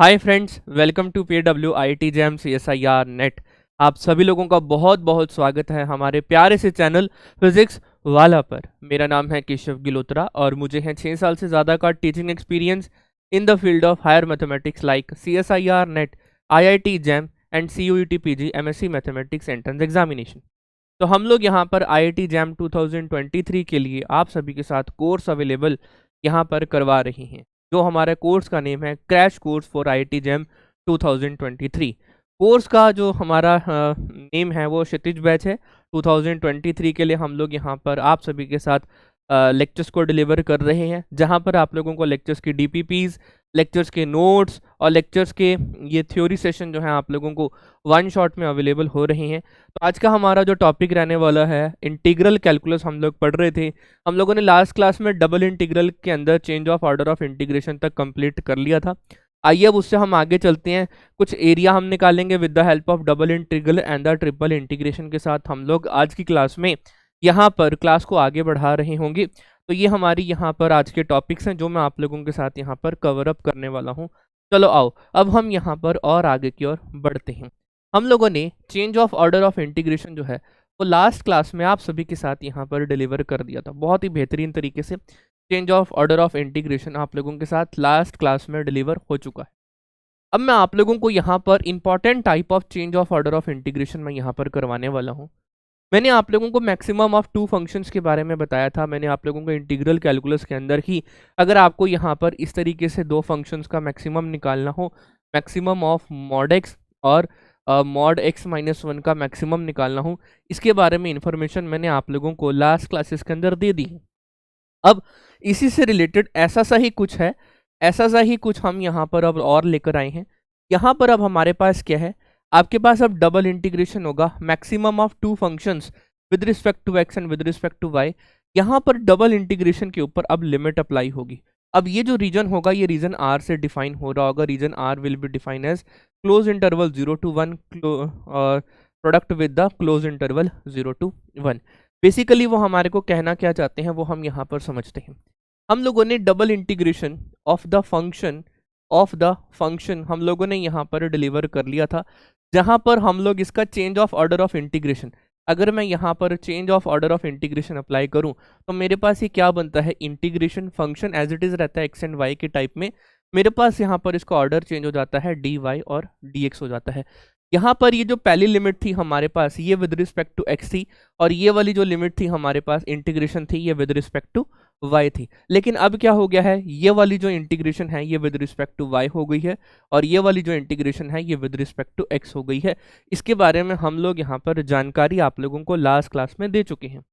Hi friends, welcome to PWIT CSIR net. आप सभी लोगों का बहुत बहुत स्वागत है हमारे प्यारे से चैनल फिजिक्स वाला पर। मेरा नाम है केशव गिलोत्रा और मुझे है 6 साल से ज़्यादा का teaching experience in the field of higher mathematics like CSIR net, IIT JAM and CUET PG MSc mathematics entrance examination. तो हम लोग यहाँ पर IIT जैम 2023 के लिए आप सभी के साथ कोर्स अवेलेबल यहाँ पर करवा रही हैं, जो हमारे कोर्स का नेम है crash course for IIT jam 2023। Course का जो हमारा नेम है वो क्षितिज बैच है। 2023 के लिए हम लोग यहाँ पर आप सभी के साथ लेक्चर्स को डिलीवर कर रहे हैं, जहाँ पर आप लोगों को लेक्चर्स की DPPs, लेक्चर्स के नोट्स और लेक्चर्स के ये थ्योरी सेशन जो है आप लोगों को वन शॉट में अवेलेबल हो रहे हैं। तो आज का हमारा जो टॉपिक रहने वाला है इंटीग्रल कैलकुलस हम लोग पढ़ रहे थे। हम लोगों ने लास्ट क्लास में डबल इंटीग्रल के अंदर change of order of integration तक कंप्लीट कर लिया था। आइए अब उससे हम आगे चलते हैं। कुछ एरिया हम निकालेंगे with the help of double integral and the triple integration के साथ हम लोग आज की क्लास में यहाँ पर क्लास को आगे बढ़ा रहे होंगे। तो ये हमारी यहाँ पर आज के टॉपिक्स हैं जो मैं आप लोगों के साथ यहाँ पर कवर अप करने वाला हूँ। चलो आओ अब हम यहाँ पर और आगे की ओर बढ़ते हैं। हम लोगों ने change of order of integration जो है वो लास्ट क्लास में आप सभी के साथ यहाँ पर डिलीवर कर दिया था, बहुत ही बेहतरीन तरीके से। Change of order of integration आप लोगों के साथ लास्ट क्लास में डिलीवर हो चुका है। अब मैं आप लोगों को यहाँ पर important type of change of order of integration मैं यहाँ पर करवाने वाला हूँ। मैंने आप लोगों को मैक्सिमम ऑफ 2 फंक्शंस के बारे में बताया था। मैंने आप लोगों को इंटीग्रल कैलकुलस के अंदर ही अगर आपको यहाँ पर इस तरीके से 2 फंक्शंस का मैक्सिमम निकालना हो, मैक्सिमम ऑफ मॉड एक्स और मॉड एक्स माइनस 1 का मैक्सिमम निकालना हो, इसके बारे में इंफॉर्मेशन मैंने आप लोगों को लास्ट क्लासेस के अंदर दे दी है। अब इसी से रिलेटेड ऐसा सा ही कुछ है, ऐसा सा ही कुछ हम यहाँ पर अब और लेकर आए हैं। यहाँ पर अब हमारे पास क्या है, आपके पास अब डबल इंटीग्रेशन होगा maximum of 2 functions with respect to x and with respect to y. यहाँ पर डबल इंटीग्रेशन के ऊपर अब लिमिट अप्लाई होगी। अब ये जो रीजन होगा ये रीजन आर से डिफाइन हो रहा होगा। Region R will be define as close interval 0 to 1 product with the close interval 0 to 1। Basically वो हमारे को कहना क्या चाहते हैं वो हम यहाँ पर समझते हैं। हम लोगों ने double integration of the function हम लोगों ने यहाँ पर डिलीवर कर लिया था, जहाँ पर हम लोग इसका change of order of integration, अगर मैं यहाँ पर change of order of integration apply करूँ तो मेरे पास ये क्या बनता है, integration function as it is रहता है एक्स एंड वाई के टाइप में। मेरे पास यहाँ पर इसका ऑर्डर चेंज हो जाता है dy और dx हो जाता है। यहाँ पर ये जो पहली लिमिट थी हमारे पास ये विद रिस्पेक्ट टू एक्स थी, और ये वाली जो लिमिट थी हमारे पास इंटीग्रेशन थी ये विद रिस्पेक्ट टू वाई थी। लेकिन अब क्या हो गया है, ये वाली जो इंटीग्रेशन है ये विद रिस्पेक्ट टू वाई हो गई है, और ये वाली जो इंटीग्रेशन है ये विद रिस्पेक्ट टू एक्स हो गई है। इसके बारे में हम लोग यहाँ पर जानकारी आप लोगों को लास्ट क्लास में दे चुके हैं।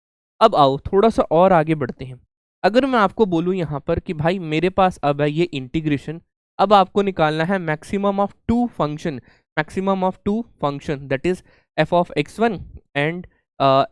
अब आओ थोड़ा सा और आगे बढ़ते हैं। अगर मैं आपको बोलूँ यहाँ पर कि भाई मेरे पास अब है ये इंटीग्रेशन, अब आपको निकालना है maximum of 2 function, maximum of 2 function that is F of x1 and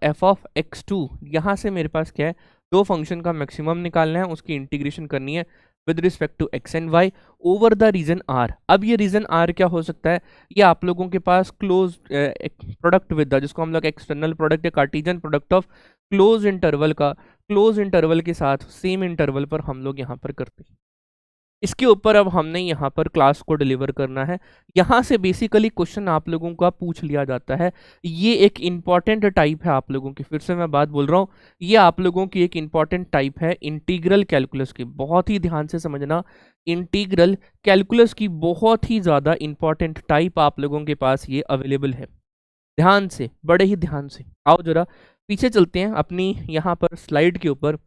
F of x2। यहाँ से मेरे पास क्या है, 2 फंक्शन का मैक्सिमम निकालना है, उसकी इंटीग्रेशन करनी है with respect to x and y over the region R. अब ये रीजन आर क्या हो सकता है, ये आप लोगों के पास क्लोज प्रोडक्ट विद द, जिसको हम लोग एक्सटर्नल प्रोडक्ट या Cartesian product of close interval का, क्लोज इंटरवल के साथ सेम इंटरवल पर हम लोग यहाँ पर करते हैं। इसके ऊपर अब हमने यहाँ पर क्लास को डिलीवर करना है। यहाँ से बेसिकली क्वेश्चन आप लोगों का पूछ लिया जाता है। ये एक इम्पॉर्टेंट टाइप है आप लोगों की, फिर से मैं बात बोल रहा हूँ, ये आप लोगों की एक इम्पॉर्टेंट टाइप है इंटीग्रल कैलकुलस की। बहुत ही ध्यान से समझना, इंटीग्रल कैलकुलस की बहुत ही ज़्यादा इंपॉर्टेंट टाइप आप लोगों के पास ये अवेलेबल है। ध्यान से, बड़े ही ध्यान से आओ जरा पीछे चलते हैं अपनी यहाँ पर स्लाइड के ऊपर।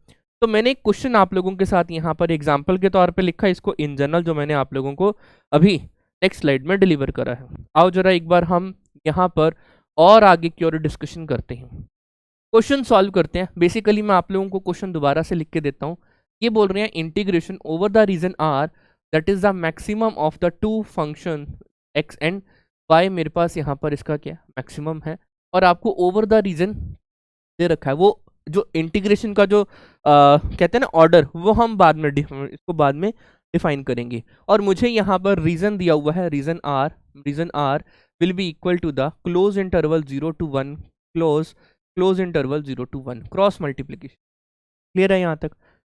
तो मैंने एक क्वेश्चन आप लोगों के साथ यहाँ पर एग्जाम्पल के तौर पे लिखा है, इसको इन जनरल जो मैंने आप लोगों को अभी नेक्स्ट स्लाइड में डिलीवर करा है। आओ जरा एक बार हम यहाँ पर और आगे की ओर डिस्कशन करते हैं, क्वेश्चन सॉल्व करते हैं। बेसिकली मैं आप लोगों को क्वेश्चन दोबारा से लिख के देता हूँ। ये बोल रहे हैं integration over the region R that is the maximum of the 2 function x and y. मेरे पास यहाँ पर इसका क्या मैक्सिमम है, और आपको ओवर द रीजन दे रखा है। वो जो इंटीग्रेशन का जो कहते हैं ना ऑर्डर, वो हम बाद में इसको बाद में डिफाइन करेंगे। और मुझे यहाँ पर रीजन दिया हुआ है, region R will be equal to the close interval 0 to 1, close interval 0 to 1 cross multiplication. Clear है यहाँ तक।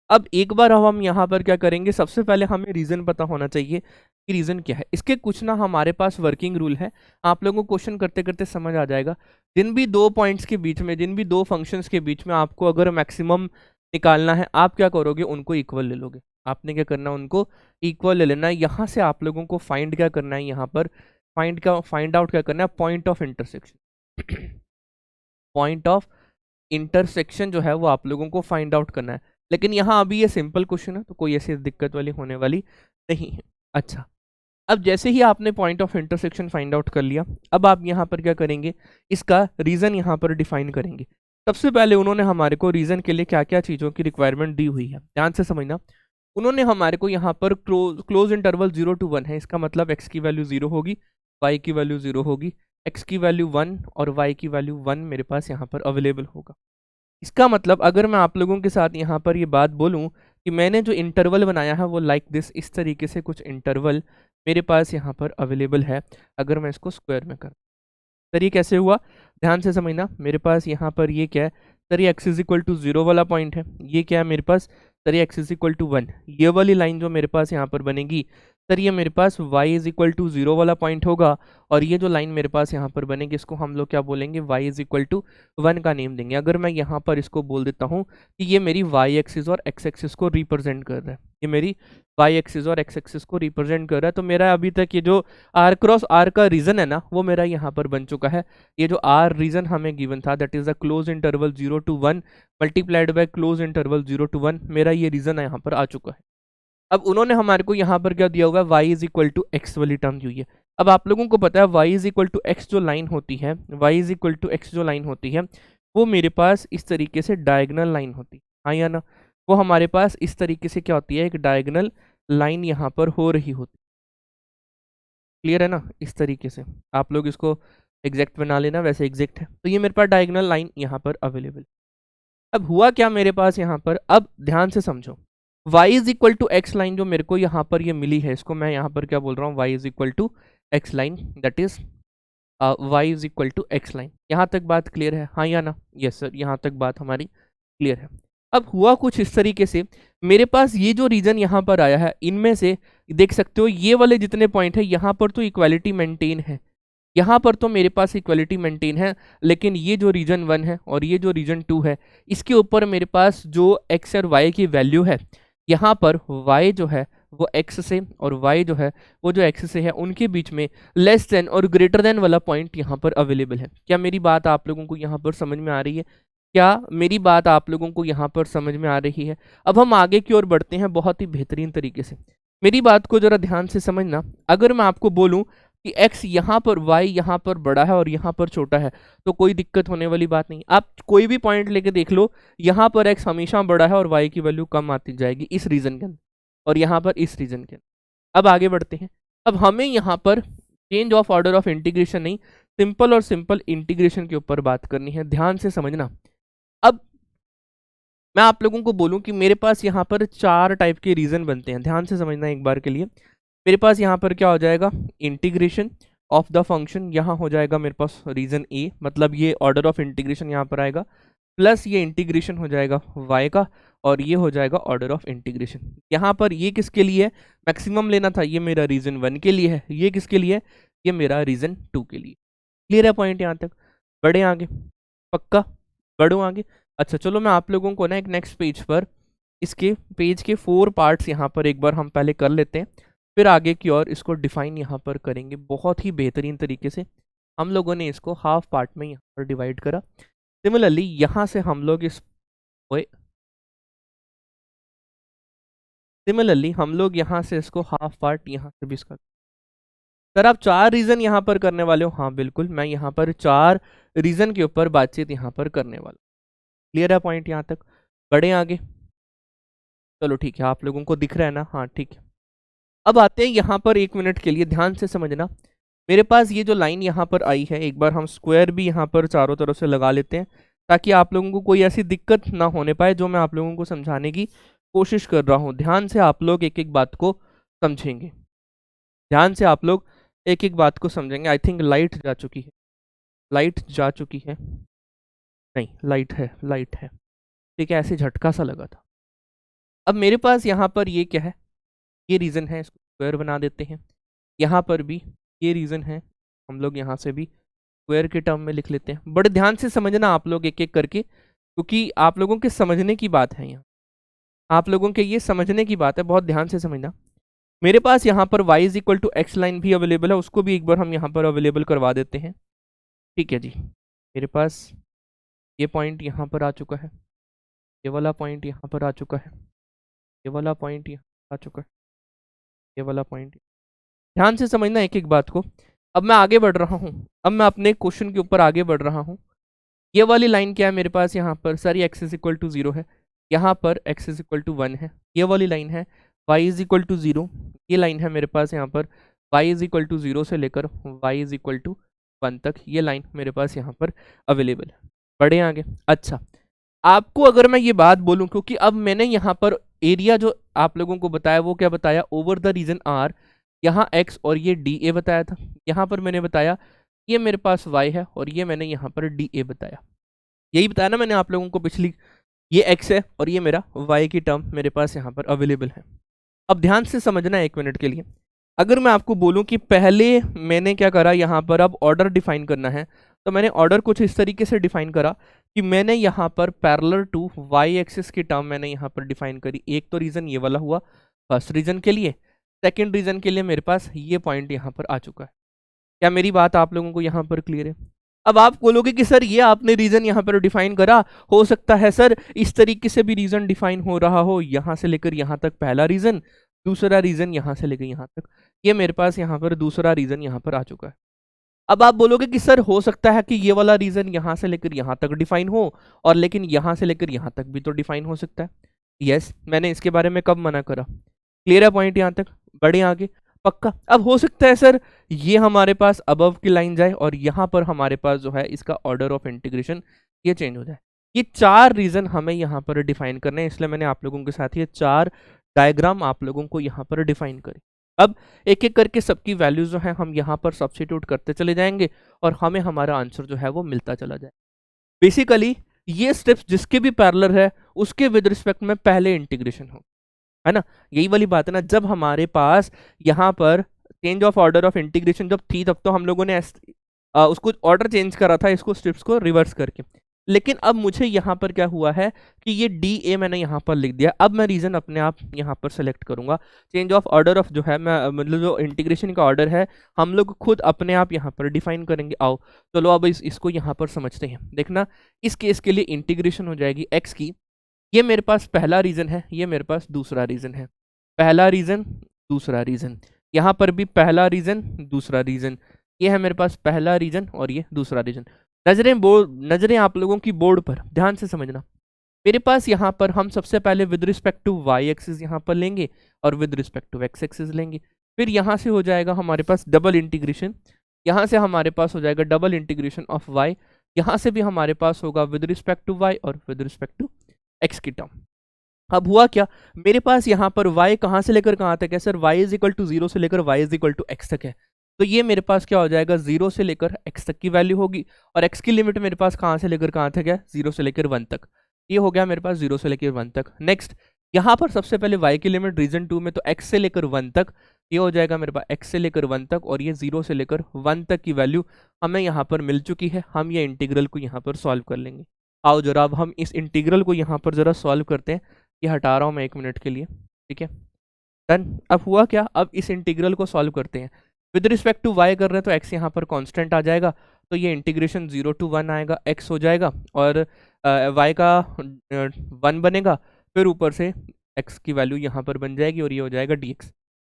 अब एक बार हम यहाँ पर क्या करेंगे, सबसे पहले हमें रीजन पता होना चाहिए। कि रीज़न क्या है। इसके कुछ ना हमारे पास वर्किंग रूल है, आप लोगों को क्वेश्चन करते करते समझ आ जाएगा। जिन भी दो पॉइंट्स के बीच में, जिन भी दो फंक्शंस के बीच में आपको अगर मैक्सिमम निकालना है, आप क्या करोगे, उनको इक्वल ले लोगे। आपने क्या करना है, उनको इक्वल ले लेना है। यहाँ से आप लोगों को फाइंड क्या करना है, यहाँ पर फाइंड आउट क्या करना है, point of intersection. Point of intersection जो है वो आप लोगों को फाइंड आउट करना है। लेकिन यहाँ अभी ये सिंपल क्वेश्चन है, तो कोई ऐसी दिक्कत वाली होने वाली नहीं है। अच्छा, अब जैसे ही आपने point of intersection find out कर लिया, अब आप यहाँ पर क्या करेंगे, इसका रीज़न यहाँ पर डिफाइन करेंगे। सबसे पहले उन्होंने हमारे को रीज़न के लिए क्या क्या चीज़ों की रिक्वायरमेंट दी हुई है, ध्यान से समझना। उन्होंने हमारे को यहाँ पर क्लोज इंटरवल 0 to 1 है, इसका मतलब x की वैल्यू 0 होगी, y की वैल्यू 0 होगी, x की वैल्यू 1 और y की वैल्यू 1 मेरे पास यहाँ पर अवेलेबल होगा। इसका मतलब अगर मैं आप लोगों के साथ यहाँ पर ये बात बोलूँ कि मैंने जो इंटरवल बनाया है वो लाइक दिस, इस तरीके से कुछ इंटरवल मेरे पास यहाँ पर अवेलेबल है। अगर मैं इसको स्क्वायर में कर, सर ये कैसे हुआ, ध्यान से समझना। मेरे पास यहाँ पर ये क्या है, सर ये x इज इक्वल टू 0 वाला पॉइंट है। ये क्या है मेरे पास, सर ये x इज इक्वल टू 1। ये वाली लाइन जो मेरे पास यहाँ पर बनेगी, सर ये मेरे पास y इज इक्वल टू 0 वाला पॉइंट होगा। और ये जो लाइन मेरे पास यहाँ पर बनेगी, इसको हम लोग क्या बोलेंगे, y इज इक्वल टू 1 का नेम देंगे। अगर मैं यहाँ पर इसको बोल देता हूँ कि ये मेरी y एक्सिस और x एक्सिस को रिप्रेजेंट कर रहा है, ये मेरी y एक्सिस और x एक्सिस को रिप्रेजेंट कर रहा है, तो मेरा अभी तक ये जो r क्रॉस r का रीजन है ना, वो मेरा यहाँ पर बन चुका है। ये जो r रीजन हमें गिवन था, that is the close interval 0 to 1 multiplied by close interval 0 to 1, मेरा ये रीजन यहाँ पर आ चुका है। अब उन्होंने हमारे को यहाँ पर क्या दिया होगा, y is equal to x वाली टर्म दी हुई है। अब आप लोगों को पता है y is equal to x जो लाइन होती है, y is equal to x जो लाइन होती है, वो मेरे पास इस तरीके से डायगोनल लाइन होती है, हाँ या ना। वो हमारे पास इस तरीके से क्या होती है, एक डायगोनल लाइन यहाँ पर हो रही होती है। क्लियर है ना, इस तरीके से आप लोग इसको एग्जैक्ट बना लेना, वैसे एग्जैक्ट है। तो ये मेरे पास डायगोनल लाइन यहाँ पर अवेलेबल। अब हुआ क्या मेरे पास यहाँ पर, अब ध्यान से समझो। y is equal to x line जो मेरे को यहाँ पर ये मिली है, इसको मैं यहाँ पर क्या बोल रहा हूँ, y is equal to x line, that is y is equal to x line. यहाँ तक बात क्लियर है, हाँ या ना, यस सर, यहाँ तक बात हमारी क्लियर है। अब हुआ कुछ इस तरीके से, मेरे पास ये जो रीजन यहाँ पर आया है, इनमें से देख सकते हो ये वाले जितने पॉइंट है, यहाँ पर तो इक्वालिटी मेंटेन है, यहाँ पर तो मेरे पास इक्वलिटी मेंटेन है। लेकिन ये जो रीजन 1 है और ये जो रीजन 2 है, इसके ऊपर मेरे पास जो x और y की वैल्यू है, यहाँ पर y जो है वो x से और y जो है वो जो x से है, उनके बीच में लेस देन और ग्रेटर देन वाला पॉइंट यहाँ पर अवेलेबल है। क्या मेरी बात आप लोगों को यहाँ पर समझ में आ रही है, क्या मेरी बात आप लोगों को यहाँ पर समझ में आ रही है। अब हम आगे की ओर बढ़ते हैं बहुत ही बेहतरीन तरीके से। मेरी बात को जरा ध्यान से समझना। अगर मैं आपको बोलूं कि x यहाँ पर, y यहाँ पर बड़ा है और यहाँ पर छोटा है, तो कोई दिक्कत होने वाली बात नहीं। आप कोई भी पॉइंट लेके देख लो, यहाँ पर x हमेशा बड़ा है और y की वैल्यू कम आती जाएगी इस रीजन के अंदर, और यहाँ पर इस रीजन के अंदर। अब आगे बढ़ते हैं। अब हमें यहाँ पर change of order of integration नहीं, सिंपल और सिंपल इंटीग्रेशन के ऊपर बात करनी है, ध्यान से समझना। अब मैं आप लोगों को बोलूं कि मेरे पास यहाँ पर 4 टाइप के रीजन बनते हैं, ध्यान से समझना एक बार के लिए। मेरे पास यहाँ पर क्या हो जाएगा, इंटीग्रेशन ऑफ द फंक्शन, यहाँ हो जाएगा मेरे पास रीजन ए, मतलब ये ऑर्डर ऑफ इंटीग्रेशन यहाँ पर आएगा, प्लस ये इंटीग्रेशन हो जाएगा y का, और ये हो जाएगा ऑर्डर ऑफ इंटीग्रेशन। यहाँ पर ये किसके लिए है, मैक्सिमम लेना था, ये मेरा रीजन 1 के लिए है। ये किसके लिए है, ये मेरा रीजन 2 के लिए। क्लियर है पॉइंट यहाँ तक, बढ़े आगे, पक्का बढ़ो आगे। अच्छा चलो, मैं आप लोगों को ना एक नेक्स्ट पेज पर इसके पेज के 4 पार्ट्स यहाँ पर एक बार हम पहले कर लेते हैं, फिर आगे की ओर इसको डिफाइन यहाँ पर करेंगे बहुत ही बेहतरीन तरीके से। हम लोगों ने इसको हाफ पार्ट में यहाँ पर डिवाइड करा। सिमिलरली यहाँ से हम लोग इस सिमिलरली हम लोग यहाँ से इसको हाफ पार्ट यहाँ से भी इसका। सर आप 4 रीजन यहाँ पर करने वाले हो, हाँ बिल्कुल, मैं यहाँ पर 4 रीजन के ऊपर बातचीत यहाँ पर करने वाला। क्लियर है पॉइंट यहाँ तक, बढ़े आगे। चलो ठीक है, आप लोगों को दिख रहा है ना, हाँ ठीक है। अब आते हैं यहाँ पर, 1 मिनट के लिए ध्यान से समझना। मेरे पास ये जो लाइन यहाँ पर आई है, एक बार हम स्क्वायर भी यहाँ पर चारों तरफ से लगा लेते हैं, ताकि आप लोगों को कोई ऐसी दिक्कत ना होने पाए जो मैं आप लोगों को समझाने की कोशिश कर रहा हूँ। ध्यान से आप लोग एक एक बात को समझेंगे, ध्यान से आप लोग एक एक बात को समझेंगे। आई थिंक लाइट जा चुकी है, लाइट जा चुकी है, नहीं लाइट है, लाइट है, ठीक है, ऐसे झटका सा लगा था। अब मेरे पास यहाँ पर ये क्या है, ये रीजन है, इसको स्क्वायर बना देते हैं। यहाँ पर भी ये रीज़न है, हम लोग यहाँ से भी स्क्वायर के टर्म में लिख लेते हैं। बड़े ध्यान से समझना आप लोग एक एक करके, क्योंकि आप लोगों के समझने की बात है यहाँ, आप लोगों के ये समझने की बात है, बहुत ध्यान से समझना। मेरे पास यहाँ पर y is equal to x line भी अवेलेबल है, उसको भी एक बार हम यहाँ पर अवेलेबल करवा देते हैं। ठीक है जी, मेरे पास ये पॉइंट यहाँ पर आ चुका है, ये वाला पॉइंट यहाँ पर आ चुका है, ये वाला पॉइंट यहाँ आ चुका है, ये वाला पॉइंट। ध्यान से समझना एक एक बात को। अब मैं आगे बढ़ रहा हूँ, अब मैं अपने क्वेश्चन के ऊपर आगे बढ़ रहा हूँ। ये वाली लाइन क्या है मेरे पास यहाँ पर, सर ये x इज इक्वल टू 0 है, यहाँ पर x इज इक्वल टू 1 है। ये वाली लाइन है y इज इक्वल टू 0, ये लाइन है मेरे पास यहाँ पर y इज इक्वल टू 0 से लेकर y इज इक्वल टू 1 तक, ये लाइन मेरे पास यहाँ पर अवेलेबल है। बढ़े आगे। अच्छा, आपको अगर मैं ये बात बोलूँ, क्योंकि अब मैंने यहाँ पर एरिया जो आप लोगों को बताया वो क्या बताया, ओवर द रीजन R, यहाँ x और ये dA बताया था। यहाँ पर मैंने बताया ये मेरे पास y है और ये मैंने यहाँ पर dA बताया। यही बताया ना मैंने आप लोगों को पिछली, ये x है और ये मेरा y की टर्म मेरे पास यहाँ पर अवेलेबल है। अब ध्यान से समझना एक मिनट के लिए। अगर मैं आपको बोलूं कि पहले मैंने क्या करा, यहाँ पर अब ऑर्डर डिफाइन करना है, तो मैंने ऑर्डर कुछ इस तरीके से डिफाइन करा कि मैंने यहाँ पर पैरेलल टू वाई एक्सिस की टर्म मैंने यहाँ पर डिफाइन करी। एक तो रीजन ये वाला हुआ फर्स्ट रीजन के लिए, सेकंड रीजन के लिए मेरे पास ये पॉइंट यहाँ पर आ चुका है। क्या मेरी बात आप लोगों को यहाँ पर क्लियर है? अब आप बोलोगे कि सर ये आपने रीजन यहाँ पर डिफाइन करा, हो सकता है सर इस तरीके से भी रीजन डिफाइन हो रहा हो, यहाँ से लेकर यहाँ तक पहला रीजन, दूसरा रीजन यहाँ से लेकर यहाँ तक, ये मेरे पास यहाँ पर दूसरा रीजन यहाँ पर आ चुका है। अब आप बोलोगे कि सर हो सकता है कि ये वाला रीजन यहाँ से लेकर यहाँ तक डिफाइन हो और लेकिन यहाँ से लेकर यहाँ तक भी तो डिफाइन हो सकता है। यस, मैंने इसके बारे में कब मना करा? क्लियर है पॉइंट यहाँ तक? बढ़े आगे। पक्का। अब हो सकता है सर ये हमारे पास अबव की लाइन जाए और यहाँ पर हमारे पास जो है इसका ऑर्डर ऑफ इंटीग्रेशन ये चेंज हो जाए। ये चार रीजन हमें यहाँ पर डिफाइन करने हैं, इसलिए मैंने आप लोगों के साथ ये चार डायग्राम आप लोगों को यहाँ पर डिफाइन करें। अब एक एक करके सबकी वैल्यूज जो है हम यहाँ पर सब्स्टिट्यूट करते चले जाएंगे और हमें हमारा आंसर जो है वो मिलता चला जाए। बेसिकली ये स्टेप्स जिसके भी पैरेलल है उसके विद रिस्पेक्ट में पहले इंटीग्रेशन हो, है ना? यही वाली बात है ना, जब हमारे पास यहाँ पर change of order of integration जब थी तब तो हम लोगों ने उसको ऑर्डर चेंज करा था, इसको स्टेप्स को रिवर्स करके। लेकिन अब मुझे यहाँ पर क्या हुआ है कि ये DA मैंने यहाँ पर लिख दिया। अब मैं रीजन अपने आप यहाँ पर सेलेक्ट करूंगा। चेंज ऑफ ऑर्डर ऑफ जो है मैं मतलब जो इंटीग्रेशन का ऑर्डर है हम लोग खुद अपने आप यहाँ पर डिफाइन करेंगे। आओ चलो अब इसको यहाँ पर समझते हैं। देखना, इस केस के लिए इंटीग्रेशन हो जाएगी x की, ये मेरे पास पहला रीजन है, ये मेरे पास दूसरा रीजन है। पहला रीजन दूसरा रीजन, यहाँ पर भी पहला रीजन दूसरा रीजन, ये है मेरे पास पहला रीजन और ये दूसरा रीजन। नजरें आप लोगों की बोर्ड पर, ध्यान से समझना। मेरे पास यहाँ पर हम सबसे पहले with respect to y axis यहाँ पर लेंगे और with respect to x axis लेंगे। फिर यहाँ से हो जाएगा हमारे पास डबल इंटीग्रेशन, यहाँ से हमारे पास हो जाएगा डबल इंटीग्रेशन ऑफ वाई, यहाँ से भी हमारे पास होगा विद रिस्पेक्ट टू वाई और विद रिस्पेक्ट टू एक्स की टर्म। अब हुआ क्या, मेरे पास यहाँ पर y कहाँ से लेकर कहाँ तक है? Sir y is equal to 0 से लेकर y is equal to x तक है। तो ये मेरे पास क्या हो जाएगा, 0 से लेकर x तक की वैल्यू होगी और x की लिमिट मेरे पास कहाँ से लेकर कहाँ तक है? 0 से लेकर 1 तक। ये हो गया मेरे पास 0 से लेकर 1 तक। नेक्स्ट, यहाँ पर सबसे पहले y की लिमिट रीजन 2 में तो x से लेकर 1 तक, ये हो जाएगा मेरे पास x से लेकर 1 तक और ये 0 से लेकर 1 तक की वैल्यू हमें यहाँ पर मिल चुकी है। हम ये इंटीग्रल को यहाँ पर सॉल्व कर लेंगे। आओ जरा अब हम इस इंटीग्रल को यहाँ पर जरा सॉल्व करते हैं। ये हटा रहा हूँ मैं 1 मिनट के लिए, ठीक है? डन। अब हुआ क्या, अब इस इंटीग्रल को सॉल्व करते हैं। विद रिस्पेक्ट टू y कर रहे हैं तो x यहाँ पर कांस्टेंट आ जाएगा, तो ये इंटीग्रेशन 0 to 1 आएगा, x हो जाएगा और y का 1 बनेगा, फिर ऊपर से x की वैल्यू यहाँ पर बन जाएगी और ये हो जाएगा dx।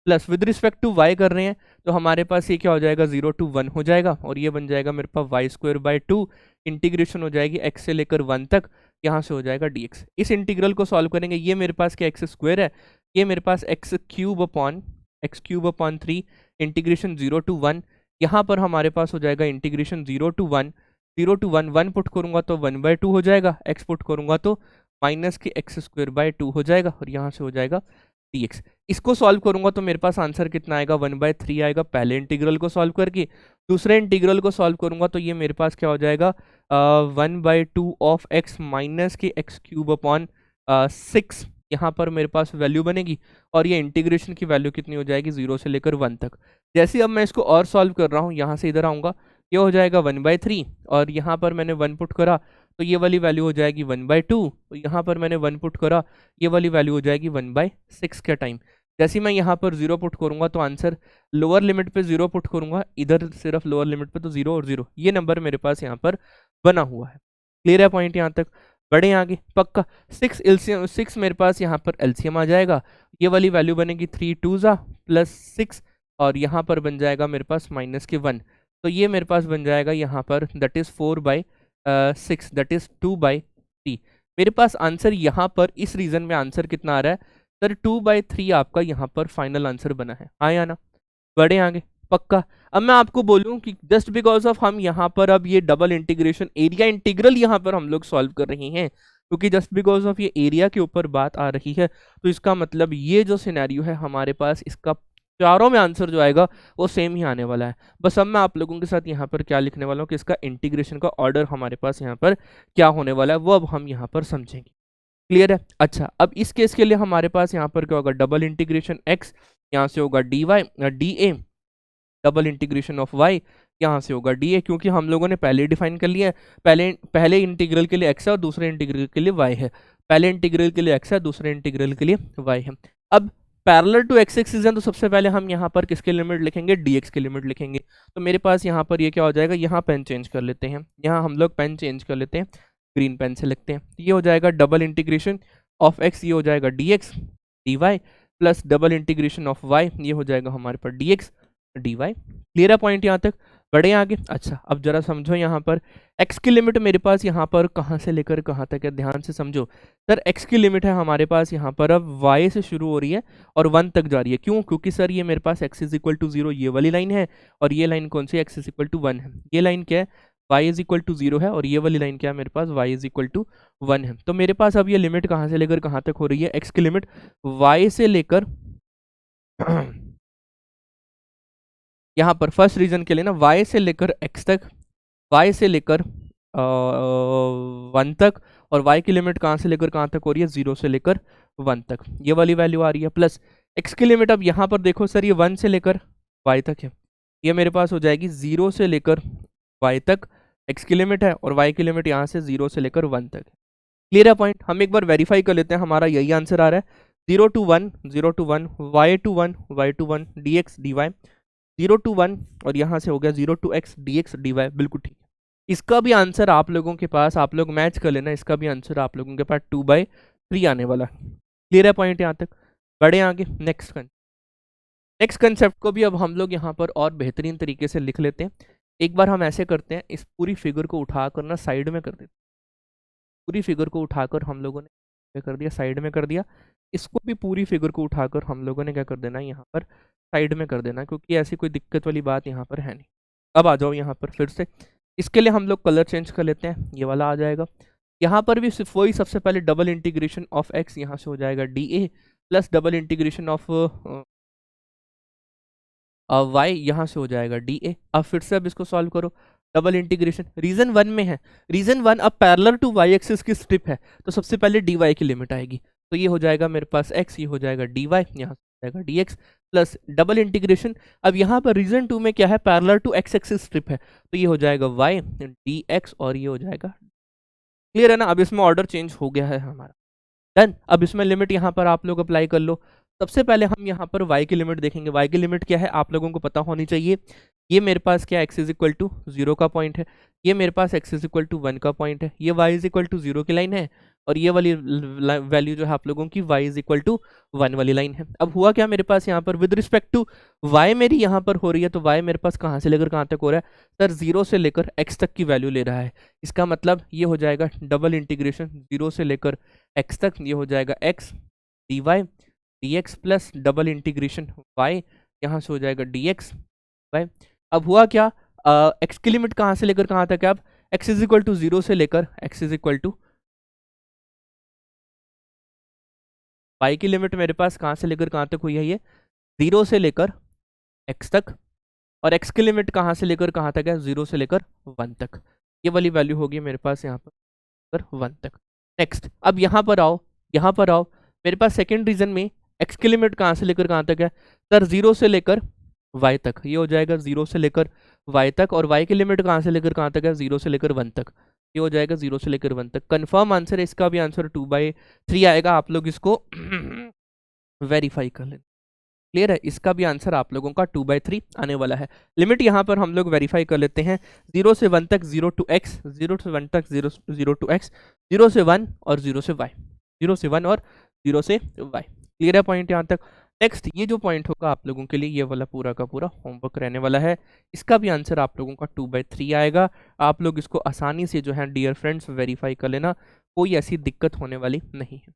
Plus with respect to y कर रहे हैं तो हमारे पास ये क्या हो जाएगा, 0 to 1 हो जाएगा और ये बन जाएगा मेरे पास y²/2, इंटीग्रेशन हो जाएगी x से लेकर 1 तक, यहाँ से हो जाएगा dx। इस इंटीग्रल को सॉल्व करेंगे, ये मेरे पास क्या x² है, ये मेरे पास x³ 3, इंटीग्रेशन 0 to 1, यहाँ पर हमारे पास हो जाएगा इंटीग्रेशन 0 to 1, 0 to 1, 1 पुट करूंगा तो 1/2 हो जाएगा, x पुट करूंगा तो माइनस के x²/2 हो जाएगा और यहाँ से हो जाएगा dx। इसको सॉल्व करूंगा तो मेरे पास आंसर कितना आएगा, 1/3 आएगा पहले इंटीग्रल को सॉल्व करके। दूसरे इंटीग्रल को सॉल्व करूंगा तो ये मेरे पास क्या हो जाएगा, 1/2 ऑफ x माइनस के x³ 6, यहाँ पर मेरे पास वैल्यू बनेगी और ये इंटीग्रेशन की वैल्यू कितनी हो जाएगी 0 से लेकर 1 तक। जैसे ही अब मैं इसको और सॉल्व कर रहा हूँ, यहाँ से इधर आऊँगा, ये हो जाएगा 1/3 और यहाँ पर मैंने 1 पुट करा तो ये वाली वैल्यू हो जाएगी 1/2, तो यहाँ पर मैंने 1 पुट करा, ये वाली वैल्यू हो जाएगी 1/6 के टाइम। जैसे ही मैं यहाँ पर 0 पुट करूंगा तो आंसर लोअर लिमिट पे 0 पुट करूंगा, इधर सिर्फ लोअर लिमिट पे तो 0 और 0, ये नंबर मेरे पास यहाँ पर बना हुआ है। क्लियर है पॉइंट यहाँ तक? बढ़े आगे, पक्का। 6 एलसीएम, 6 मेरे पास यहाँ पर एलसीएम आ जाएगा, ये वाली वैल्यू बनेगी 3 2 ज़ा +6 और यहाँ पर बन जाएगा मेरे पास -1, तो ये मेरे पास बन जाएगा यहाँ पर दैट इज़ 4/6 दैट इज़ 2/3। मेरे पास आंसर यहाँ पर इस रीजन में आंसर कितना आ रहा है सर? 2/3 आपका यहाँ पर फाइनल आंसर बना है। आया ना? बढ़े आगे, पक्का। अब मैं आपको बोलूं कि जस्ट बिकॉज ऑफ हम यहाँ पर अब ये डबल इंटीग्रेशन एरिया इंटीग्रल यहाँ पर हम लोग सॉल्व कर रहे हैं, क्योंकि जस्ट बिकॉज ऑफ ये एरिया के ऊपर बात आ रही है, तो इसका मतलब ये जो सिनेरियो है हमारे पास, इसका चारों में आंसर जो आएगा वो सेम ही आने वाला है। बस अब मैं आप लोगों के साथ यहाँ पर क्या लिखने वाला हूँ कि इसका इंटीग्रेशन का ऑर्डर हमारे पास यहाँ पर क्या होने वाला है, वो अब हम यहाँ पर समझेंगे। क्लियर है? अच्छा, अब इस केस के लिए हमारे पास यहाँ पर क्या होगा? डबल इंटीग्रेशन x, यहाँ से होगा dy dA, double integration of y, यहाँ से होगा dA, क्योंकि हम लोगों ने पहले डिफाइन कर लिया है। पहले इंटीग्रल के लिए x है और दूसरे इंटीग्रल के लिए y है। पहले इंटीग्रल के लिए x है, दूसरे इंटीग्रल के लिए y है। अब पैरेलल टू x एक्सिस है, तो सबसे पहले हम यहाँ पर किसके लिमिट लिखेंगे? dx की लिमिट लिखेंगे। तो मेरे पास यहाँ पर ये क्या हो जाएगा? यहाँ पेन चेंज कर लेते हैं, यहाँ हम लोग पेन चेंज कर लेते हैं, ग्रीन पेन से लिखते हैं। ये हो जाएगा डबल इंटीग्रेशन ऑफ x, ये हो जाएगा dx dy plus double integration of y, ये हो जाएगा हमारे पास dx dy। क्लियर है पॉइंट यहाँ तक? बढ़े आगे। अच्छा, अब जरा समझो यहाँ पर x की लिमिट मेरे पास यहाँ पर कहाँ से लेकर कहाँ तक है, ध्यान से समझो। सर x की लिमिट है हमारे पास यहाँ पर अब y से शुरू हो रही है और 1 तक जा रही है। क्यों? क्योंकि सर ये मेरे पास x इज इक्वल टू 0 ये वाली लाइन है, और ये लाइन कौन सी? x इज इक्वल टू 1 है। ये लाइन क्या है? y इज इक्वल टू 0 है, और ये वाली लाइन क्या है मेरे पास? y इज इक्वल टू 1 है। तो मेरे पास अब ये लिमिट कहाँ से लेकर कहाँ तक हो रही है? x की लिमिट y से लेकर यहाँ पर फर्स्ट रीजन के लिए ना, y से लेकर x तक, y से लेकर 1 तक, और y की लिमिट कहाँ से लेकर कहाँ तक हो रही है? 0 से लेकर 1 तक, ये वाली वैल्यू आ रही है। प्लस x की लिमिट अब यहाँ पर देखो सर, ये 1 से लेकर y तक है, ये मेरे पास हो जाएगी 0 से लेकर y तक x की लिमिट है, और y की लिमिट यहाँ से 0 से लेकर 1 तक है। क्लियर है पॉइंट? हम एक बार वेरीफाई कर लेते हैं, हमारा यही आंसर आ रहा है। 0 to 1 0 to 1 y to 1 y to 1 dx dy, 0 to 1 और यहाँ से हो गया 0 to x dx dy। बिल्कुल ठीक है। इसका भी आंसर आप लोगों के पास, आप लोग मैच कर लेना, इसका भी आंसर आप लोगों के पास 2/3 आने वाला। क्लियर है पॉइंट यहाँ तक? बढ़े आगे, नेक्स्ट कंसेप्ट को भी अब हम लोग यहाँ पर और बेहतरीन तरीके से लिख लेते हैं। एक बार हम ऐसे करते हैं, इस पूरी फिगर को उठा कर ना साइड में कर देते हैं। पूरी फिगर को उठाकर हम लोगों ने क्या कर दिया? साइड में कर दिया। इसको भी पूरी फिगर को उठाकर हम लोगों ने क्या कर देना? यहाँ पर साइड में कर देना, क्योंकि ऐसी कोई दिक्कत वाली बात यहाँ पर है नहीं। अब आ जाओ यहाँ पर फिर से, इसके लिए हम लोग कलर चेंज कर लेते हैं, ये वाला आ जाएगा। यहाँ पर भी सिर्फ वही, सबसे पहले डबल इंटीग्रेशन ऑफ x, यहाँ से हो जाएगा dA plus double integration of y, यहाँ से हो जाएगा dA। अब फिर से अब इसको सॉल्व करो, डबल इंटीग्रेशन रीजन 1 में है। रीजन 1 अब पैरेलल टू y एक्सिस की स्ट्रिप है, तो सबसे पहले dy की लिमिट आएगी, तो ये हो जाएगा मेरे पास x, ये हो जाएगा dy, यहाँ से हो जाएगा dx प्लस डबल इंटीग्रेशन। अब यहाँ पर रीजन 2 में क्या है? Parallel to x axis strip है, तो ये हो जाएगा y dx और ये हो जाएगा। क्लियर है ना? अब इसमें ऑर्डर चेंज हो गया है हमारा। डन। अब इसमें लिमिट यहाँ पर आप लोग अप्लाई कर लो। सबसे पहले हम यहाँ पर y की लिमिट देखेंगे। y की लिमिट क्या है आप लोगों को पता होनी चाहिए। ये मेरे पास क्या, x इज इक्वल टू 0 का पॉइंट है, ये मेरे पास x इज इक्वल टू 1 का पॉइंट है, ये y इज इक्वल टू 0 की लाइन है, और ये वाली वैल्यू जो है आप लोगों की y इज इक्वल टू 1 वाली लाइन है। अब हुआ क्या मेरे पास यहाँ पर, विद रिस्पेक्ट टू y मेरी यहाँ पर हो रही है, तो y मेरे पास कहाँ से लेकर कहाँ तक हो रहा है? सर 0 से लेकर x तक की वैल्यू ले रहा है। इसका मतलब ये हो जाएगा डबल इंटीग्रेशन 0 से लेकर x तक, ये हो जाएगा x dy dx plus double integration y, यहाँ से हो जाएगा dx y। अब हुआ क्या, x की लिमिट कहाँ से लेकर कहाँ तक है? अब x इज इक्वल टू 0 से लेकर x is equal to y की लिमिट मेरे पास कहाँ से लेकर कहाँ तक हुई है? ये 0 से लेकर x तक, और x की लिमिट कहाँ से लेकर कहाँ तक है? 0 से लेकर 1 तक, ये वाली वैल्यू होगी मेरे पास यहाँ पर 1 तक। नेक्स्ट, अब यहाँ पर आओ, यहाँ पर आओ, मेरे पास सेकंड रीजन में x की लिमिट कहाँ से लेकर कहाँ तक है सर, 0 से लेकर y तक, ये हो जाएगा 0 से लेकर y तक, और y की लिमिट कहाँ से लेकर कहाँ तक है, 0 से लेकर 1 तक, ये हो जाएगा 0 से लेकर 1 तक। कंफर्म आंसर है इसका भी, आंसर 2/3 आएगा। आप लोग इसको वेरीफाई कर लें। क्लियर है, इसका भी आंसर आप लोगों का 2/3 आने वाला है। लिमिट यहाँ पर हम लोग वेरीफाई कर लेते हैं, 0 से 1 तक 0 to x, 0 से 1 तक 0 to x, 0 से 1 और 0 से y, 0 से 1 और 0 से y। क्लियर है पॉइंट यहाँ तक। नेक्स्ट ये जो पॉइंट होगा आप लोगों के लिए, ये वाला पूरा का पूरा होमवर्क रहने वाला है। इसका भी आंसर आप लोगों का 2/3 आएगा। आप लोग इसको आसानी से जो है डियर फ्रेंड्स वेरीफाई कर लेना, कोई ऐसी दिक्कत होने वाली नहीं है।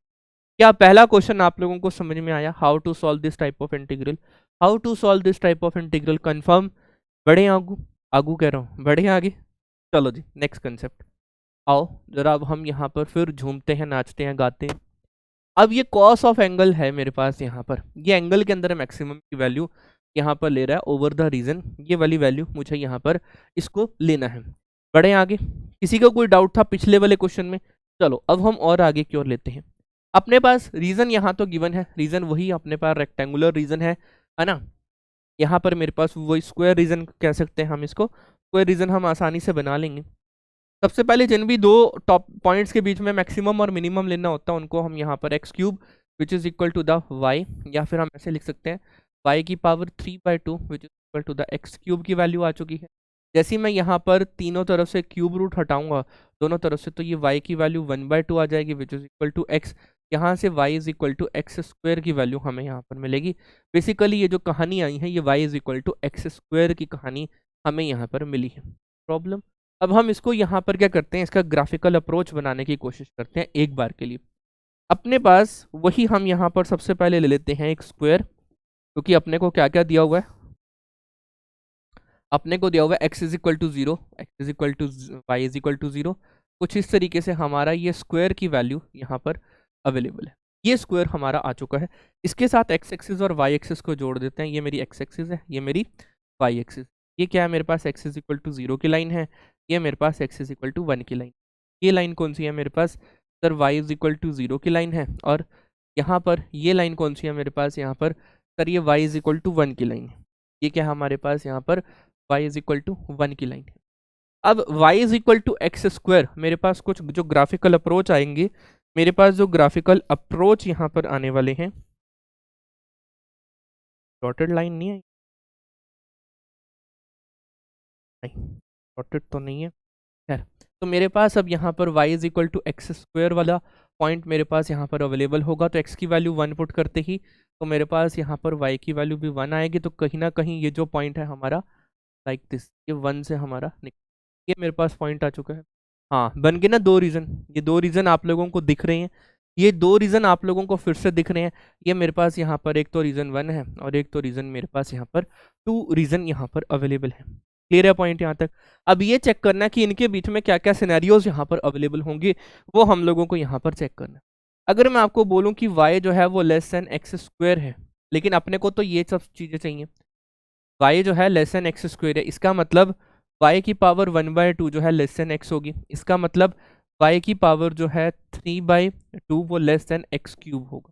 क्या पहला क्वेश्चन आप लोगों को समझ में आया? How to solve this type of integral, how to solve this type of integral confirm? बढ़े आगू, आगू कह रहा हूँ, बढ़े आगे। चलो जी नेक्स्ट कंसेप्ट आओ जरा, अब हम यहाँ पर फिर झूमते हैं, नाचते हैं, गाते हैं। अब ये कॉस ऑफ एंगल है मेरे पास यहाँ पर, ये एंगल के अंदर मैक्सिमम की वैल्यू यहाँ पर ले रहा है ओवर द रीजन, ये वाली वैल्यू मुझे यहाँ पर इसको लेना है। बढ़े आगे, किसी का कोई डाउट था पिछले वाले क्वेश्चन में? चलो अब हम और आगे की ओर लेते हैं। अपने पास रीजन यहाँ तो गिवन है, रीजन वही अपने पास रेक्टेंगुलर रीजन है ना। यहाँ पर मेरे पास वही स्क्वायर रीजन कह सकते हैं हम इसको, स्क्वायर रीजन हम आसानी से बना लेंगे। सबसे पहले जिन भी दो टॉप पॉइंट्स के बीच में मैक्सिमम और मिनिमम लेना होता है उनको हम यहाँ पर x cube which is equal to the y, या फिर हम ऐसे लिख सकते हैं वाई की power 3/2 which is equal to the x cube की वैल्यू आ चुकी है। जैसे ही मैं यहाँ पर तीनों तरफ से क्यूब रूट हटाऊंगा दोनों तरफ से, तो ये y की वैल्यू 1/2 आ जाएगी which is equal to x. यहाँ से y is equal to x square की वैल्यू हमें यहाँ पर मिलेगी। बेसिकली ये जो कहानी आई है ये y is equal to x square की कहानी हमें यहाँ पर मिली है। प्रॉब्लम, अब हम इसको यहाँ पर क्या करते हैं, इसका ग्राफिकल अप्रोच बनाने की कोशिश करते हैं एक बार के लिए। अपने पास वही हम यहाँ पर सबसे पहले ले लेते हैं एक स्क्वायर, क्योंकि अपने को क्या क्या दिया हुआ है, अपने को दिया हुआ है x is equal to 0, x is equal to y is equal to 0। कुछ इस तरीके से हमारा ये स्क्वायर की वैल्यू यहाँ पर अवेलेबल है। ये स्क्वायर हमारा आ चुका है, इसके साथ x एक्सिस और y एक्सिस को जोड़ देते हैं। ये मेरी x एक्सिस है, ये मेरी y एक्सिस। ये क्या है, मेरे पास x इज इक्वल टू 0 की लाइन है, ये मेरे पास x इज इक्वल टू 1 की लाइन। ये लाइन कौन सी है मेरे पास sir, y is equal to 0 की लाइन है। और यहाँ पर ये लाइन कौन सी है मेरे पास यहाँ पर सर, ये y इज इक्वल टू 1 की लाइन है। ये क्या है हमारे पास यहाँ पर y इज इक्वल टू 1 की लाइन है। अब y is equal to x square, मेरे पास कुछ जो ग्राफिकल अप्रोच आएंगे, मेरे पास जो ग्राफिकल अप्रोच यहाँ पर आने वाले हैं, डॉटेड लाइन नहीं है, नहीं डॉटेड तो नहीं है, खैर। तो मेरे पास अब यहाँ पर y is equal to x square वाला पॉइंट मेरे पास यहाँ पर अवेलेबल होगा। तो x की वैल्यू 1 पुट करते ही तो मेरे पास यहाँ पर y की वैल्यू भी 1 आएगी। तो कहीं ना कहीं ये जो पॉइंट है हमारा लाइक दिस, ये 1 से हमारा ये मेरे पास पॉइंट आ चुका है। हाँ बन गए ना दो रीजन, ये दो रीजन आप लोगों को दिख रहे हैं, ये दो रीजन आप लोगों को फिर से दिख रहे हैं। ये मेरे पास यहाँ पर एक तो रीजन 1 है और एक तो रीजन मेरे पास यहाँ पर 2 रीजन यहाँ पर अवेलेबल है। क्लियर है पॉइंट यहाँ तक? अब ये चेक करना कि इनके बीच में क्या क्या सिनेरियोज यहाँ पर अवेलेबल होंगे, वो हम लोगों को यहाँ पर चेक करना। अगर मैं आपको बोलूँ कि y जो है वो लेस देन एक्स स्क्वायर है, लेकिन अपने को तो ये सब चीज़ें चाहिए, y जो है लेस देन एक्स स्क्वायर है, इसका मतलब y की पावर 1/2 जो है लेस देन एक्स होगी। इसका मतलब y की पावर जो है 3/2 वो लेस देन एक्स क्यूब होगा।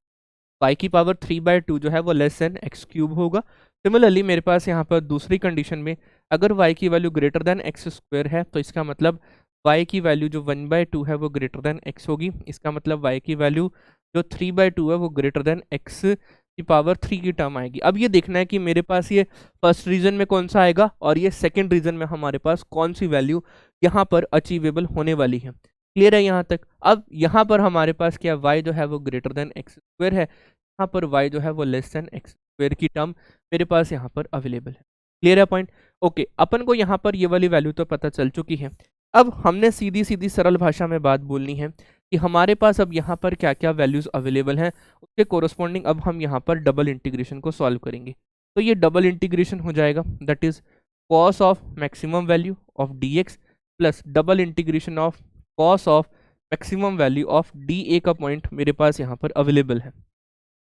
y की पावर 3/2 जो है वो लेस देन एक्स क्यूब होगा। सिमिलरली मेरे पास यहाँ पर दूसरी कंडीशन में अगर y की value greater than x square है, तो इसका मतलब y की वैल्यू जो 1/2 है वो ग्रेटर देन x होगी। इसका मतलब y की वैल्यू जो 3/2 है वो ग्रेटर देन x की पावर 3 की टर्म आएगी। अब ये देखना है कि मेरे पास ये फर्स्ट रीजन में कौन सा आएगा और ये सेकंड रीजन में हमारे पास कौन सी वैल्यू यहाँ पर अचीवेबल होने वाली है। क्लियर है यहाँ तक? अब यहाँ पर हमारे पास क्या y जो है वो ग्रेटर देन एक्स स्क्वायर है, यहाँ पर y जो है वो लेस देन एक्स स्क्वायर की टर्म मेरे पास यहाँ पर अवेलेबल है। क्लियर है पॉइंट? ओके, अपन को यहाँ पर ये वाली वैल्यू तो पता चल चुकी है। अब हमने सीधी सीधी सरल भाषा में बात बोलनी है कि हमारे पास अब यहाँ पर क्या क्या वैल्यूज अवेलेबल हैं, उसके कोरस्पॉन्डिंग अब हम यहाँ पर डबल इंटीग्रेशन को सॉल्व करेंगे। तो ये डबल इंटीग्रेशन हो जाएगा, that is cos of maximum value of dx plus double integration of cos of maximum value of dA का पॉइंट मेरे पास यहाँ पर अवेलेबल है।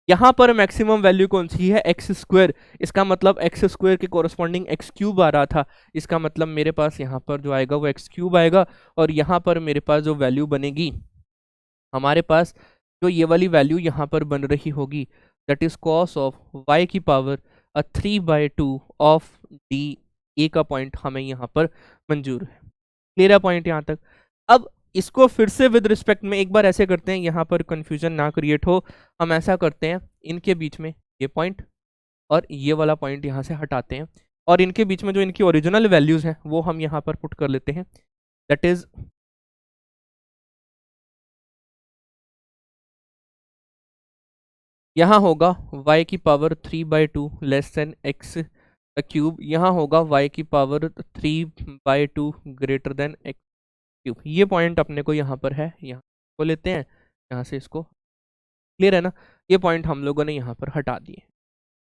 यहाँ पर मैक्सिमम वैल्यू कौन सी है, एक्स स्क्वायर। इसका मतलब एक्स स्क्वायर के कोरस्पॉन्डिंग एक्स क्यूब आ रहा था, इसका मतलब मेरे पास यहाँ पर जो आएगा वो एक्स क्यूब आएगा। और यहाँ पर मेरे पास जो वैल्यू बनेगी हमारे पास जो ये वाली वैल्यू यहाँ पर बन रही होगी that is cos of y की पावर 3/2 ऑफ डी ए का पॉइंट हमें यहाँ पर मंजूर है। क्लियर है पॉइंट यहाँ तक। अब इसको फिर से विद रिस्पेक्ट में एक बार ऐसे करते हैं, यहाँ पर कंफ्यूजन ना क्रिएट हो, हम ऐसा करते हैं इनके बीच में ये पॉइंट और ये वाला पॉइंट यहाँ से हटाते हैं और इनके बीच में जो इनकी ओरिजिनल वैल्यूज हैं वो हम यहाँ पर पुट कर लेते हैं। दैट इज यहाँ होगा y की power 3/2 less than x cube, यहाँ होगा y की power 3/2 greater than x cube. ये पॉइंट अपने को यहाँ पर है, यहाँ को लेते हैं, यहाँ से इसको, क्लियर है ना। ये पॉइंट हम लोगों ने यहाँ पर हटा दिए।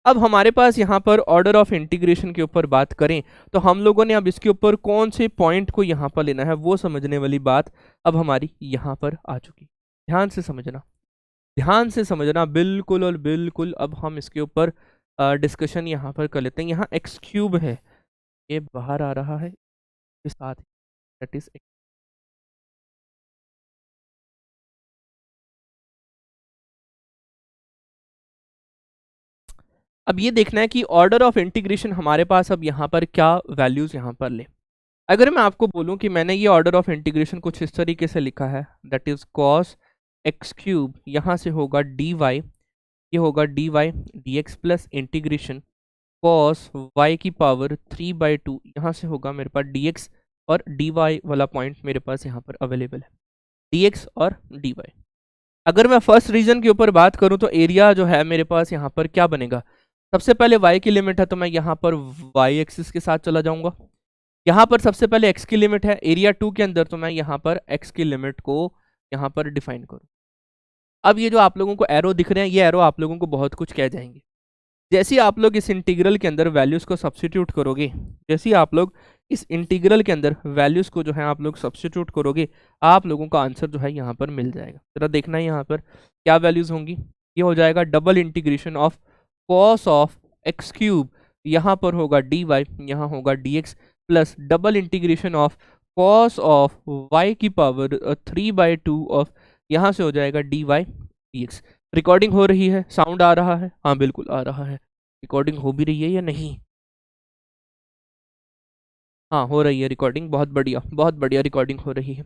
अब हमारे पास यहाँ पर ऑर्डर ऑफ इंटीग्रेशन के ऊपर बात करें तो हम लोगों ने अब इसके ऊपर कौन से पॉइंट को यहाँ पर लेना है वो समझने वाली बात अब हमारी यहाँ पर आ चुकी। ध्यान से समझना, ध्यान से समझना, बिल्कुल और बिल्कुल। अब हम इसके ऊपर डिस्कशन यहाँ पर कर लेते हैं। यहाँ एक्स क्यूब है, ये बाहर आ रहा है के साथ, दैट इज अब ये देखना है कि ऑर्डर ऑफ इंटीग्रेशन हमारे पास अब यहाँ पर क्या वैल्यूज यहाँ पर ले। अगर मैं आपको बोलूं कि मैंने ये ऑर्डर ऑफ इंटीग्रेशन कुछ इस तरीके से लिखा है that is cos x cube, यहाँ से होगा डी वाई, ये होगा d y d x plus integration cos y की पावर 3/2, यहाँ से होगा मेरे पास डी एक्स और डी वाई वाला पॉइंट मेरे पास यहाँ पर अवेलेबल है, डी एक्स और डी वाई। अगर मैं फर्स्ट रीजन के ऊपर बात करूं तो एरिया जो है मेरे पास यहाँ पर क्या बनेगा, सबसे पहले y की लिमिट है तो मैं यहाँ पर y एक्सिस के साथ चला जाऊंगा। यहाँ पर सबसे पहले x की लिमिट है एरिया 2 के अंदर, तो मैं यहाँ पर x की लिमिट को यहाँ पर डिफाइन करूँ। अब ये जो आप लोगों को एरो दिख रहे हैं, ये एरो आप लोगों को बहुत कुछ कह जाएंगे। जैसे ही आप लोग इस इंटीग्रल के अंदर वैल्यूज को सब्स्टिट्यूट करोगे, जैसे ही आप लोग इस इंटीग्रल के अंदर वैल्यूज को जो है आप लोग सब्स्टिट्यूट करोगे, आप लोगों का आंसर जो है यहाँ पर मिल जाएगा। जरा देखना है यहाँ पर क्या वैल्यूज होंगी। ये हो जाएगा double integration of cos of x cube, यहाँ पर होगा डी वाई, यहाँ होगा d x plus double integration of cos of y की पावर 3/2 ऑफ, यहाँ से हो जाएगा d y d x. Recording हो रही है, साउंड आ रहा है? हाँ बिल्कुल आ रहा है। रिकॉर्डिंग हो भी रही है या नहीं? हाँ हो रही है रिकॉर्डिंग, बहुत बढ़िया, बहुत बढ़िया रिकॉर्डिंग हो रही है।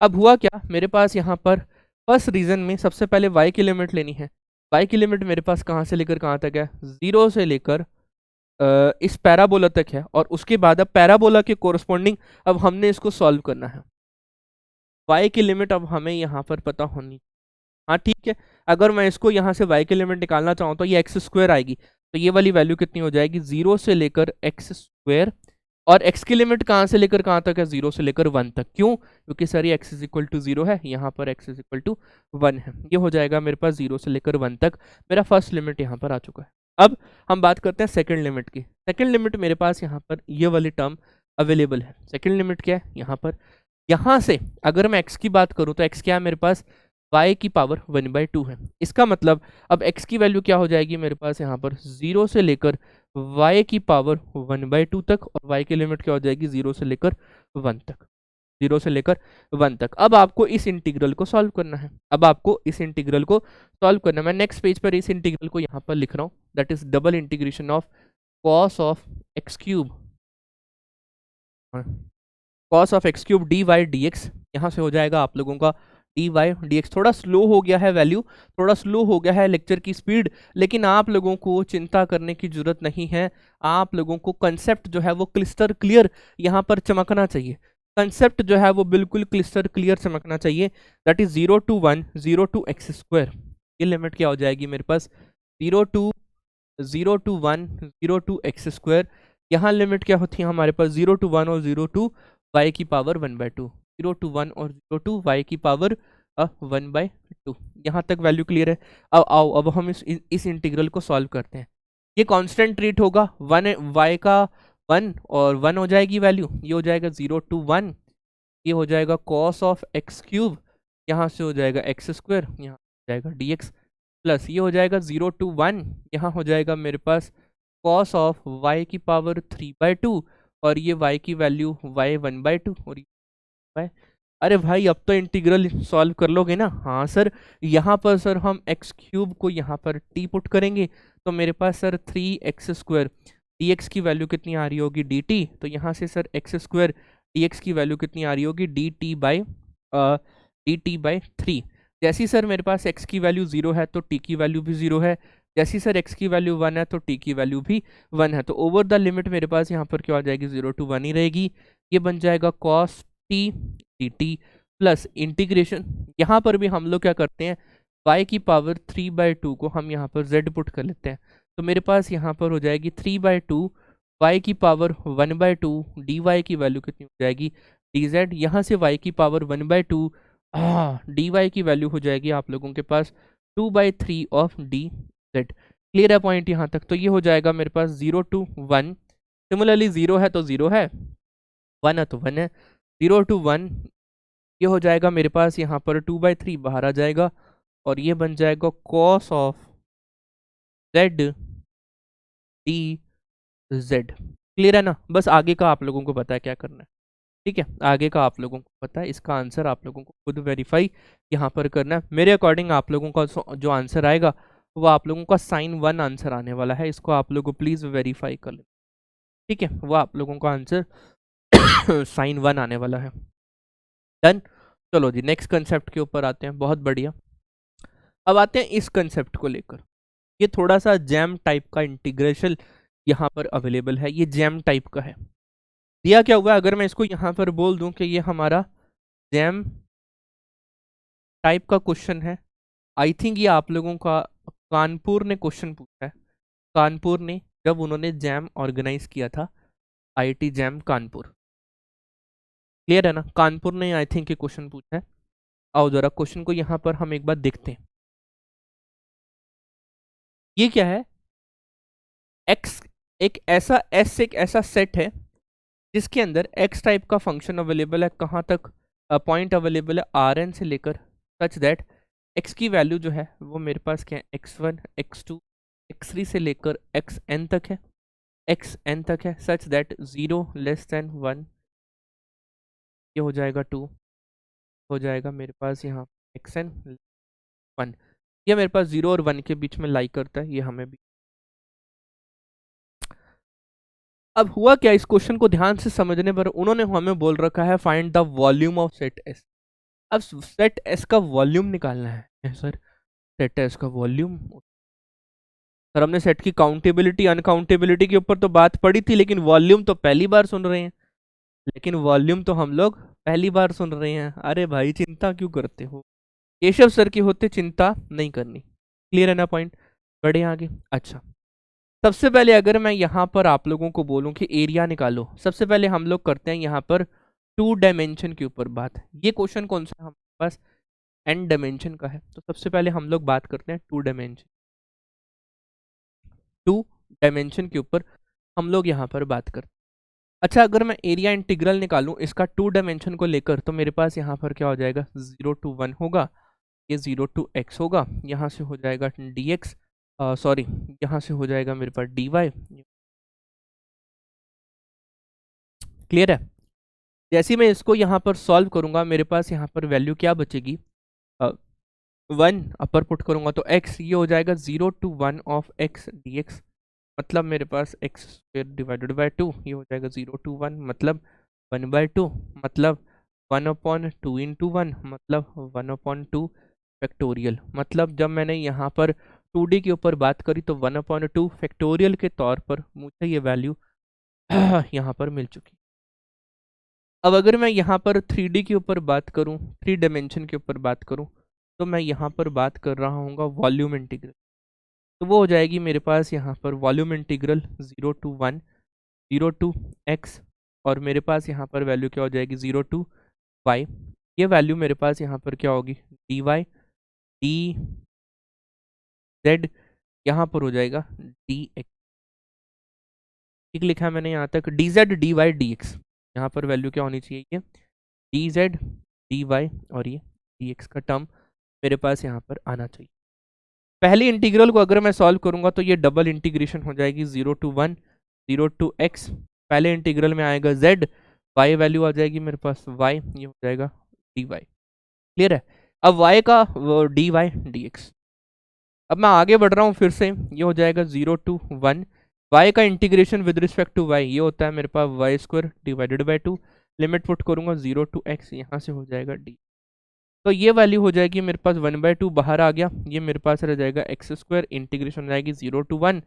अब हुआ क्या, मेरे पास यहाँ पर फर्स्ट रीजन में सबसे पहले y की लिमिट लेनी है। y की लिमिट मेरे पास कहाँ से लेकर कहाँ तक है, 0 से लेकर इस पैराबोला तक है, और उसके बाद अब पैराबोला के कोरस्पॉन्डिंग अब हमने इसको सॉल्व करना है। y की लिमिट अब हमें यहाँ पर पता होनी, हाँ ठीक है। अगर मैं इसको यहाँ से y की लिमिट निकालना चाहूँ तो ये एक्स स्क्वायर आएगी, तो ये वाली वैल्यू कितनी हो जाएगी, 0 से लेकर एक्स स्क्वायर, और x की लिमिट कहाँ से लेकर कहाँ तक है, 0 से लेकर 1 तक। क्यों? क्योंकि सर ये x इज इक्वल टू 0 है, यहाँ पर x इज इक्वल टू 1 है। ये हो जाएगा मेरे पास 0 से लेकर 1 तक, मेरा फर्स्ट लिमिट यहाँ पर आ चुका है। अब हम बात करते हैं सेकंड लिमिट की। सेकंड लिमिट मेरे पास यहाँ पर ये वाली टर्म अवेलेबल है। सेकंड लिमिट क्या है, यहाँ पर, यहाँ से अगर मैं x की बात करूँ तो x क्या है मेरे पास, y की पावर 1/2 है। इसका मतलब अब x की वैल्यू क्या हो जाएगी मेरे पास यहाँ पर, 0 से लेकर y की पावर 1/2 तक, और y की लिमिट क्या हो जाएगी, 0 से लेकर 1 तक, 0 से लेकर 1 तक। अब आपको इस इंटीग्रल को सॉल्व करना है, अब आपको इस इंटीग्रल को सॉल्व करना है। मैं नेक्स्ट पेज पर इस इंटीग्रल को यहाँ पर लिख रहा हूँ, that is double integration of cos of x cube, cos of x cube d y d x, यहाँ से हो जाएगा आप लोगों का डी वाई डी एक्स। थोड़ा स्लो हो गया है वैल्यू, थोड़ा स्लो हो गया है लेक्चर की स्पीड, लेकिन आप लोगों को चिंता करने की जरूरत नहीं है। आप लोगों को कंसेप्ट जो है वो क्लिस्टर क्लियर यहाँ पर चमकना चाहिए, कंसेप्ट जो है वो बिल्कुल क्लिस्टर क्लियर चमकना चाहिए। That is 0 to 1 0 to x square, ये लिमिट क्या हो जाएगी मेरे पास, 0 to 1 0 to एक्स स्क्वायर। यहाँ लिमिट क्या होती है हमारे पास, 0 to 1 और 0 to y की पावर 1/2, 0 to 1 और 0 to y की पावर 1/2। यहाँ तक वैल्यू क्लियर है। अब आओ, अब हम इस इंटीग्रल को सॉल्व करते हैं। ये कांस्टेंट ट्रीट होगा, 1 y का 1 और 1 हो जाएगी वैल्यू, ये हो जाएगा 0 to 1, ये हो जाएगा कॉस ऑफ एक्स क्यूब, यहाँ से हो जाएगा एक्स स्क्वायर, यहाँ हो जाएगा डी एक्स, प्लस ये हो जाएगा 0 to 1, यहाँ हो जाएगा मेरे पास कॉस ऑफ y की पावर 3/2, और ये y की वैल्यू y 1/2 और y अरे भाई अब तो इंटीग्रल सॉल्व कर लोगे ना? हाँ सर। यहाँ पर सर हम एक्स क्यूब को यहाँ पर टी पुट करेंगे, तो मेरे पास सर 3x² डी एक्स की वैल्यू कितनी आ रही होगी dt। तो यहाँ से सर x² dx की वैल्यू कितनी आ रही होगी dt/3। जैसी सर मेरे पास x की वैल्यू 0 है तो t की वैल्यू भी 0 है, जैसी सर x की वैल्यू 1 है तो t की वैल्यू भी 1 है। तो ओवर द लिमिट मेरे पास यहाँ पर क्या आ जाएगी, 0 to 1 ही रहेगी। ये बन जाएगा cos t dt plus integration. यहाँ पर भी हम लोग क्या करते हैं, y की पावर 3/2 को हम यहाँ पर z पुट कर लेते हैं। तो मेरे पास यहाँ पर हो जाएगी 3/2 y की पावर 1/2 dy की वैल्यू कितनी हो जाएगी dz। यहाँ से y की पावर 1/2 dy की वैल्यू हो जाएगी आप लोगों के पास 2/3 ऑफ dz। क्लियर है पॉइंट यहाँ तक? तो ये हो जाएगा मेरे पास 0 to 1। सिमिलरली 0 है तो 0 है, 1 है तो 1 है। 0 to 1 ये हो जाएगा मेरे पास यहाँ पर 2/3 बाहर आ जाएगा, और ये बन जाएगा cos of z dz। Clear है ना? बस आगे का आप लोगों को पता है क्या करना है। ठीक है, आगे का आप लोगों को पता है, इसका आंसर आप लोगों को खुद वेरीफाई यहाँ पर करना है। मेरे अकॉर्डिंग आप लोगों का जो आंसर आएगा वो आप लोगों का sin 1 आंसर आने वाला है, इसको आप लोगों को प्लीज़ वेरीफाई कर लें। ठीक है, वो आप लोगों का आंसर sin 1 आने वाला है। डन। चलो जी नेक्स्ट कंसेप्ट के ऊपर आते हैं। बहुत बढ़िया। अब आते हैं इस कंसेप्ट को लेकर। ये थोड़ा सा जैम टाइप का इंटीग्रेशन यहाँ पर अवेलेबल है, ये जैम टाइप का है। दिया क्या हुआ है, अगर मैं इसको यहाँ पर बोल दूं कि ये हमारा जैम टाइप का क्वेश्चन है। आई थिंक ये आप लोगों का कानपुर ने क्वेश्चन पूछा है। कानपुर ने, जब उन्होंने जैम ऑर्गेनाइज किया था, आईआईटी जैम कानपुर। क्लियर है ना? कानपुर ने आई थिंक ये क्वेश्चन पूछा है। आओ जरा क्वेश्चन को यहाँ पर हम एक बार देखते हैं। ये क्या है, एक्स एक ऐसा सेट है जिसके अंदर एक्स टाइप का फंक्शन अवेलेबल है। कहाँ तक? पॉइंट अवेलेबल है Rn से लेकर, सच दैट एक्स की वैल्यू जो है वो मेरे पास क्या है, x1 x2 x3 से लेकर xn तक है, xn तक है, सच दैट 0 लेस देन 1, ये हो जाएगा 2, हो जाएगा मेरे पास यहाँ xn 1। ये मेरे पास 0 और 1 के बीच में लाई करता है, ये हमें भी। अब हुआ क्या, इस क्वेश्चन को ध्यान से समझने पर उन्होंने हमें बोल रखा है find the volume of set S. अब सेट एस का वॉल्यूम निकालना है सर। सेट एस का वॉल्यूम, सर हमने सेट की काउंटेबिलिटी अनकाउंटेबिलिटी के ऊपर तो बात पड़ी थी, लेकिन वॉल्यूम तो पहली बार सुन रहे हैं। लेकिन वॉल्यूम तो हम लोग पहली बार सुन रहे हैं। अरे भाई चिंता क्यों करते हो, केशव सर की होते चिंता नहीं करनी। क्लियर है ना पॉइंट? बढ़े आगे। अच्छा, सबसे पहले अगर मैं यहाँ पर आप लोगों को बोलूँ कि एरिया निकालो, सबसे पहले हम लोग करते हैं यहाँ पर 2 डायमेंशन के ऊपर बात। ये क्वेश्चन कौन सा हमारे पास n डायमेंशन का है, तो सबसे पहले हम लोग बात करते हैं 2 डायमेंशन। 2 डायमेंशन के ऊपर हम लोग यहाँ पर बात करते हैं। अच्छा, अगर मैं एरिया इंटीग्रल निकालूं इसका 2 डायमेंशन को लेकर, तो मेरे पास यहाँ पर क्या हो जाएगा, 0 to 1 होगा, ये 0 to x होगा, यहाँ से हो जाएगा dx, सॉरी यहाँ से हो जाएगा मेरे पास dy। क्लियर है? जैसे ही मैं इसको यहाँ पर सॉल्व करूंगा मेरे पास यहाँ पर वैल्यू क्या बचेगी, 1 अपर पुट करूंगा तो x, ये हो जाएगा 0 to 1 ऑफ x dx, मतलब मेरे पास x² डिवाइडेड बाई 2, ये हो जाएगा 0 to 1 मतलब 1/2, मतलब 1/2 इंटू 1 मतलब 1/2 फैक्टोरियल। मतलब जब मैंने यहाँ पर 2D के ऊपर बात करी तो 1/2 फैक्टोरियल के तौर पर मुझे ये वैल्यू यहाँ पर मिल चुकी। अब अगर मैं यहाँ पर 3D के ऊपर बात करूँ, 3 डायमेंशन के ऊपर बात करूँ, तो मैं यहाँ पर बात कर रहा हूँ वॉल्यूम इंटीग्रल। तो वो हो जाएगी मेरे पास यहाँ पर volume integral 0 to 1, 0 to x, और मेरे पास यहाँ पर वैल्यू क्या हो जाएगी 0 to y। ये वैल्यू मेरे पास यहाँ पर क्या होगी, dy dz, यहाँ पर हो जाएगा dx। ठीक लिखा है मैंने यहाँ तक, dz dy dx, यहाँ पर वैल्यू क्या होनी चाहिए, ये dz dy और ये dx का टर्म मेरे पास यहाँ पर आना चाहिए। पहली इंटीग्रल को अगर मैं सॉल्व करूंगा तो ये डबल इंटीग्रेशन हो जाएगी 0 to 1, 0 to x। पहले इंटीग्रल में आएगा z, y वैल्यू आ जाएगी मेरे पास y, ये हो जाएगा डी वाई। क्लियर है? अब वाई का डी वाई डी एक्स। अब मैं आगे बढ़ रहा हूँ फिर से, ये हो जाएगा 0 to 1। वाई का integration with respect to Y ये होता है मेरे पास Y square divided by 2। Limit put करूंगा 0 to x, यहाँ से हो जाएगा डी। तो ये वैल्यू हो जाएगी मेरे पास 1/2 बाहर आ गया, ये मेरे पास रह जाएगा एक्स स्क्वायर, इंटीग्रेशन हो जाएगी 0 to 1,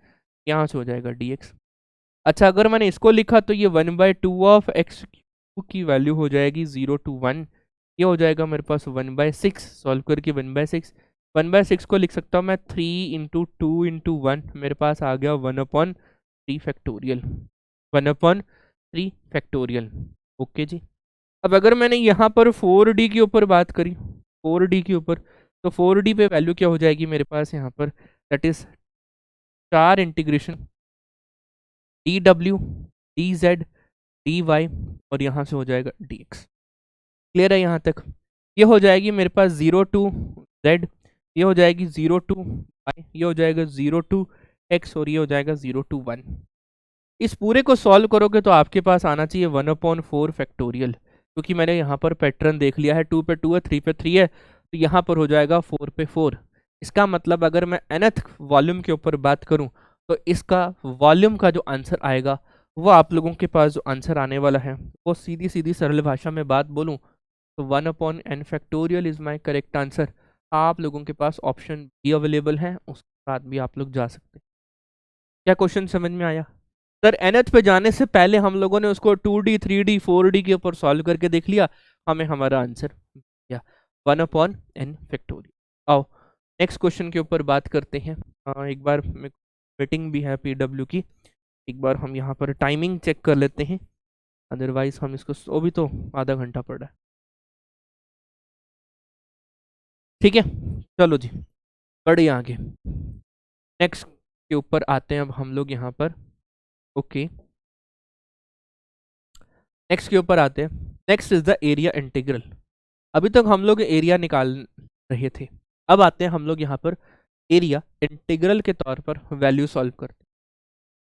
यहाँ से हो जाएगा डी एक्स। अच्छा, अगर मैंने इसको लिखा तो ये 1/2 ऑफ एक्स की वैल्यू हो जाएगी 0 to 1, ये हो जाएगा मेरे पास 1/6। सॉल्व करके 1/6, 1/6 को लिख सकता हूँ मैं 3 × 2 × 1, मेरे पास आ गया 1/3 फैक्टोरियल, 1/3 फैक्टोरियल। ओके जी। अब अगर मैंने यहाँ पर 4D के ऊपर बात करी, 4D के ऊपर, तो 4D पे वैल्यू क्या हो जाएगी मेरे पास यहाँ पर, दैट इज 4 इंटीग्रेशन डी डब्ल्यू डी जेड डी वाई और यहाँ से हो जाएगा डी एक्स। क्लियर है यहाँ तक? ये हो जाएगी मेरे पास 0 to z, ये हो जाएगी 0 to y, ये हो जाएगा 0 to x और ये हो जाएगा 0 to 1। इस पूरे को सॉल्व करोगे तो आपके पास आना चाहिए 1/4 फैक्टोरियल, क्योंकि मैंने यहाँ पर पैटर्न देख लिया है, 2 पे 2 है, 3 पे 3 है, तो यहाँ पर हो जाएगा 4 पे 4। इसका मतलब अगर मैं nth वॉल्यूम के ऊपर बात करूँ तो इसका वॉल्यूम का जो आंसर आएगा वो आप लोगों के पास जो आंसर आने वाला है वो सीधी सीधी सरल भाषा में बात बोलूँ तो 1/n factorial is my correct answer. आप लोगों के पास ऑप्शन भी अवेलेबल है, उसके साथ भी आप लोग जा सकते हैं। क्या क्वेश्चन समझ में आया? सर nth पे जाने से पहले हम लोगों ने उसको 2D 3D 4D के ऊपर सॉल्व करके देख लिया, हमें हमारा आंसर या 1/n फैक्टोरियल। आओ नेक्स्ट क्वेश्चन के ऊपर बात करते हैं। एक बार मीटिंग भी है PW की, एक बार हम यहाँ पर टाइमिंग चेक कर लेते हैं, अदरवाइज हम इसको, वो भी तो आधा घंटा पड़ रहा है। ठीक है, चलो जी बढ़िए आगे नेक्स्ट के ऊपर आते हैं अब हम लोग यहाँ पर। ओके नेक्स्ट के ऊपर आते हैं। Next is the area integral. अभी तक हम लोग एरिया निकाल रहे थे, अब आते हैं हम लोग यहाँ पर एरिया इंटीग्रल के तौर पर वैल्यू सॉल्व करते हैं।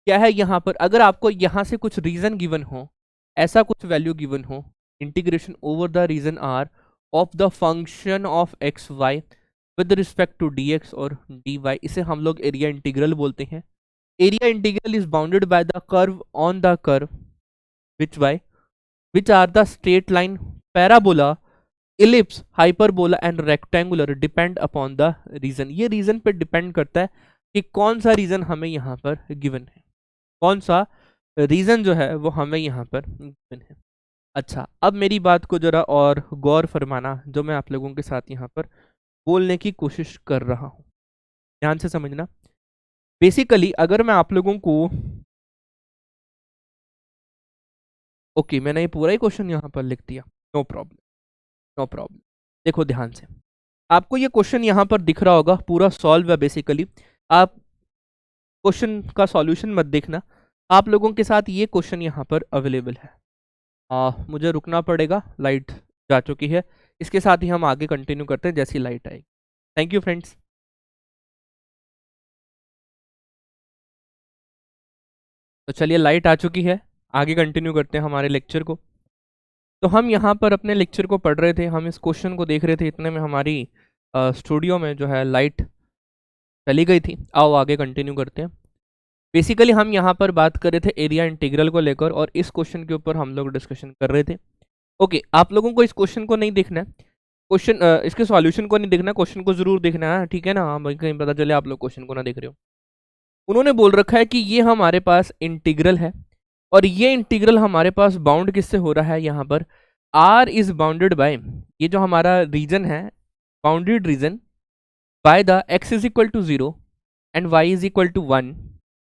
क्या है यहाँ पर, अगर आपको यहाँ से कुछ रीजन गिवन हो, ऐसा कुछ वैल्यू गिवन हो, integration over the region R of the function of x y with respect to d x और डी वाई, इसे हम लोग एरिया इंटीग्रल बोलते हैं। Area integral is bounded by the curve on the curve which are the straight line, parabola, ellipse, hyperbola and rectangular depend upon the region। ये reason पे depend करता है कि कौन सा रीजन हमें यहाँ पर गिवन है, कौन सा रीजन जो है वो हमें यहाँ पर गिवन है। अच्छा, अब मेरी बात को जरा और गौर फरमाना, जो मैं आप लोगों के साथ यहाँ पर बोलने की कोशिश कर रहा हूँ, ध्यान से समझना। बेसिकली अगर मैं आप लोगों को ओके मैंने ये पूरा ही क्वेश्चन यहाँ पर लिख दिया, नो प्रॉब्लम नो प्रॉब्लम। देखो ध्यान से, आपको ये क्वेश्चन यहाँ पर दिख रहा होगा, पूरा सॉल्व है। बेसिकली आप क्वेश्चन का सॉल्यूशन मत देखना, आप लोगों के साथ ये क्वेश्चन यहाँ पर अवेलेबल है। मुझे रुकना पड़ेगा, लाइट जा चुकी है, इसके साथ ही हम आगे कंटिन्यू करते हैं जैसी लाइट आएगी। Thank you friends. तो चलिए लाइट आ चुकी है, आगे कंटिन्यू करते हैं हमारे लेक्चर को। तो हम यहाँ पर अपने लेक्चर को पढ़ रहे थे, हम इस क्वेश्चन को देख रहे थे, इतने में हमारी स्टूडियो में जो है लाइट चली गई थी। आओ आगे कंटिन्यू करते हैं। बेसिकली हम यहाँ पर बात कर रहे थे एरिया इंटीग्रल को लेकर और इस क्वेश्चन के ऊपर हम लोग डिस्कशन कर रहे थे। ओके, आप लोगों को इस क्वेश्चन को नहीं देखना है, क्वेश्चन इसके सॉल्यूशन को नहीं देखना, क्वेश्चन को जरूर देखना है, ठीक है ना? हाँ भाई, कहीं पता चले आप लोग क्वेश्चन को ना देख रहे हो। उन्होंने बोल रखा है कि ये हमारे पास इंटीग्रल है और ये इंटीग्रल हमारे पास बाउंड किससे हो रहा है, यहाँ पर आर इज बाउंडेड बाय, ये जो हमारा रीजन है bounded region by the x is equal to 0 and y is equal to 1,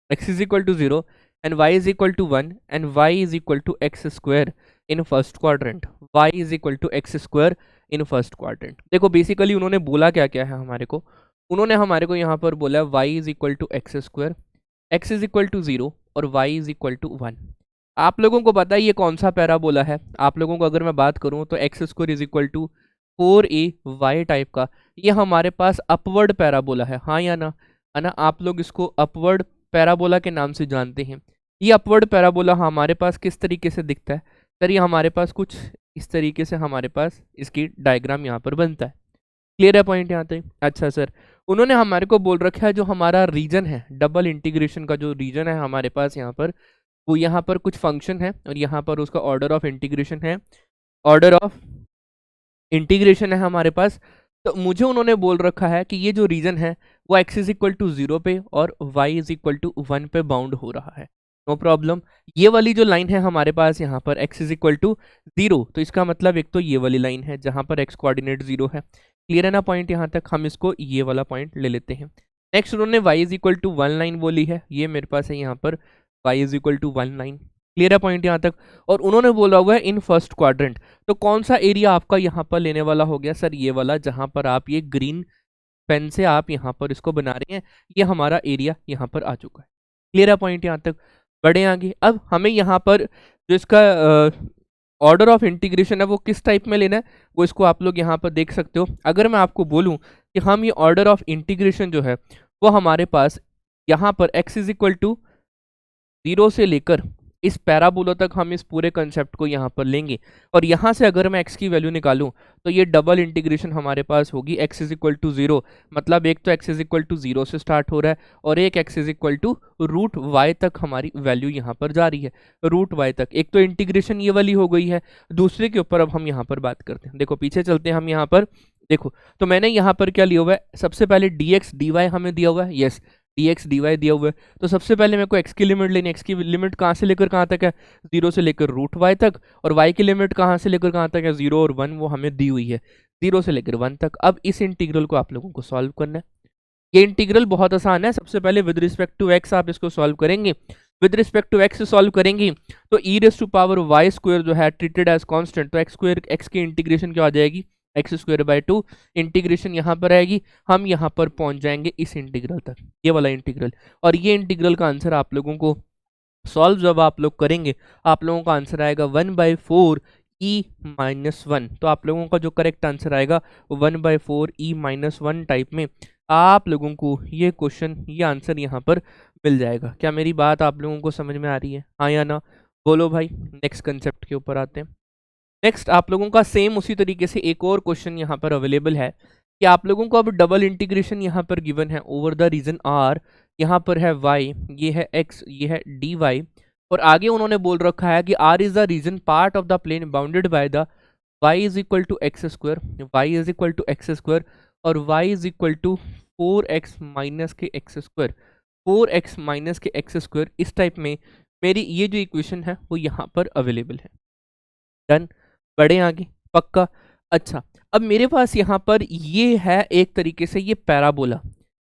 x is equal to 0 and y is equal to 1 and y is equal to x square in first quadrant, y is equal to x square in first quadrant. देखो basically उन्होंने बोला क्या क्या है हमारे को, उन्होंने हमारे को यहाँ पर बोला y is equal to x square, x is equal to 0 और y इज इक्वल टू 1। आप लोगों को पता है ये कौन सा पैराबोला है, आप लोगों को अगर मैं बात करूँ तो x square is equal to 4ay type का, ये हमारे पास अपवर्ड पैराबोला है, हाँ या ना? है ना? आप लोग इसको अपवर्ड पैराबोला के नाम से जानते हैं। ये अपवर्ड पैराबोला हमारे पास किस तरीके से दिखता है सर, ये हमारे पास कुछ इस तरीके से हमारे पास इसकी डायग्राम यहाँ पर बनता है। क्लियर है पॉइंट यहाँ तक? अच्छा सर, उन्होंने हमारे को बोल रखा है जो हमारा रीजन है, डबल इंटीग्रेशन का जो रीजन है हमारे पास यहाँ पर, वो यहाँ पर कुछ फंक्शन है और यहाँ पर उसका ऑर्डर ऑफ इंटीग्रेशन है, ऑर्डर ऑफ इंटीग्रेशन है हमारे पास। तो मुझे उन्होंने बोल रखा है कि ये जो रीजन है वो x इज इक्वल टू 0 पे और y इज इक्वल टू 1 पे बाउंड हो रहा है। No problem. ये वाली जो लाइन है हमारे पास यहाँ पर x इज इक्वल टू 0, तो इसका मतलब एक तो ये वाली लाइन है जहाँ पर x कोऑर्डिनेट 0 है। क्लियर है ना पॉइंट यहाँ तक? हम इसको ये वाला पॉइंट ले लेते हैं। नेक्स्ट उन्होंने y is equal to 1 line बोली है, ये मेरे पास है यहाँ पर y is equal to 1 line. Clear है पॉइंट यहाँ तक? और उन्होंने बोला हुआ है इन फर्स्ट क्वाड्रेंट, तो कौन सा एरिया आपका यहाँ पर लेने वाला हो गया सर? ये वाला जहाँ पर आप ये ग्रीन पेन से आप यहाँ पर इसको बना रहे हैं, ये हमारा एरिया यहाँ पर आ चुका है। क्लियर है पॉइंट यहाँ तक? बढ़े आगे। अब हमें यहाँ पर जो इसका ऑर्डर ऑफ इंटीग्रेशन है वो किस टाइप में लेना है, वो इसको आप लोग यहाँ पर देख सकते हो। अगर मैं आपको बोलूँ कि हम ये ऑर्डर ऑफ इंटीग्रेशन जो है वो हमारे पास यहाँ पर x इज इक्वल टू 0 से लेकर इस पैराबोला तक हम इस पूरे कंसेप्ट को यहाँ पर लेंगे, और यहाँ से अगर मैं x की वैल्यू निकालूं तो ये डबल इंटीग्रेशन हमारे पास होगी x इज इक्वल टू 0, मतलब एक तो x इज इक्वल टू 0 से स्टार्ट हो रहा है और एक x is equal to root y तक हमारी वैल्यू यहाँ पर जा रही है, रूट वाई तक। एक तो इंटीग्रेशन ये वाली हो गई है, दूसरे के ऊपर अब हम यहाँ पर बात करते हैं। देखो पीछे चलते हैं हम यहाँ पर। देखो तो मैंने यहाँ पर क्या लिया हुआ है, सबसे पहले dx dy हमें दिया हुआ है, यस dx dy दिया हुआ है। तो सबसे पहले मेरे को x की लिमिट लेनी है। x की लिमिट कहाँ से लेकर कहाँ तक है? 0 से लेकर रूट y तक। और y की लिमिट कहाँ से लेकर कहाँ तक है? 0 और 1, वो हमें दी हुई है 0 से लेकर 1 तक। अब इस इंटीग्रल को आप लोगों को सॉल्व करना है। ये इंटीग्रल बहुत आसान है। सबसे पहले विद रिस्पेक्ट टू x आप इसको सॉल्व करेंगे। With respect to x solve करेंगे तो e raise to power y square जो है ट्रीटेड एज कांस्टेंट, तो x स्क्वायर x की इंटीग्रेशन क्या आ जाएगी? X square by 2। इंटीग्रेशन यहाँ पर आएगी, हम यहाँ पर पहुँच जाएंगे इस इंटीग्रल तक, ये वाला इंटीग्रल। और ये इंटीग्रल का आंसर आप लोगों को सॉल्व जब आप लोग करेंगे, आप लोगों का आंसर आएगा 1/4 e माइनस 1। तो आप लोगों का जो करेक्ट आंसर आएगा 1/4 e माइनस 1 टाइप में आप लोगों को ये क्वेश्चन, ये आंसर यहाँ पर मिल जाएगा। क्या मेरी बात आप लोगों को समझ में आ रही है? हाँ या ना? बोलो भाई। नेक्स्ट कंसेप्ट के ऊपर आते हैं। नेक्स्ट आप लोगों का सेम उसी तरीके से एक और क्वेश्चन यहाँ पर अवेलेबल है कि आप लोगों को अब डबल इंटीग्रेशन यहाँ पर गिवन है ओवर द रीजन r, यहाँ पर है y, ये है x, ये है dy, और आगे उन्होंने बोल रखा है कि r is the region part of the plane bounded by the y is equal to x square, y is equal to x square और y is equal to 4x minus के एक्स स्क्वायर, 4x माइनस के x square. इस type में मेरी ये जो equation है वो यहाँ पर अवेलेबल है। डन। बढ़े आगे। पक्का? अच्छा, अब मेरे पास यहाँ पर ये है एक तरीके से ये पैराबोला।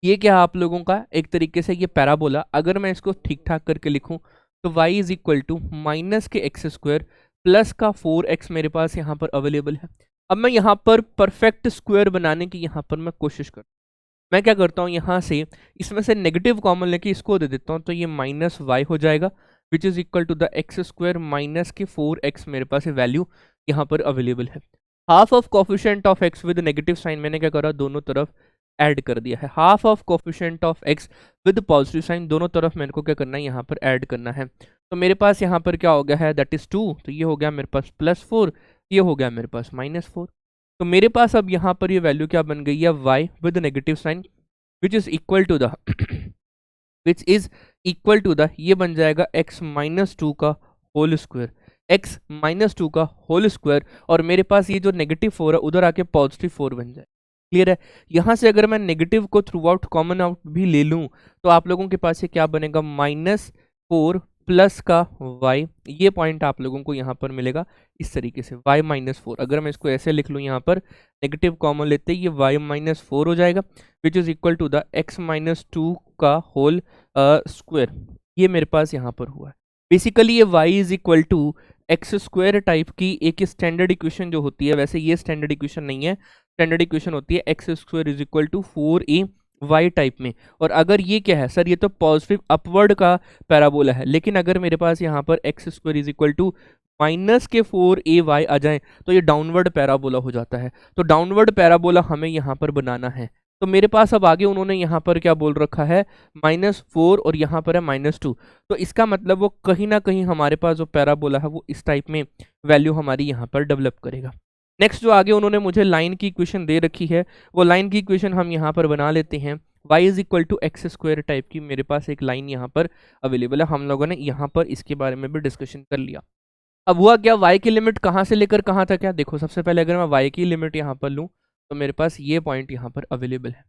ये क्या आप लोगों का? एक तरीके से ये पैराबोला। अगर मैं इसको ठीक ठाक करके लिखूं तो y is equal to minus के एक्स स्क्वायर प्लस का 4x मेरे पास यहाँ पर अवेलेबल है। अब मैं यहाँ पर परफेक्ट स्क्वायर बनाने की यहाँ पर मैं कोशिश कर, मैं क्या करता हूँ यहाँ से इसमें से नेगेटिव कॉमन लेके इसको दे देता हूँ, तो ये माइनस y हो जाएगा which is equal to the x square minus के 4x मेरे पास वैल्यू यहाँ पर अवेलेबल है। Half of coefficient of x with negative sign मैंने क्या करा, दोनों तरफ ऐड कर दिया है। Half of coefficient of x with positive sign, दोनों तरफ मेरे को क्या करना है, यहाँ पर ऐड करना है। तो मेरे पास यहाँ पर क्या हो गया है, दैट इज 2, तो ये हो गया मेरे पास +4, ये हो गया मेरे पास -4। तो मेरे पास अब यहाँ पर ये वैल्यू क्या बन गई है, y with negative sign which is equal to the which is equal to the, ये बन जाएगा x माइनस 2 का होल स्क्वायर, x माइनस 2 का होल स्क्वायर, और मेरे पास ये जो नेगेटिव 4 है उधर आके पॉजिटिव 4 बन जाए। क्लियर है? यहाँ से अगर मैं नेगेटिव को थ्रू आउट कॉमन आउट भी ले लूँ तो आप लोगों के पास ये क्या बनेगा, -4 प्लस का y, ये पॉइंट आप लोगों को यहाँ पर मिलेगा इस तरीके से y -4। अगर मैं इसको ऐसे लिख लूँ, यहाँ पर नेगेटिव कॉमन लेते ही ये y -4 हो जाएगा which is equal to the x -2 का होल स्क्वायर। ये मेरे पास यहाँ पर हुआ है। बेसिकली ये y is equal to x square type की एक स्टैंडर्ड इक्वेशन जो होती है, वैसे ये स्टैंडर्ड इक्वेशन नहीं है, स्टैंडर्ड इक्वेशन होती है x square is equal to 4a y type में। और अगर ये क्या है सर, ये तो पॉजिटिव अपवर्ड का पैराबोला है, लेकिन अगर मेरे पास यहाँ पर x square is equal to minus के 4ay आ जाए तो ये डाउनवर्ड पैराबोला हो जाता है। तो डाउनवर्ड पैराबोला हमें यहाँ पर बनाना है। तो मेरे पास अब आगे उन्होंने यहाँ पर क्या बोल रखा है, -4 और यहाँ पर है -2। तो इसका मतलब वो कहीं ना कहीं हमारे पास जो पैराबोला है वो इस टाइप में वैल्यू हमारी यहाँ पर डेवलप करेगा। नेक्स्ट जो आगे उन्होंने मुझे लाइन की इक्वेशन दे रखी है, वो लाइन की इक्वेशन हम यहाँ पर बना लेते हैं। y is equal to x square type की मेरे पास एक लाइन यहाँ पर अवेलेबल है। हम लोगों ने यहाँ पर इसके बारे में भी डिस्कशन कर लिया। अब हुआ क्या, y की लिमिट कहाँ से लेकर कहाँ तक है। देखो सबसे पहले अगर मैं y की लिमिट यहाँ पर लूँ तो मेरे पास ये पॉइंट यहाँ पर अवेलेबल है,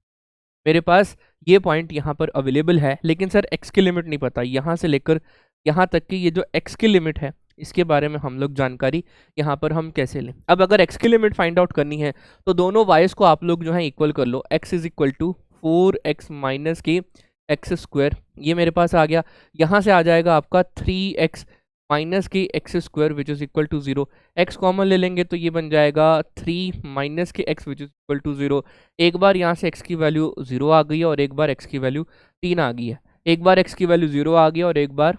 मेरे पास ये पॉइंट यहाँ पर अवेलेबल है। लेकिन सर x की लिमिट नहीं पता, यहाँ से लेकर यहाँ तक की ये जो x की लिमिट है इसके बारे में हम लोग जानकारी यहाँ पर हम कैसे लें। अब अगर x की लिमिट फाइंड आउट करनी है तो दोनों y's को आप लोग जो है इक्वल कर लो। x is equal to 4x minus के एक्स स्क्वायर, ये मेरे पास आ गया। यहाँ से आ जाएगा आपका 3x माइनस के x square which is equal to 0। x common ले लेंगे तो ये बन जाएगा 3 minus k x which is equal to 0। एक बार यहाँ से x की वैल्यू 0 आ गई है और एक बार x की वैल्यू 3 आ गई है। एक बार x की वैल्यू 0 आ गई है और एक बार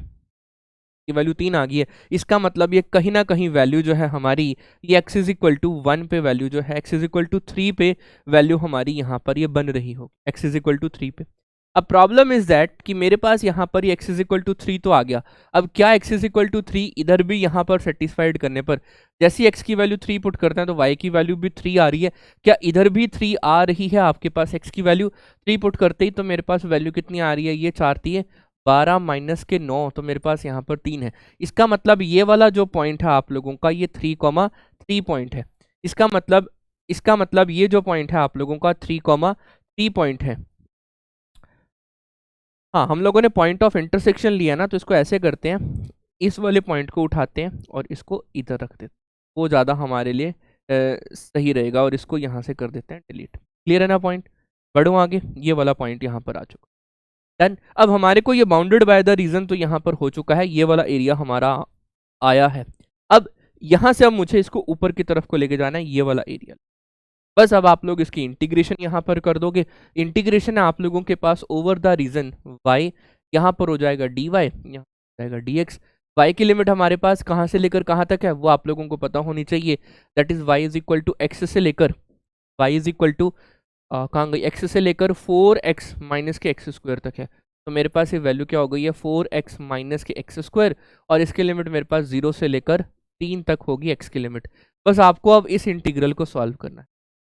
की वैल्यू 3 आ गई है। इसका मतलब ये कहीं ना कहीं वैल्यू जो है हमारी, ये x इज इक्वल टू 1 पे वैल्यू जो है, x इज इक्वल टू 3 पे वैल्यू हमारी यहाँ पर ये बन रही हो, x इज इक्वल टू 3 पे। अब प्रॉब्लम इज दैट कि मेरे पास यहाँ पर ये x इज इक्वल टू 3 तो आ गया। अब क्या x इज इक्वल टू 3 इधर भी यहाँ पर सेटिस्फाइड करने पर, जैसे x की वैल्यू 3 पुट करते हैं तो y की वैल्यू भी 3 आ रही है। क्या इधर भी 3 आ रही है आपके पास, x की वैल्यू 3 पुट करते ही तो मेरे पास वैल्यू कितनी आ रही है, ये 4 3 12 माइनस के 9, तो मेरे पास यहाँ पर 3 है। इसका मतलब ये वाला जो पॉइंट है आप लोगों का ये 3,3 पॉइंट है। इसका मतलब ये जो पॉइंट है आप लोगों का 3,3 पॉइंट है। हाँ, हम लोगों ने पॉइंट ऑफ इंटरसेक्शन लिया ना, तो इसको ऐसे करते हैं, इस वाले पॉइंट को उठाते हैं और इसको इधर रख देते हैं, वो ज़्यादा हमारे लिए सही रहेगा। और इसको यहाँ से कर देते हैं डिलीट। क्लियर है ना पॉइंट, बढ़ो आगे। ये वाला पॉइंट यहाँ पर आ चुका, डन। अब हमारे को ये बाउंडेड बाय द रीजन तो यहाँ पर हो चुका है, ये वाला एरिया हमारा आया है। अब यहाँ से अब मुझे इसको ऊपर की तरफ को लेके जाना है, ये वाला एरिया। बस अब आप लोग इसकी इंटीग्रेशन यहाँ पर कर दोगे। इंटीग्रेशन है आप लोगों के पास ओवर द रीजन y, यहाँ पर हो जाएगा dy, यहाँ हो जाएगा dx। y की लिमिट हमारे पास कहाँ से लेकर कहाँ तक है वो आप लोगों को पता होनी चाहिए। That is y is equal to x से लेकर, y इज इक्वल टू कहाँ गई, x से लेकर 4x माइनस के एक्स स्क्वायर तक है। तो मेरे पास ये वैल्यू क्या हो गई है, 4x माइनस के एक्स स्क्वायर, और इसकी लिमिट मेरे पास 0 से लेकर 3 तक होगी x की लिमिट। बस आपको अब इस इंटीग्रल को सॉल्व करना है,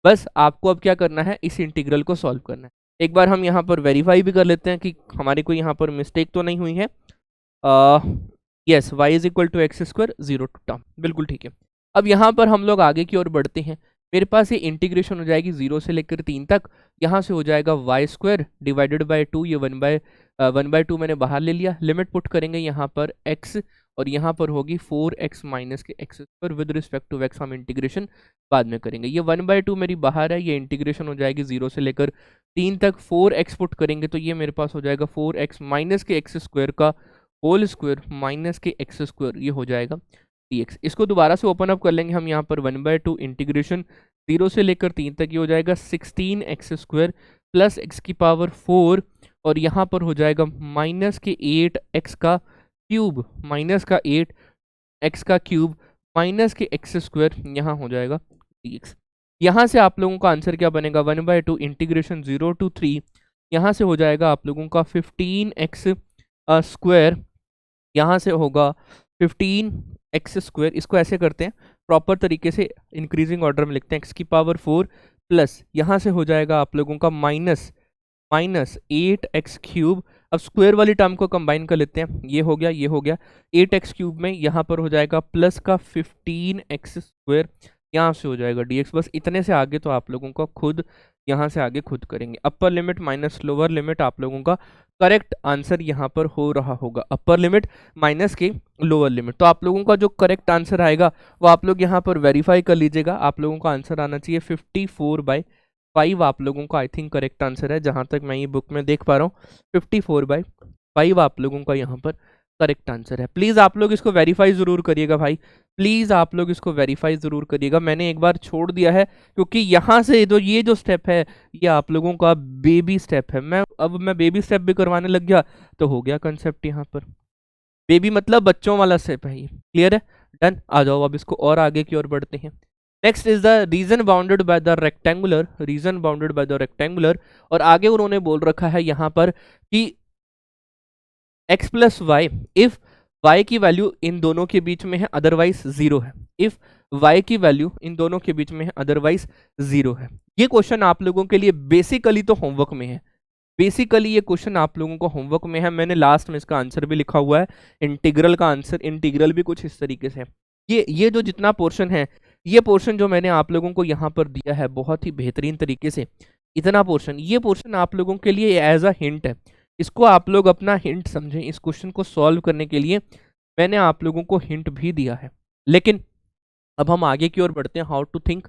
बस आपको अब क्या करना है, इस इंटीग्रल को सॉल्व करना है। एक बार हम यहाँ पर वेरीफाई भी कर लेते हैं कि हमारी कोई यहाँ पर मिस्टेक तो नहीं हुई है। Yes, y is equal to x square 0 to term, बिल्कुल ठीक है। अब यहाँ पर हम लोग आगे की ओर बढ़ते हैं। मेरे पास ये इंटीग्रेशन हो जाएगी 0 से लेकर 3 तक। यहाँ से हो जाएगा वाई स्क्वायर डिवाइडेड बाय 2, ये 1/2 मैंने बाहर ले लिया। लिमिट पुट करेंगे यहाँ पर x, और यहाँ पर होगी 4x माइनस के x square with respect to x। हम इंटीग्रेशन बाद में करेंगे। ये 1/2 मेरी बाहर है, ये इंटीग्रेशन हो जाएगी 0 से लेकर 3 तक। 4x पुट करेंगे तो ये मेरे पास हो जाएगा 4x माइनस के एक्स स्क्वायर का होल स्क्वायर माइनस के एक्स स्क्वायर, ये हो जाएगा dx। इसको दोबारा से ओपन अप कर लेंगे हम यहाँ पर 1/2 इंटीग्रेशन 0 से लेकर 3 तक, ये हो जाएगा 16x स्क्वायर प्लस x की पावर 4, और यहाँ पर हो जाएगा माइनस के 8x का क्यूब, माइनस का 8x का क्यूब माइनस के एक्स स्क्वायर, यहाँ हो जाएगा dx। यहाँ से आप लोगों का आंसर क्या बनेगा, 1/2 इंटीग्रेशन 0 to 3, यहाँ से हो जाएगा आप लोगों का 15x स्क्वायर, यहाँ से होगा 15x स्क्वायर। इसको ऐसे करते हैं प्रॉपर तरीके से, इंक्रीजिंग ऑर्डर में लिखते हैं, x की पावर 4 प्लस यहाँ से हो जाएगा आप लोगों का माइनस 8x क्यूब। अब स्क्वायर वाली टर्म को कंबाइन कर लेते हैं, ये हो गया, ये हो गया 8x क्यूब में, यहाँ पर हो जाएगा प्लस का 15x स्क्वायर, यहाँ से हो जाएगा dx। बस इतने से आगे तो आप लोगों का खुद यहाँ से आगे खुद करेंगे। Upper limit minus lower limit आप लोगों का करेक्ट आंसर यहाँ पर हो रहा होगा, अपर लिमिट माइनस के लोअर लिमिट। तो आप लोगों का जो करेक्ट आंसर आएगा वो आप लोग यहाँ पर वेरीफाई कर लीजिएगा। आप लोगों का आंसर आना चाहिए 54/5। आप लोगों का आई थिंक करेक्ट आंसर है, जहाँ तक मैं ये बुक में देख पा रहा हूँ 54/5 आप लोगों का यहाँ पर करेक्ट आंसर है। प्लीज़ आप लोग इसको वेरीफाई ज़रूर करिएगा भाई, प्लीज़ आप लोग इसको वेरीफाई ज़रूर करिएगा। मैंने एक बार छोड़ दिया है क्योंकि यहाँ से ये जो स्टेप है ये आप लोगों का बेबी स्टेप है। मैं बेबी स्टेप भी करवाने लग गया तो हो गया कंसेप्ट यहाँ पर, बेबी मतलब बच्चों वाला स्टेप है ये। क्लियर है, डन। आ जाओ अब इसको और आगे की ओर बढ़ते हैं। Next is the reason bounded by the rectangular, reason bounded by the rectangular, और आगे उन्होंने बोल रखा है यहाँ पर कि x plus y if y की वैल्यू इन दोनों के बीच में है अदरवाइज जीरो है, इफ y की वैल्यू इन दोनों के बीच में है अदरवाइज जीरो है। ये क्वेश्चन आप लोगों के लिए बेसिकली तो होमवर्क में है, बेसिकली ये क्वेश्चन आप लोगों को होमवर्क में है। मैंने लास्ट में इसका आंसर भी लिखा हुआ है, इंटीग्रल का आंसर, इंटीग्रल भी कुछ इस तरीके से है। ये जो जितना पोर्शन है, ये पोर्शन जो मैंने आप लोगों को यहाँ पर दिया है बहुत ही बेहतरीन तरीके से, इतना पोर्शन, ये पोर्शन आप लोगों के लिए एज अ हिंट है, इसको आप लोग अपना हिंट समझें। इस क्वेश्चन को सॉल्व करने के लिए मैंने आप लोगों को हिंट भी दिया है। लेकिन अब हम आगे की ओर बढ़ते हैं, हाउ टू थिंक।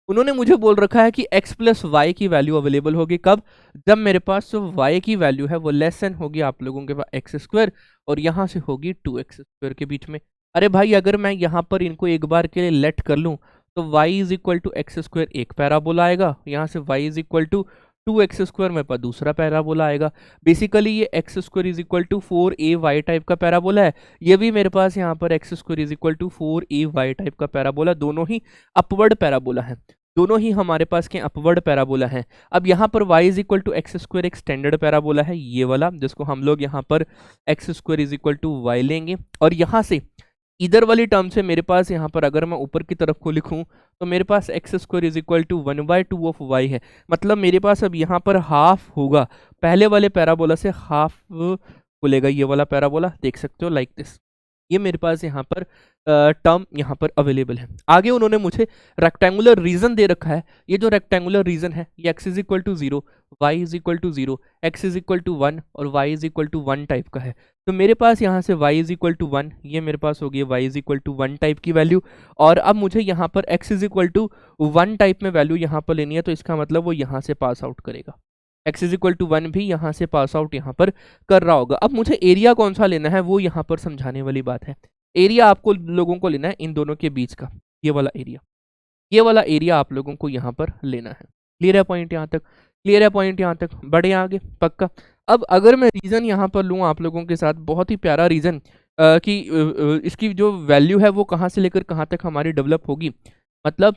उन्होंने मुझे बोल रखा है कि x प्लस वाई की वैल्यू अवेलेबल होगी कब, जब मेरे पास जो y की वैल्यू है वो लेस देन होगी आप लोगों के पास एक्स स्क्वायर, और यहाँ से होगी 2x स्क्वायर के बीच में। अरे भाई अगर मैं यहाँ पर इनको एक बार के लिए लेट कर लूँ तो y is equal to x square एक पैराबोला आएगा, यहाँ से y is equal to 2x square मेरे पास दूसरा पैराबोला आएगा। बेसिकली ये x square is equal to 4ay type का पैराबोला है, ये भी मेरे पास यहाँ पर x square is equal to 4ay type का पैराबोला, दोनों ही अपवर्ड पैराबोला है, दोनों ही हमारे पास के अपवर्ड पैराबोला हैं। अब यहाँ पर y is equal to x square एक स्टैंडर्ड पैराबोला है, ये वाला जिसको हम लोग यहाँ पर x square is equal to y लेंगे, और यहाँ से इधर वाली टर्म से मेरे पास यहाँ पर अगर मैं ऊपर की तरफ को लिखूँ तो मेरे पास X square is equal to 1/2 of Y है, मतलब मेरे पास अब यहाँ पर हाफ होगा, पहले वाले पैराबोला से हाफ खुलेगा ये वाला पैराबोला, देख सकते हो लाइक दिस। ये मेरे पास यहाँ पर टर्म यहाँ पर अवेलेबल है। आगे उन्होंने मुझे रेक्टेंगुलर रीजन दे रखा है, ये जो रेक्टेंगुलर रीजन है ये x is equal to 0, y is equal to 0, x is equal to 1 और Y is equal to 1 type का है। तो मेरे पास यहाँ से y इज इक्वल टू 1, ये मेरे पास हो गई y is equal to 1 type की वैल्यू, और अब मुझे यहाँ पर x is equal to 1 type में वैल्यू यहाँ पर लेनी है, तो इसका मतलब वो यहाँ से पास आउट करेगा, x इज इक्वल टू 1 भी यहाँ से पास आउट यहाँ पर कर रहा होगा। अब मुझे एरिया कौन सा लेना है वो यहाँ पर समझाने वाली बात है। एरिया आपको लोगों को लेना है इन दोनों के बीच का, ये वाला एरिया, ये वाला एरिया आप लोगों को यहाँ पर लेना है। क्लियर है पॉइंट यहाँ तक, क्लियर है पॉइंट यहाँ तक, बढ़े आगे पक्का। अब अगर मैं रीजन यहाँ पर लूँ आप लोगों के साथ, बहुत ही प्यारा रीजन कि इसकी जो वैल्यू है वो कहाँ से लेकर कहाँ तक हमारी डेवलप होगी, मतलब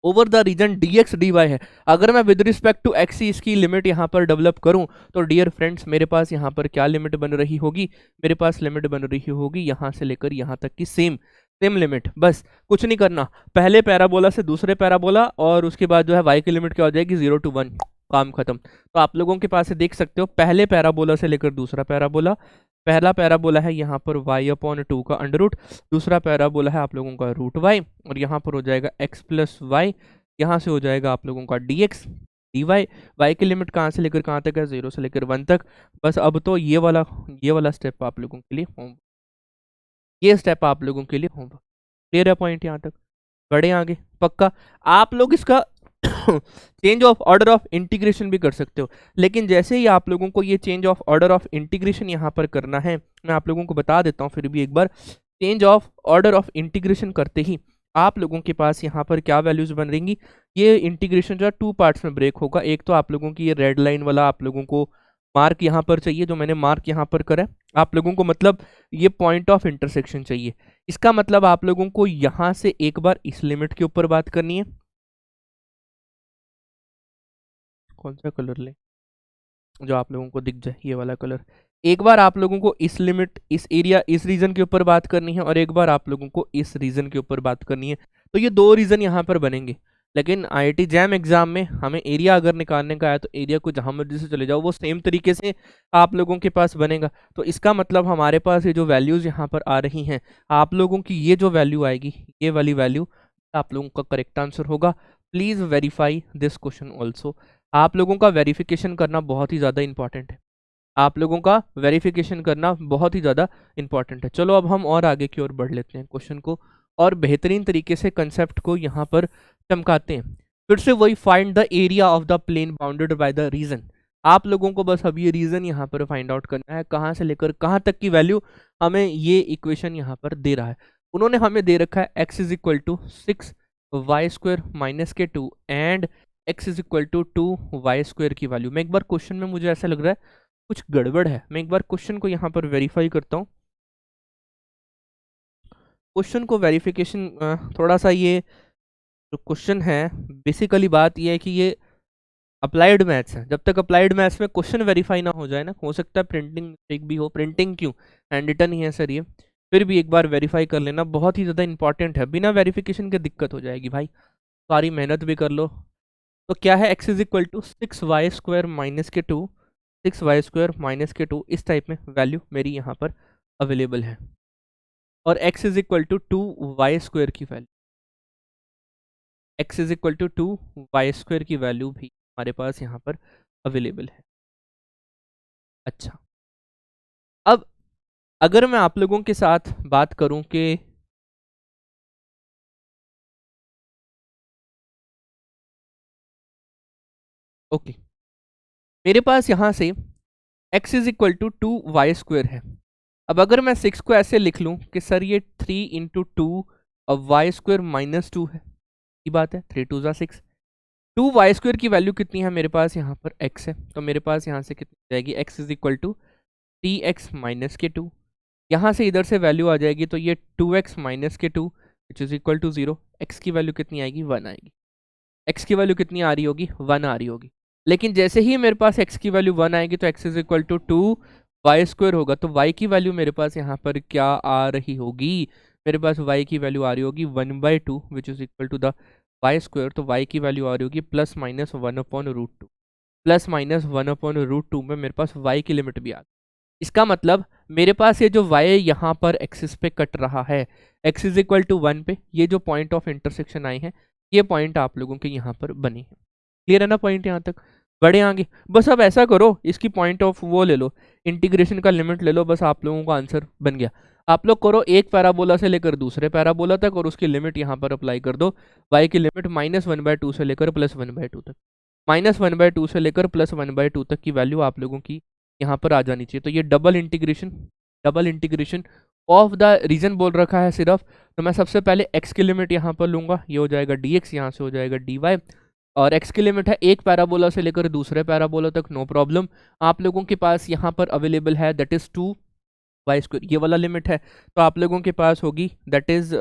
over the region dx dy है। अगर मैं विद रिस्पेक्ट टू x इसकी लिमिट यहाँ पर डेवलप करूँ तो डियर फ्रेंड्स मेरे पास यहाँ पर क्या लिमिट बन रही होगी, मेरे पास लिमिट बन रही होगी यहाँ से लेकर यहाँ तक की सेम सेम लिमिट, बस कुछ नहीं करना, पहले पैराबोला से दूसरे पैराबोला, और उसके बाद जो है y की लिमिट क्या हो जाएगी 0 to 1, काम खत्म। तो आप लोगों के पास से देख सकते हो पहले पैराबोला से लेकर दूसरा पैराबोला, पहला पैराबोला है यहाँ पर y/2 का अंडर रूट, दूसरा पैराबोला है आप लोगों का रूट y, और यहाँ पर हो जाएगा x प्लस वाई, यहाँ से हो जाएगा आप लोगों का dx dy, y की लिमिट कहाँ से लेकर कहाँ तक है 0 से लेकर 1 तक। बस अब तो ये वाला स्टेप आप लोगों के लिए होम, ये स्टेप आप लोगों के लिए होगा। क्लियर है पॉइंट यहाँ तक, बढ़े आगे पक्का। आप लोग इसका change of order of integration भी कर सकते हो, लेकिन जैसे ही आप लोगों को ये change of order of integration यहाँ पर करना है, मैं आप लोगों को बता देता हूँ फिर भी एक बार, change of order of integration करते ही आप लोगों के पास यहाँ पर क्या वैल्यूज बन रहेंगी, ये इंटीग्रेशन जो है 2 पार्ट्स में ब्रेक होगा। एक तो आप लोगों की ये रेड लाइन वाला आप लोगों को मार्क यहाँ पर चाहिए, जो मैंने मार्क यहाँ पर करा है आप लोगों को, मतलब ये पॉइंट ऑफ इंटरसेक्शन चाहिए। इसका मतलब आप लोगों को यहाँ से एक बार इस लिमिट के ऊपर बात करनी है, कौन सा कलर ले जो आप लोगों को दिख जाए, ये वाला कलर। एक बार आप लोगों को इस लिमिट, इस एरिया, इस रीजन के ऊपर बात करनी है, और एक बार आप लोगों को इस रीजन के ऊपर बात करनी है। तो ये 2 रीजन यहाँ पर बनेंगे, लेकिन IIT जैम एग्जाम में हमें एरिया अगर निकालने का है तो एरिया को जहाँ मर्जी से चले जाओ वो सेम तरीके से आप लोगों के पास बनेगा। तो इसका मतलब हमारे पास ये जो वैल्यूज़ यहाँ पर आ रही हैं, आप लोगों की ये जो वैल्यू आएगी, ये वाली वैल्यू आप लोगों का करेक्ट आंसर होगा। Please verify this question also. आप लोगों का वेरिफिकेशन करना बहुत ही ज़्यादा इंपॉर्टेंट है, आप लोगों का वेरिफिकेशन करना बहुत ही ज़्यादा इंपॉर्टेंट है। चलो अब हम और आगे की ओर बढ़ लेते हैं, क्वेश्चन को और बेहतरीन तरीके से कंसेप्ट को यहाँ पर चमकाते हैं। फिर से वही find the area of the plane bounded by the region. आप लोगों को बस अब ये रीजन यहाँ पर फाइंड आउट करना है, कहाँ से लेकर कहाँ तक की वैल्यू हमें ये इक्वेशन यहाँ पर दे रहा है। उन्होंने हमें दे रखा है x is equal to 6 y square minus k 2 and x is equal to 2 y square की वैल्यू। मैं एक बार क्वेश्चन में मुझे ऐसा लग रहा है कुछ गड़बड़ है, मैं एक बार क्वेश्चन को यहाँ पर वेरीफाई करता हूँ। क्वेश्चन को वेरिफिकेशन थोड़ा सा ये तो क्वेश्चन है, बेसिकली बात यह है कि ये अप्लाइड मैथ्स है। जब तक अप्लाइड मैथ्स में क्वेश्चन वेरीफाई ना हो जाए ना, हो सकता है प्रिंटिंग मिस्टेक भी हो। प्रिंटिंग क्यों, हैंड रिटन ही है सर ये, फिर भी एक बार वेरीफाई कर लेना, बहुत ही ज़्यादा इंपॉर्टेंट है। बिना वेरिफिकेशन के दिक्कत हो जाएगी भाई, सारी मेहनत भी कर लो। तो क्या है, x is equal to 6y² - 2, 6y² - 2, इस टाइप में वैल्यू मेरी यहाँ पर अवेलेबल है। और x is equal to 2y² की value, x is equal to 2y² की वैल्यू भी हमारे पास यहाँ पर अवेलेबल है। अच्छा, अब अगर मैं आप लोगों के साथ बात करूं कि ओके, मेरे पास यहाँ से x is equal to 2y² है। अब अगर मैं 6 को ऐसे लिख लूं कि सर ये 3 × 2 और y² - 2 है, ये बात है, 3 × 2 = 6। 2y² की वैल्यू कितनी है मेरे पास, यहाँ पर x है, तो मेरे पास यहाँ से कितनी जाएगी, x is equal to 3x - 2। यहाँ से इधर से वैल्यू आ जाएगी, तो ये 2x - 2 which is equal to 0। x की वैल्यू कितनी आएगी, 1 आएगी। x की वैल्यू कितनी आ रही होगी, 1 आ रही होगी। लेकिन जैसे ही मेरे पास x की वैल्यू 1 आएगी तो x is equal to 2y² होगा, तो y की वैल्यू मेरे पास यहाँ पर क्या आ रही होगी, मेरे पास y की वैल्यू आ रही होगी 1/2 which is equal to the y²। तो y की वैल्यू आ रही होगी +-1/√2, +-1/√2 में मेरे पास y की लिमिट भी आ गई। इसका मतलब मेरे पास ये जो y यहाँ पर एक्सिस पे कट रहा है, x इज इक्वल टू 1 पे, ये जो पॉइंट ऑफ इंटरसेक्शन आए हैं, ये पॉइंट आप लोगों के यहाँ पर बने हैं। क्लियर है ना पॉइंट यहाँ तक, बड़े आगे। बस अब ऐसा करो, इसकी पॉइंट ऑफ वो ले लो, इंटीग्रेशन का लिमिट ले लो, बस आप लोगों का आंसर बन गया। आप लोग करो एक पैराबोला से लेकर दूसरे पैराबोला तक और उसकी लिमिट यहाँ पर अप्लाई कर दो। y की लिमिट -1/2 से लेकर +1/2 तक, -1/2 से लेकर +1/2 तक की वैल्यू आप लोगों की यहाँ पर आ जानी चाहिए। तो ये double integration of the region बोल रखा है सिर्फ, तो मैं सबसे पहले x की लिमिट यहाँ पर लूंगा, ये हो जाएगा dx, यहाँ से हो जाएगा dy। और x की लिमिट है एक पैराबोला से लेकर दूसरे पैराबोला तक, नो प्रॉब्लम। आप लोगों के पास यहाँ पर अवेलेबल है दैट इज 2y², ये वाला लिमिट है, तो आप लोगों के पास होगी that is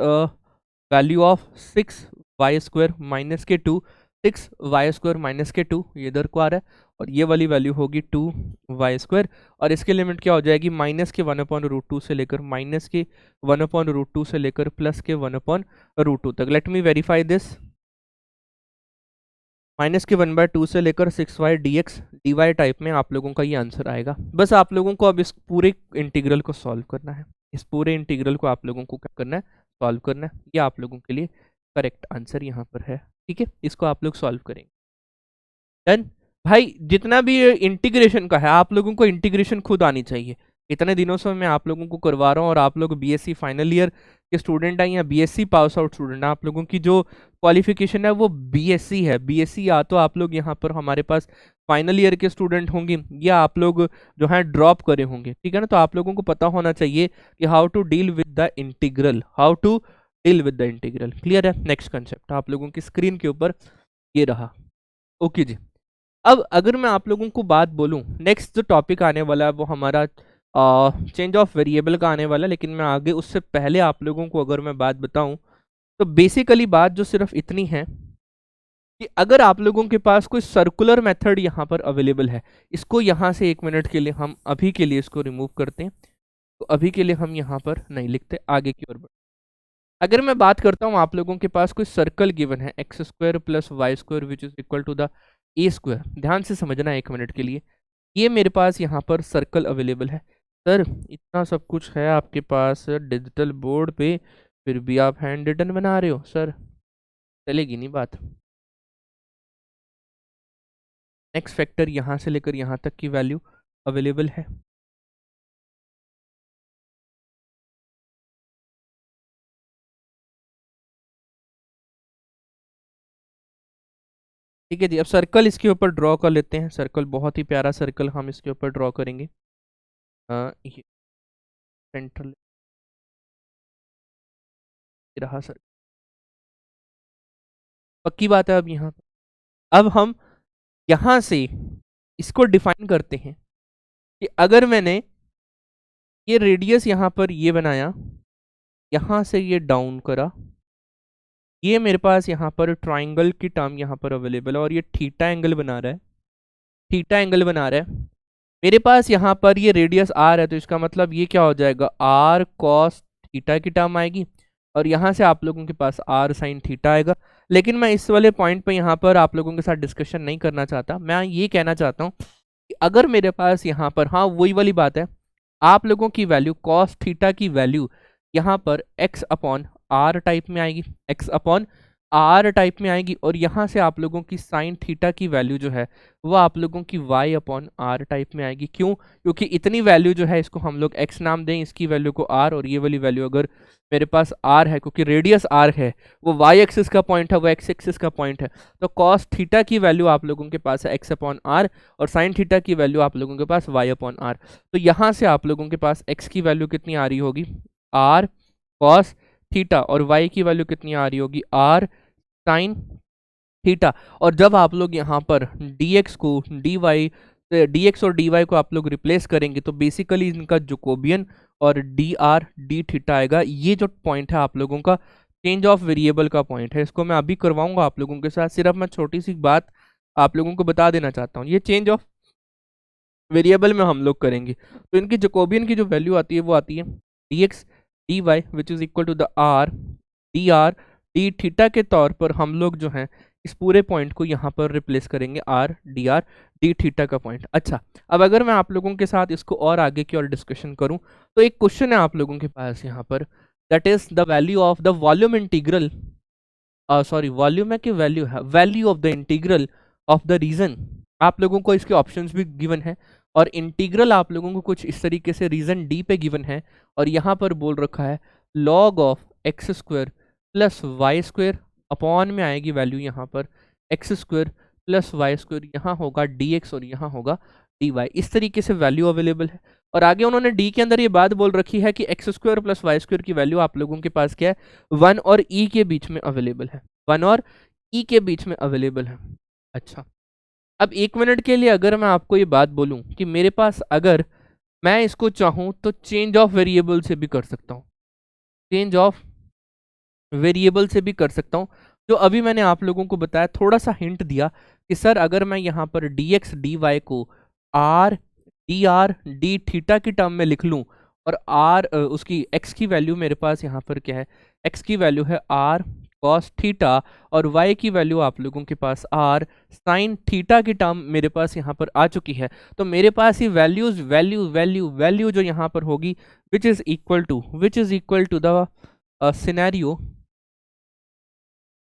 value of 6y² - 6y² - ये इधर को आ रहा है, और ये वाली वैल्यू होगी 2y²। और इसकी लिमिट क्या हो जाएगी, -1/√2 से लेकर -1/√2 से लेकर +1/√2 तक। लेट मी वेरीफाई दिस, -1/2 से लेकर 6y dx dy टाइप में आप लोगों का ये आंसर आएगा। बस आप लोगों को अब इस पूरे इंटीग्रल को सॉल्व करना है, इस पूरे इंटीग्रल को आप लोगों को क्या करना है, सॉल्व करना है। ये आप लोगों के लिए करेक्ट आंसर यहाँ पर है, ठीक है, इसको आप लोग सॉल्व करेंगे। डन भाई, जितना भी इंटीग्रेशन का है, आप लोगों को इंटीग्रेशन खुद आनी चाहिए। इतने दिनों से मैं आप लोगों को करवा रहा हूँ, और आप लोग बीएससी फाइनल ईयर के स्टूडेंट हैं या बीएससी पास आउट स्टूडेंट हैं, आप लोगों की जो क्वालिफिकेशन है वो बीएससी है। बीएससी या तो आप लोग यहाँ पर हमारे पास फाइनल ईयर के स्टूडेंट होंगे, या आप लोग जो है ड्रॉप करे होंगे, ठीक है ना। तो आप लोगों को पता होना चाहिए कि how to deal with the integral, how to deal with the integral. Clear है, नेक्स्ट कंसेप्ट आप लोगों की स्क्रीन के ऊपर ये रहा। ओके जी, अब अगर मैं आप लोगों को बात बोलूं, नेक्स्ट जो टॉपिक आने वाला है वो हमारा चेंज ऑफ वेरिएबल का आने वाला है। लेकिन मैं आगे उससे पहले आप लोगों को अगर मैं बात बताऊं, तो बेसिकली बात जो सिर्फ इतनी है कि अगर आप लोगों के पास कोई सर्कुलर मेथड यहाँ पर अवेलेबल है, इसको यहाँ से 1 मिनट के लिए हम अभी के लिए इसको रिमूव करते हैं। तो अभी के लिए हम यहाँ पर नहीं लिखते, आगे की ओर बढ़ते। अगर मैं बात करता हूँ, आप लोगों के पास कोई सर्कल गिवन है x² + y² which is equal to the a², ध्यान से समझना 1 मिनट के लिए। ये मेरे पास यहाँ पर सर्कल अवेलेबल है। सर इतना सब कुछ है आपके पास डिजिटल बोर्ड पे, फिर भी आप हैंड रिटन बना रहे हो, सर चलेगी नहीं बात। नेक्स्ट फैक्टर यहाँ से लेकर यहाँ तक की वैल्यू अवेलेबल है। ठीक है जी, अब सर्कल इसके ऊपर ड्रॉ कर लेते हैं। सर्कल बहुत ही प्यारा सर्कल हम इसके ऊपर ड्रॉ करेंगे। ये सेंट्रल रहा सर, पक्की बात है। अब यहाँ, अब हम यहाँ से इसको डिफाइन करते हैं कि अगर मैंने ये रेडियस यहाँ पर ये बनाया, यहाँ से ये डाउन करा, ये मेरे पास यहाँ पर ट्राइंगल की टर्म यहाँ पर अवेलेबल है और ये थीटा एंगल बना रहा है, थीटा एंगल बना रहा है। मेरे पास यहाँ पर ये रेडियस आर है, तो इसका मतलब ये क्या हो जाएगा, आर कॉस थीटा की टर्म आएगी और यहाँ से आप लोगों के पास आर साइन थीटा आएगा। लेकिन मैं इस वाले पॉइंट पे यहाँ पर आप लोगों के साथ डिस्कशन नहीं करना चाहता। मैं ये कहना चाहता हूँ कि अगर मेरे पास यहाँ पर, हाँ वही वाली बात है, आप लोगों की वैल्यू कॉस थीटा की वैल्यू यहाँ पर एक्स अपॉन आर टाइप में आएगी, एक्स अपॉन आर टाइप में आएगी, और यहाँ से आप लोगों की साइन थीटा की वैल्यू जो है वो आप लोगों की वाई अपॉन आर टाइप में आएगी। क्यों? क्योंकि इतनी वैल्यू जो है इसको हम लोग एक्स नाम दें, इसकी वैल्यू को आर, और ये वाली वैल्यू अगर मेरे पास आर है, क्योंकि रेडियस आर है, वो वाई एक्सिस का पॉइंट है, वो एक्स एक्सिस का पॉइंट है, तो कॉस थीटा की वैल्यू आप लोगों के पास है एक्स अपॉन आर और साइन थीटा की वैल्यू आप लोगों के पास वाई अपॉन आर। तो यहाँ से आप लोगों के पास एक्स की वैल्यू कितनी आ रही होगी, आर कॉस थीटा, और वाई की वैल्यू कितनी आ रही होगी, आर साइन थीटा। और जब आप लोग यहाँ पर dx को dx और dy को आप लोग रिप्लेस करेंगे तो बेसिकली इनका जोकोबियन और dr d थीटा आएगा। ये जो पॉइंट है आप लोगों का चेंज ऑफ वेरिएबल का पॉइंट है, इसको मैं अभी करवाऊंगा आप लोगों के साथ। सिर्फ मैं छोटी सी बात आप लोगों को बता देना चाहता हूँ, ये चेंज ऑफ वेरिएबल में हम लोग करेंगे। तो इनकी जोकोबियन की जो वैल्यू आती है वो आती है dx dy which is equal to the r dr d theta के तौर पर हम लोग जो है इस पूरे पॉइंट को यहाँ पर रिप्लेस करेंगे r dr d थीटा का पॉइंट। अच्छा, अब अगर मैं आप लोगों के साथ इसको और आगे की और डिस्कशन करूं तो एक क्वेश्चन है आप लोगों के पास यहाँ पर, that is the value of the volume integral, sorry volume है कि वैल्यू है, value of the integral of the region. आप लोगों को इसके ऑप्शंस भी गिवन है और इंटीग्रल आप लोगों को कुछ इस तरीके से रीजन डी पे गिवन है, और यहाँ पर बोल रखा है log of x square plus y square upon में आएगी वैल्यू यहाँ पर x square plus y square, यहाँ होगा डी एक्स और यहाँ होगा डी वाई। इस तरीके से वैल्यू अवेलेबल है। और आगे उन्होंने डी के अंदर ये बात बोल रखी है कि x square plus y square की वैल्यू आप लोगों के पास क्या है, 1 और ई के बीच में अवेलेबल है, 1 और ई के बीच में अवेलेबल है। अच्छा, अब 1 मिनट के लिए अगर मैं आपको ये बात बोलूं कि मेरे पास अगर मैं इसको चाहूं तो चेंज ऑफ वेरिएबल से भी कर सकता हूं, चेंज ऑफ वेरिएबल से भी कर सकता हूं। जो अभी मैंने आप लोगों को बताया, थोड़ा सा हिंट दिया कि सर अगर मैं यहाँ पर dx dy को r dr d थीटा की टर्म में लिख लूं और उसकी x की वैल्यू मेरे पास यहाँ पर क्या है, x की वैल्यू है r cos थीटा और y की वैल्यू आप लोगों के पास r sin थीटा की टर्म मेरे पास यहाँ पर आ चुकी है। तो मेरे पास ये वैल्यूज वैल्यू वैल्यू वैल्यू जो यहाँ पर होगी which is equal to the scenario,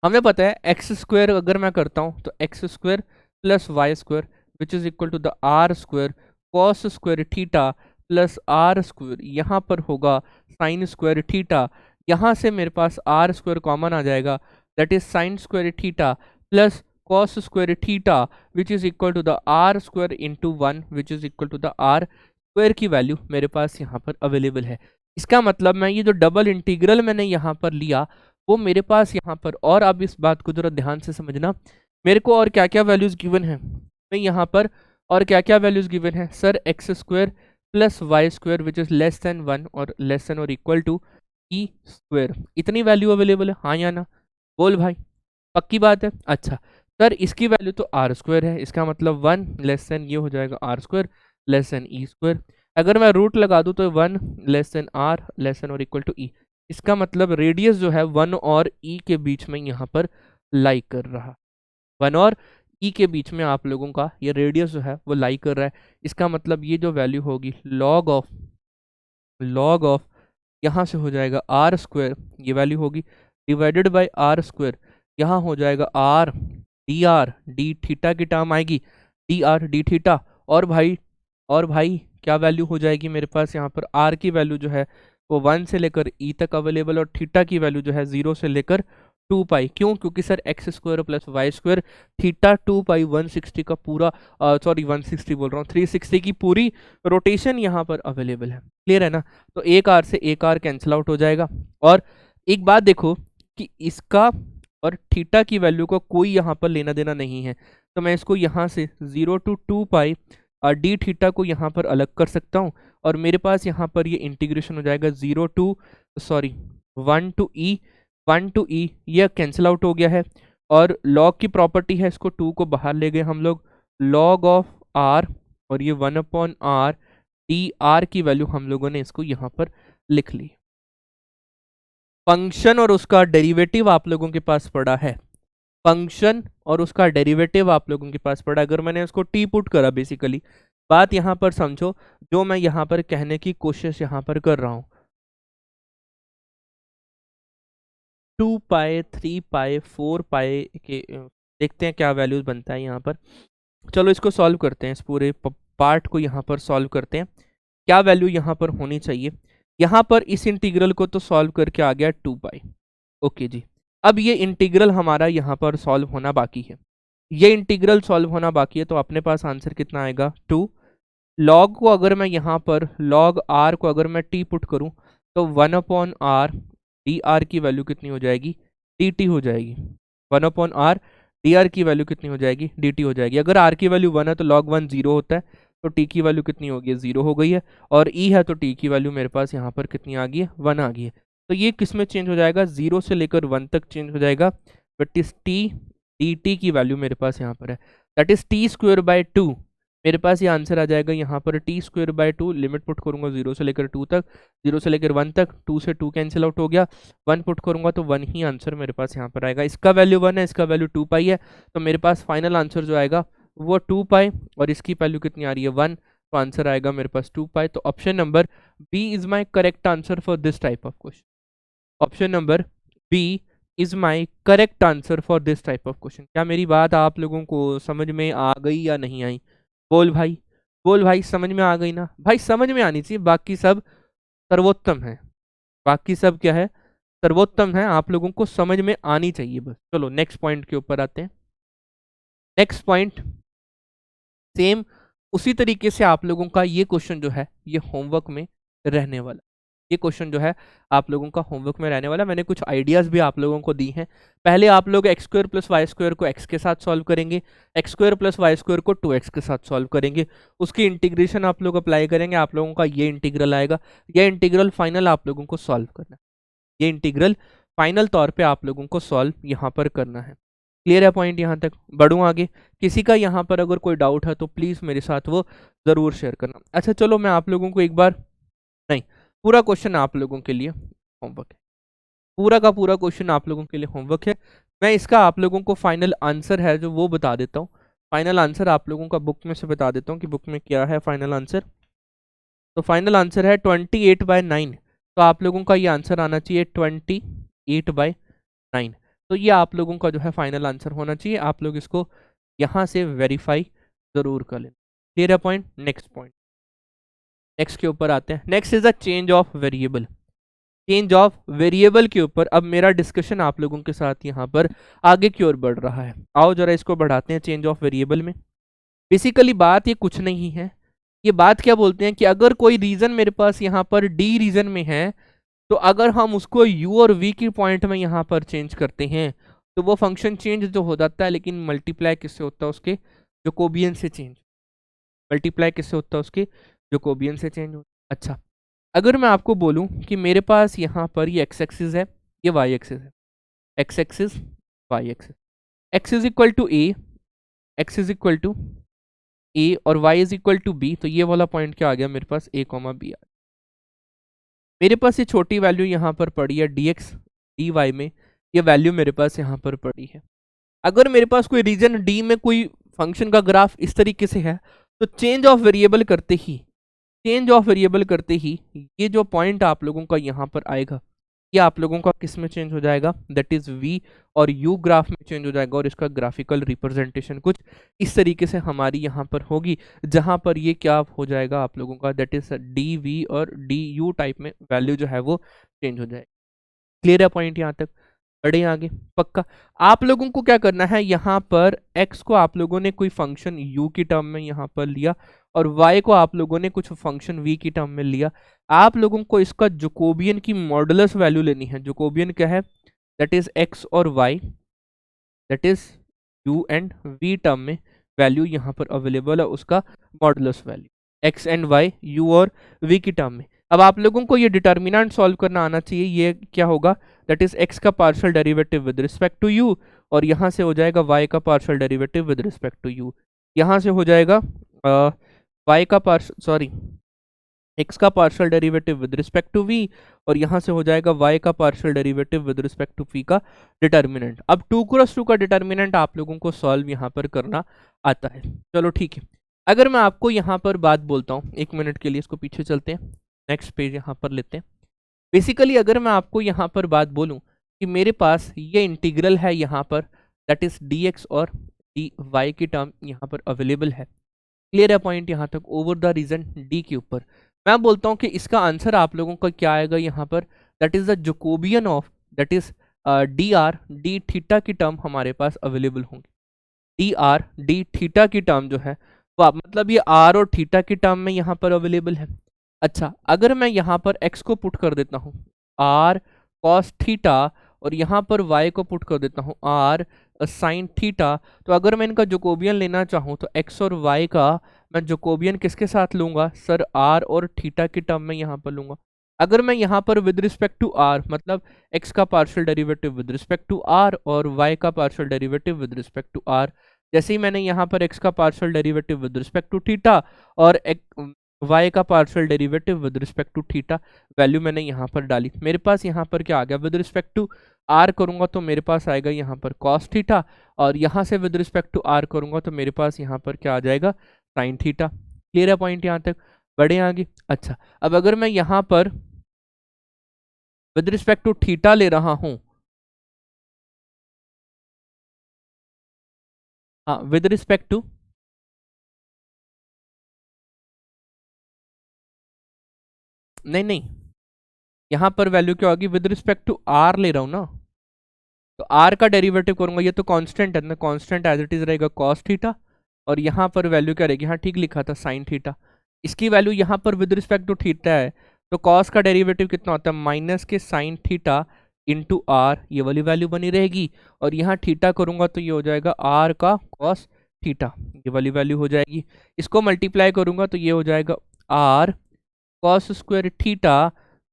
हमें पता है एक्स स्क्वायर अगर मैं करता हूँ तो x square plus y square which is equal to the r square cos square theta plus r square, यहाँ पर होगा साइन स्क्वायर थीटा, यहाँ से मेरे पास आर स्क्वायर कॉमन आ जाएगा, that is sine square theta plus cos square theta which is equal to the r square into 1 which is equal to the r square की वैल्यू मेरे पास यहाँ पर अवेलेबल है। इसका मतलब मैं ये जो डबल इंटीग्रल मैंने यहाँ पर लिया वो मेरे पास यहाँ पर, और अब इस बात को जरा ध्यान से समझना, मेरे को और क्या क्या वैल्यूज गिवन है, मैं यहाँ पर और क्या क्या वैल्यूज गिवन है, sir x square plus y square which is less than 1 और लेस देन और इक्वल टू ई स्क्वायर, इतनी वैल्यू अवेलेबल है, हाँ या ना, बोल भाई, पक्की बात है। अच्छा सर इसकी वैल्यू तो आर स्क्वायर है, इसका मतलब 1 लेस देन ये हो जाएगा r square less than e square, अगर मैं रूट लगा दूँ तो 1 less than r less than और इक्वल टू ई, इसका मतलब रेडियस जो है 1 और ई के बीच में यहाँ पर लाई कर रहा, 1 और ई के बीच में आप लोगों का ये रेडियस जो है वो लाई कर रहा है। इसका मतलब ये जो वैल्यू होगी लॉग ऑफ यहाँ से हो जाएगा आर स्क्वायर, ये वैल्यू होगी डिवाइडेड बाय आर स्क्वायर, यहाँ हो जाएगा आर डी थीटा की टर्म आएगी डी थीटा, और भाई क्या वैल्यू हो जाएगी मेरे पास यहाँ पर, आर की वैल्यू जो है वो 1 से लेकर ई तक अवेलेबल और थीटा की वैल्यू जो है 0 से लेकर 2 पाई। क्यों? क्योंकि sir x square plus y square theta 2 pi 160 का पूरा, सॉरी 160 बोल रहा हूँ, 360 की पूरी रोटेशन यहाँ पर अवेलेबल है। क्लियर है ना? तो एक आर से एक आर कैंसिल आउट हो जाएगा। और एक बात देखो कि इसका और थीटा की वैल्यू का कोई यहाँ पर लेना देना नहीं है, तो मैं इसको यहाँ से 0 to 2 पाई डी थीटा को यहाँ पर अलग कर सकता हूँ और मेरे पास यहाँ पर ये इंटीग्रेशन हो जाएगा 1 to e 1 टू ई, ये कैंसिल आउट हो गया है। और लॉग की प्रॉपर्टी है, इसको 2 को बाहर ले गए हम लोग, लॉग ऑफ आर, और ये 1/r डी आर की वैल्यू हम लोगों ने इसको यहाँ पर लिख ली। फंक्शन और उसका डेरिवेटिव आप लोगों के पास पड़ा है, फंक्शन और उसका डेरिवेटिव आप लोगों के पास पड़ा। अगर मैंने उसको टी पुट करा, बेसिकली बात यहाँ पर समझो, जो मैं यहाँ पर कहने की कोशिश यहाँ पर कर रहा हूँ, 2 पाए 3 पाए 4 पाए के देखते हैं क्या वैल्यूज बनता है यहाँ पर। चलो इसको सॉल्व करते हैं, इस पूरे पार्ट को यहाँ पर सॉल्व करते हैं। क्या वैल्यू यहाँ पर होनी चाहिए, यहाँ पर इस इंटीग्रल को तो सॉल्व करके आ गया 2 पाई। ओके जी, अब ये इंटीग्रल हमारा यहाँ पर सॉल्व होना बाकी है, ये इंटीग्रल सॉल्व होना बाकी है। तो अपने पास आंसर कितना आएगा 2। लॉग को अगर मैं यहाँ पर लॉग आर को अगर मैं टी पुट करूँ तो 1/r डी आर की वैल्यू कितनी हो जाएगी, डी टी हो जाएगी। 1/r डी आर की वैल्यू कितनी हो जाएगी, डी टी हो जाएगी। अगर r की वैल्यू 1 है तो log 1 0 होता है, तो t की वैल्यू कितनी होगी, 0 हो गई है। और e है तो t की वैल्यू मेरे पास यहाँ पर कितनी आ गई है, 1 आ गई है। तो ये किस में चेंज हो जाएगा, 0 से लेकर 1 तक चेंज हो जाएगा। बट इस t डी टी की वैल्यू मेरे पास यहाँ पर है, दैट इज t²/2। मेरे पास ये आंसर आ जाएगा यहाँ पर t²/2। लिमिट पुट करूंगा 0 से लेकर 2 तक, 0 से लेकर 1 तक, 2 से 2 कैंसिल आउट हो गया, 1 पुट करूंगा तो 1 ही आंसर मेरे पास यहाँ पर आएगा। इसका वैल्यू 1 है, इसका वैल्यू 2 पाई है, तो मेरे पास फाइनल आंसर जो आएगा वो 2 पाई, और इसकी वैल्यू कितनी आ रही है 1, तो आंसर आएगा मेरे पास 2 पाई। तो option number B is my correct answer for this type of question. Option number B is my correct answer for this type of question. क्या मेरी बात आप लोगों को समझ में आ गई या नहीं आई, बोल भाई, बोल भाई, समझ में आ गई ना भाई, समझ में आनी चाहिए, बाकी सब सर्वोत्तम है, बाकी सब क्या है, सर्वोत्तम है, आप लोगों को समझ में आनी चाहिए बस। चलो नेक्स्ट पॉइंट के ऊपर आते हैं। नेक्स्ट पॉइंट सेम उसी तरीके से आप लोगों का ये क्वेश्चन जो है ये होमवर्क में रहने वाला, ये क्वेश्चन जो है आप लोगों का होमवर्क में रहने वाला। मैंने कुछ आइडियाज भी आप लोगों को दी हैं। पहले आप लोग x² + y² को x के साथ सॉल्व करेंगे, x² + y² को 2x के साथ सॉल्व करेंगे, उसकी इंटीग्रेशन आप लोग अप्लाई करेंगे, आप लोगों का ये इंटीग्रल आएगा। ये इंटीग्रल फाइनल आप लोगों को सॉल्व करना है, ये इंटीग्रल फाइनल तौर पे आप लोगों को सॉल्व यहाँ पर करना है। क्लियर है पॉइंट, यहाँ तक बढ़ूँ आगे? किसी का यहाँ पर अगर कोई डाउट है तो प्लीज़ मेरे साथ वो ज़रूर शेयर करना। अच्छा चलो मैं आप लोगों को एक बार, नहीं, पूरा क्वेश्चन आप लोगों के लिए होमवर्क है, पूरा का पूरा क्वेश्चन आप लोगों के लिए होमवर्क है। मैं इसका आप लोगों को फाइनल आंसर है जो वो बता देता हूँ, फाइनल आंसर आप लोगों का बुक में से बता देता हूँ कि बुक में क्या है फाइनल आंसर। तो फाइनल आंसर है 28/9, तो आप लोगों का ये आंसर आना चाहिए 28/9। तो ये आप लोगों का जो है फाइनल आंसर होना चाहिए, आप लोग इसको यहाँ से वेरीफाई ज़रूर कर लें। क्लियर है पॉइंट? नेक्स्ट पॉइंट, नेक्स्ट के ऊपर आते हैं। Next is a change of variable. Change of variable के ऊपर अब मेरा डिस्कशन आप लोगों के साथ यहाँ पर आगे की ओर बढ़ रहा है। आओ जरा इसको बढ़ाते हैं चेंज ऑफ वेरिएबल में। बेसिकली बात ये कुछ नहीं है, ये बात क्या बोलते हैं कि अगर कोई रीजन मेरे पास यहाँ पर डी रीजन में है, तो अगर हम उसको u और v की पॉइंट में यहाँ पर चेंज करते हैं तो वो फंक्शन चेंज जो हो जाता है, लेकिन मल्टीप्लाई किससे होता है, उसके जकोबियन से चेंज, मल्टीप्लाई किससे होता है, उसके जकोबियन से चेंज होता है। अच्छा, अगर मैं आपको बोलूं कि मेरे पास यहाँ पर ये एक्स एक्सिस है, ये वाई एक्सिस है, X axis Y axis, X is equal to A, X is equal to A और Y is equal to B, तो ये वाला पॉइंट क्या आ गया मेरे पास, a, b। मेरे पास ये छोटी वैल्यू यहाँ पर पड़ी है dx dy में, ये वैल्यू मेरे पास यहाँ पर पड़ी है। अगर मेरे पास कोई रीजन d में कोई फंक्शन का ग्राफ इस तरीके से है, तो चेंज ऑफ वेरिएबल करते ही, चेंज ऑफ वेरिएबल करते ही ये जो पॉइंट आप लोगों का यहाँ पर आएगा, ये आप लोगों का किस में चेंज हो जाएगा, दैट इज v और u ग्राफ में चेंज हो जाएगा। और इसका ग्राफिकल रिप्रेजेंटेशन कुछ इस तरीके से हमारी यहाँ पर होगी, जहाँ पर ये क्या हो जाएगा आप लोगों का, दैट इज dv और du टाइप में वैल्यू जो है वो चेंज हो जाएगी। क्लियर है पॉइंट यहाँ तक? बढ़े आगे पक्का। आप लोगों को क्या करना है, यहाँ पर x को आप लोगों ने कोई फंक्शन u की टर्म में यहाँ पर लिया और y को आप लोगों ने कुछ फंक्शन v की टर्म में लिया। आप लोगों को इसका जकोबियन की मॉडुलस वैल्यू लेनी है। जकोबियन क्या है, दैट इज x और y, that is u and v term में वैल्यू यहाँ पर अवेलेबल है, उसका modulus value x and y u और v की टर्म में। अब आप लोगों को ये डिटर्मिनेंट सॉल्व करना आना चाहिए। ये क्या होगा, दैट इज एक्स का partial derivative with respect to u, और यहाँ से हो जाएगा वाई का partial derivative with respect to u. यहाँ से हो जाएगा वाई का पार्शियल सॉरी एक्स का partial derivative with respect to v, और यहाँ से हो जाएगा y का partial derivative with respect to v का डिटर्मिनेंट। अब 2x2 का डिटर्मिनेंट आप लोगों को सॉल्व यहाँ पर करना आता है। चलो ठीक है, अगर मैं आपको यहाँ पर बात बोलता हूँ, 1 मिनट के लिए इसको पीछे चलते हैं, नेक्स्ट पेज यहाँ पर लेते हैं। बेसिकली अगर मैं आपको यहाँ पर बात बोलूँ कि मेरे पास ये इंटीग्रल है यहाँ पर, दैट इज dx और dy की टर्म यहाँ पर अवेलेबल है। क्लियर है पॉइंट यहाँ तक ओवर द रीजन डी के ऊपर। मैं बोलता हूँ कि इसका आंसर आप लोगों का क्या आएगा यहाँ पर, that is the Jacobian of, that is D R D theta की टर्म हमारे पास अवेलेबल होंगे। डी आर डी थीटा की टर्म जो है वो मतलब ये आर और थीटा की टर्म में यहाँ पर अवेलेबल है। अच्छा, अगर मैं यहाँ पर एक्स को पुट कर देता हूँ आर कॉस थीटा, और यहाँ पर वाई को पुट कर देता हूँ आर साइन थीटा, तो अगर मैं इनका जोकोबियन लेना चाहूँ तो एक्स और वाई का मैं जोकोबियन किसके साथ लूंगा सर, आर और थीटा की टर्म में यहाँ पर लूंगा। अगर मैं यहाँ पर विद रिस्पेक्ट टू आर मतलब एक्स का partial derivative with respect to r और वाई का partial derivative with respect to r, जैसे ही मैंने यहाँ पर एक्स का partial derivative with respect to theta और वाई का partial derivative with respect to theta value मैंने यहाँ पर डाली, मेरे पास यहाँ पर क्या आ गया, विद रिस्पेक्ट टू आर करूंगा तो मेरे पास आएगा यहाँ पर कॉस थीटा, और यहाँ से विद रिस्पेक्ट टू आर करूंगा तो मेरे पास यहाँ पर क्या आ जाएगा, साइन थीटा। क्लियर है पॉइंट यहाँ तक, बढ़े आगे। अच्छा, अब अगर मैं यहाँ पर विद रिस्पेक्ट टू थीटा ले रहा हूं, हाँ विद रिस्पेक्ट टू, नहीं नहीं, यहाँ पर वैल्यू क्या होगी, विद रिस्पेक्ट टू आर ले रहा हूँ ना, तो आर का डेरिवेटिव करूंगा, ये तो कांस्टेंट है ना, कांस्टेंट एज इट इज रहेगा कॉस थीटा, और यहाँ पर वैल्यू क्या रहेगी, हाँ ठीक लिखा था साइन थीटा। इसकी वैल्यू यहाँ पर विद रिस्पेक्ट टू थीटा है, तो कॉस का डेरिवेटिव कितना होता है, माइनस के साइन थीटा इंटू आर, ये वाली वैल्यू बनी रहेगी, और यहाँ थीटा करूंगा तो ये हो जाएगा आर का कॉस थीटा, ये वाली वैल्यू हो जाएगी। इसको मल्टीप्लाई करूंगा तो ये हो जाएगा r cos square theta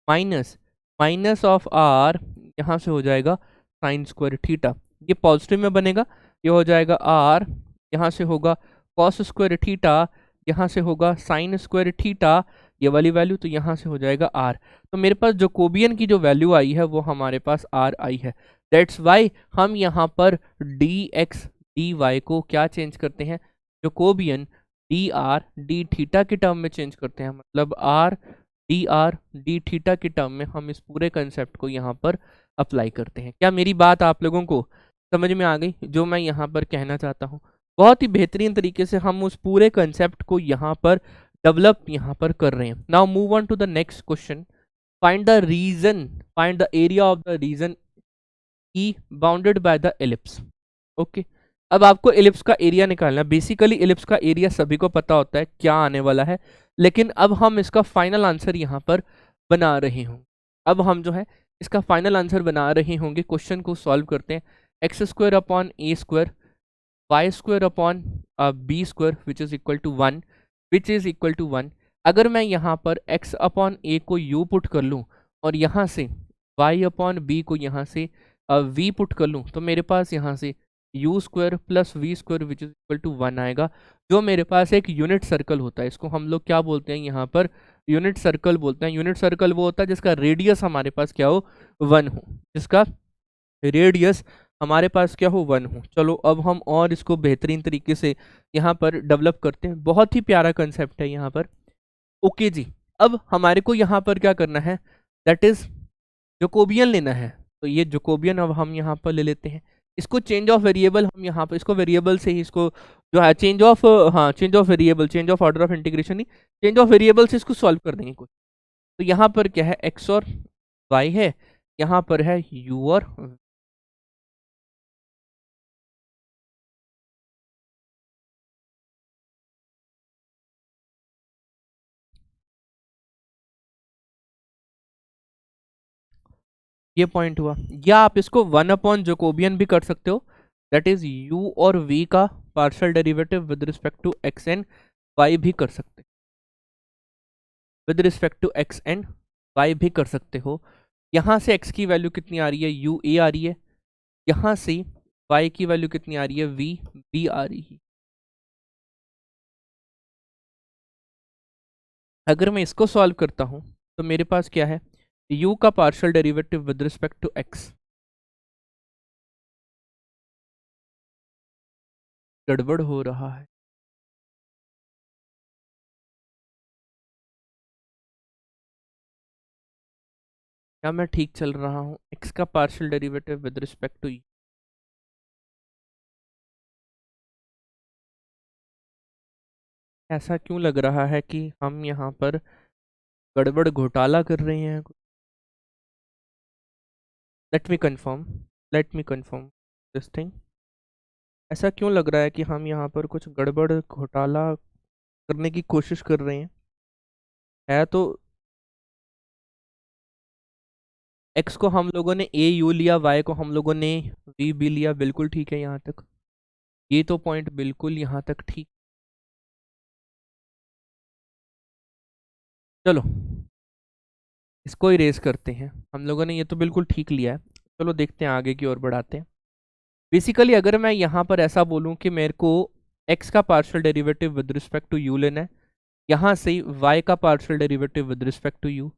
minus minus of r, यहाँ से हो जाएगा साइन स्क्वायर थीटा, ये पॉजिटिव में बनेगा, ये हो जाएगा आर, यहाँ से होगा कॉस स्क्वायर थीटा, यहाँ से होगा साइन स्क्वायर थीटा, ये वाली वैल्यू, तो यहाँ से हो जाएगा आर। तो मेरे पास जोकोबियन की जो वैल्यू आई है वो हमारे पास आर आई है। दैट्स वाई हम यहाँ पर डी एक्स डी वाई को क्या चेंज करते हैं, Jacobian D R D theta की टर्म में चेंज करते हैं, मतलब आर डी थीटा की टर्म में हम इस पूरे कंसेप्ट को यहाँ पर अप्लाई करते हैं। क्या मेरी बात आप लोगों को समझ में आ गई, जो मैं यहाँ पर कहना चाहता हूँ? बहुत ही बेहतरीन तरीके से हम उस पूरे कंसेप्ट को यहाँ पर डेवलप यहाँ पर कर रहे हैं। Now move on to the next question, find the region, find the area of the region e bounded by the ellipse. Okay, अब आपको एलिप्स का एरिया निकालना है। बेसिकली एलिप्स का एरिया सभी को पता होता है क्या आने वाला है, लेकिन अब हम इसका फाइनल आंसर यहाँ पर बना रहे होंगे। अब हम जो है इसका फाइनल आंसर बना रहे होंगे, क्वेश्चन को सॉल्व करते हैं। X square upon a square y square upon b square which is equal to 1, which is equal to 1। अगर मैं यहाँ पर x अपॉन ए को u पुट कर लूँ और यहाँ से y अपॉन बी को यहाँ से v पुट कर लूँ, तो मेरे पास यहाँ से u square plus v square which is equal to 1 आएगा, जो मेरे पास एक यूनिट सर्कल होता है। इसको हम लोग क्या बोलते हैं यहाँ पर, यूनिट सर्कल बोलते हैं। यूनिट सर्कल वो होता है जिसका रेडियस हमारे पास क्या हो, 1 हो, जिसका रेडियस हमारे पास क्या हो, 1 हो। चलो अब हम और इसको बेहतरीन तरीके से यहाँ पर डेवलप करते हैं। बहुत ही प्यारा कंसेप्ट है यहाँ पर। ओके जी, अब हमारे को यहाँ पर क्या करना है, दैट इज जोकोबियन लेना है। तो ये जोकोबियन अब हम यहाँ पर ले लेते हैं। इसको चेंज ऑफ वेरिएबल हम यहाँ पर इसको वेरिएबल से ही इसको जो है चेंज ऑफ, हाँ change of variable, change of order of integration नहीं, चेंज ऑफ वेरिएबल से इसको सॉल्व कर देंगे कुछ। तो यहाँ पर क्या है, एक्स और वाई है, यहाँ पर है यू और ये पॉइंट हुआ। या आप इसको 1 अपॉन जोकोबियन भी कर सकते हो, दैट इज u और v का partial derivative with respect to x and y भी कर सकते हैं। With respect to x and y भी कर सकते हो। यहाँ से x की वैल्यू कितनी आ रही है, यू ए आ रही है, यहाँ से y की वैल्यू कितनी आ रही है, v b आ रही है। अगर मैं इसको सॉल्व करता हूँ तो मेरे पास क्या है, u का partial derivative with respect to x। गड़बड़ हो रहा है। क्या मैं ठीक चल रहा हूँ, x का partial derivative with respect to u। ऐसा क्यों लग रहा है कि हम यहाँ पर गड़बड़ घोटाला कर रहे हैं। Let me confirm, let me confirm this thing. ऐसा क्यों लग रहा है कि हम यहाँ पर कुछ गड़बड़ घोटाला करने की कोशिश कर रहे हैं। है तो x को हम लोगों ने ए यू लिया, y को हम लोगों ने वी बी लिया, बिल्कुल ठीक है यहाँ तक। ये तो पॉइंट बिल्कुल यहाँ तक ठीक। चलो इसको इरेज करते हैं, हम लोगों ने ये तो बिल्कुल ठीक लिया है। चलो देखते हैं आगे की ओर बढ़ाते हैं। बेसिकली अगर मैं यहाँ पर ऐसा बोलूँ कि मेरे को x का partial derivative with respect to u लेना है, यहाँ से y का partial derivative with respect to u,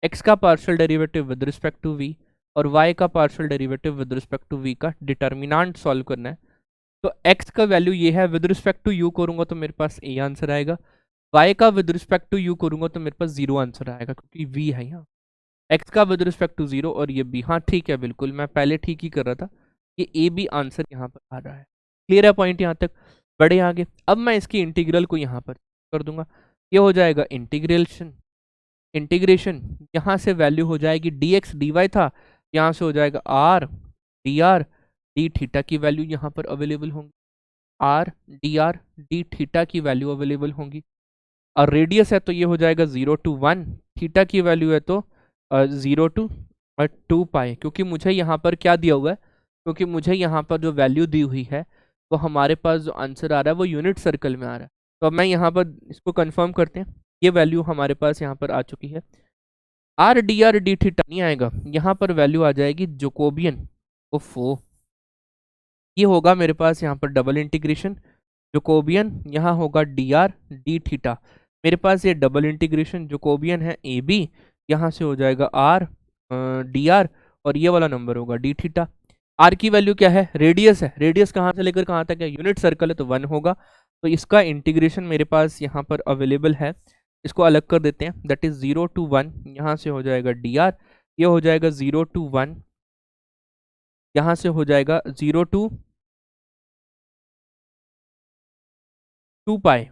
x का partial derivative with respect to v और y का partial derivative with respect to v का डिटर्मिनेंट सॉल्व करना है। तो x का वैल्यू ये है, विद रिस्पेक्ट टू u करूंगा तो मेरे पास a आंसर आएगा, y का विद रिस्पेक्ट टू u करूंगा तो मेरे पास 0 आंसर आएगा क्योंकि v है यहाँ। x का विद रिस्पेक्ट टू 0 और ये b, हाँ ठीक है बिल्कुल, मैं पहले ठीक ही कर रहा था। ये ए बी आंसर यहाँ पर आ रहा है। क्लियर है पॉइंट यहाँ तक। बढ़े आगे, अब मैं इसकी इंटीग्रल को यहाँ पर कर दूंगा। ये हो जाएगा इंटीग्रेशन, इंटीग्रेशन यहाँ से वैल्यू हो जाएगी dx dy था, यहाँ से हो जाएगा r dr d थीटा की वैल्यू यहाँ पर अवेलेबल होंगी, r dr d थीटा की वैल्यू अवेलेबल होंगी। और रेडियस है तो ये हो जाएगा 0 to 1, थीटा की वैल्यू है तो 0 to 2 पाई, क्योंकि मुझे यहाँ पर क्या दिया हुआ है, क्योंकि मुझे यहाँ पर जो वैल्यू दी हुई है वो हमारे पास जो आंसर आ रहा है वो यूनिट सर्कल में आ रहा है। तो अब मैं यहाँ पर इसको कंफर्म करते हैं, ये वैल्यू हमारे पास यहाँ पर आ चुकी है। आर डी थीटा नहीं आएगा, यहाँ पर वैल्यू आ जाएगी जोकोबियन। ओफो, ये होगा मेरे पास यहाँ पर डबल इंटीग्रेशन जोकोबियन, यहाँ होगा डी आर डी थीटा। मेरे पास ये डबल इंटीग्रेशन जोकोबियन है ए बी, यहाँ से हो जाएगा आर डी आर और ये वाला नंबर होगा डी थीटा। आर की वैल्यू क्या है, रेडियस है, रेडियस कहाँ से लेकर कहाँ तक है, यूनिट सर्कल है तो 1 होगा। तो इसका इंटीग्रेशन मेरे पास यहाँ पर अवेलेबल है, इसको अलग कर देते हैं, दैट इज 0 to 1, यहाँ से हो जाएगा डी आर, ये हो जाएगा 0 to 1, यहाँ से हो जाएगा 0 to 2 पाई।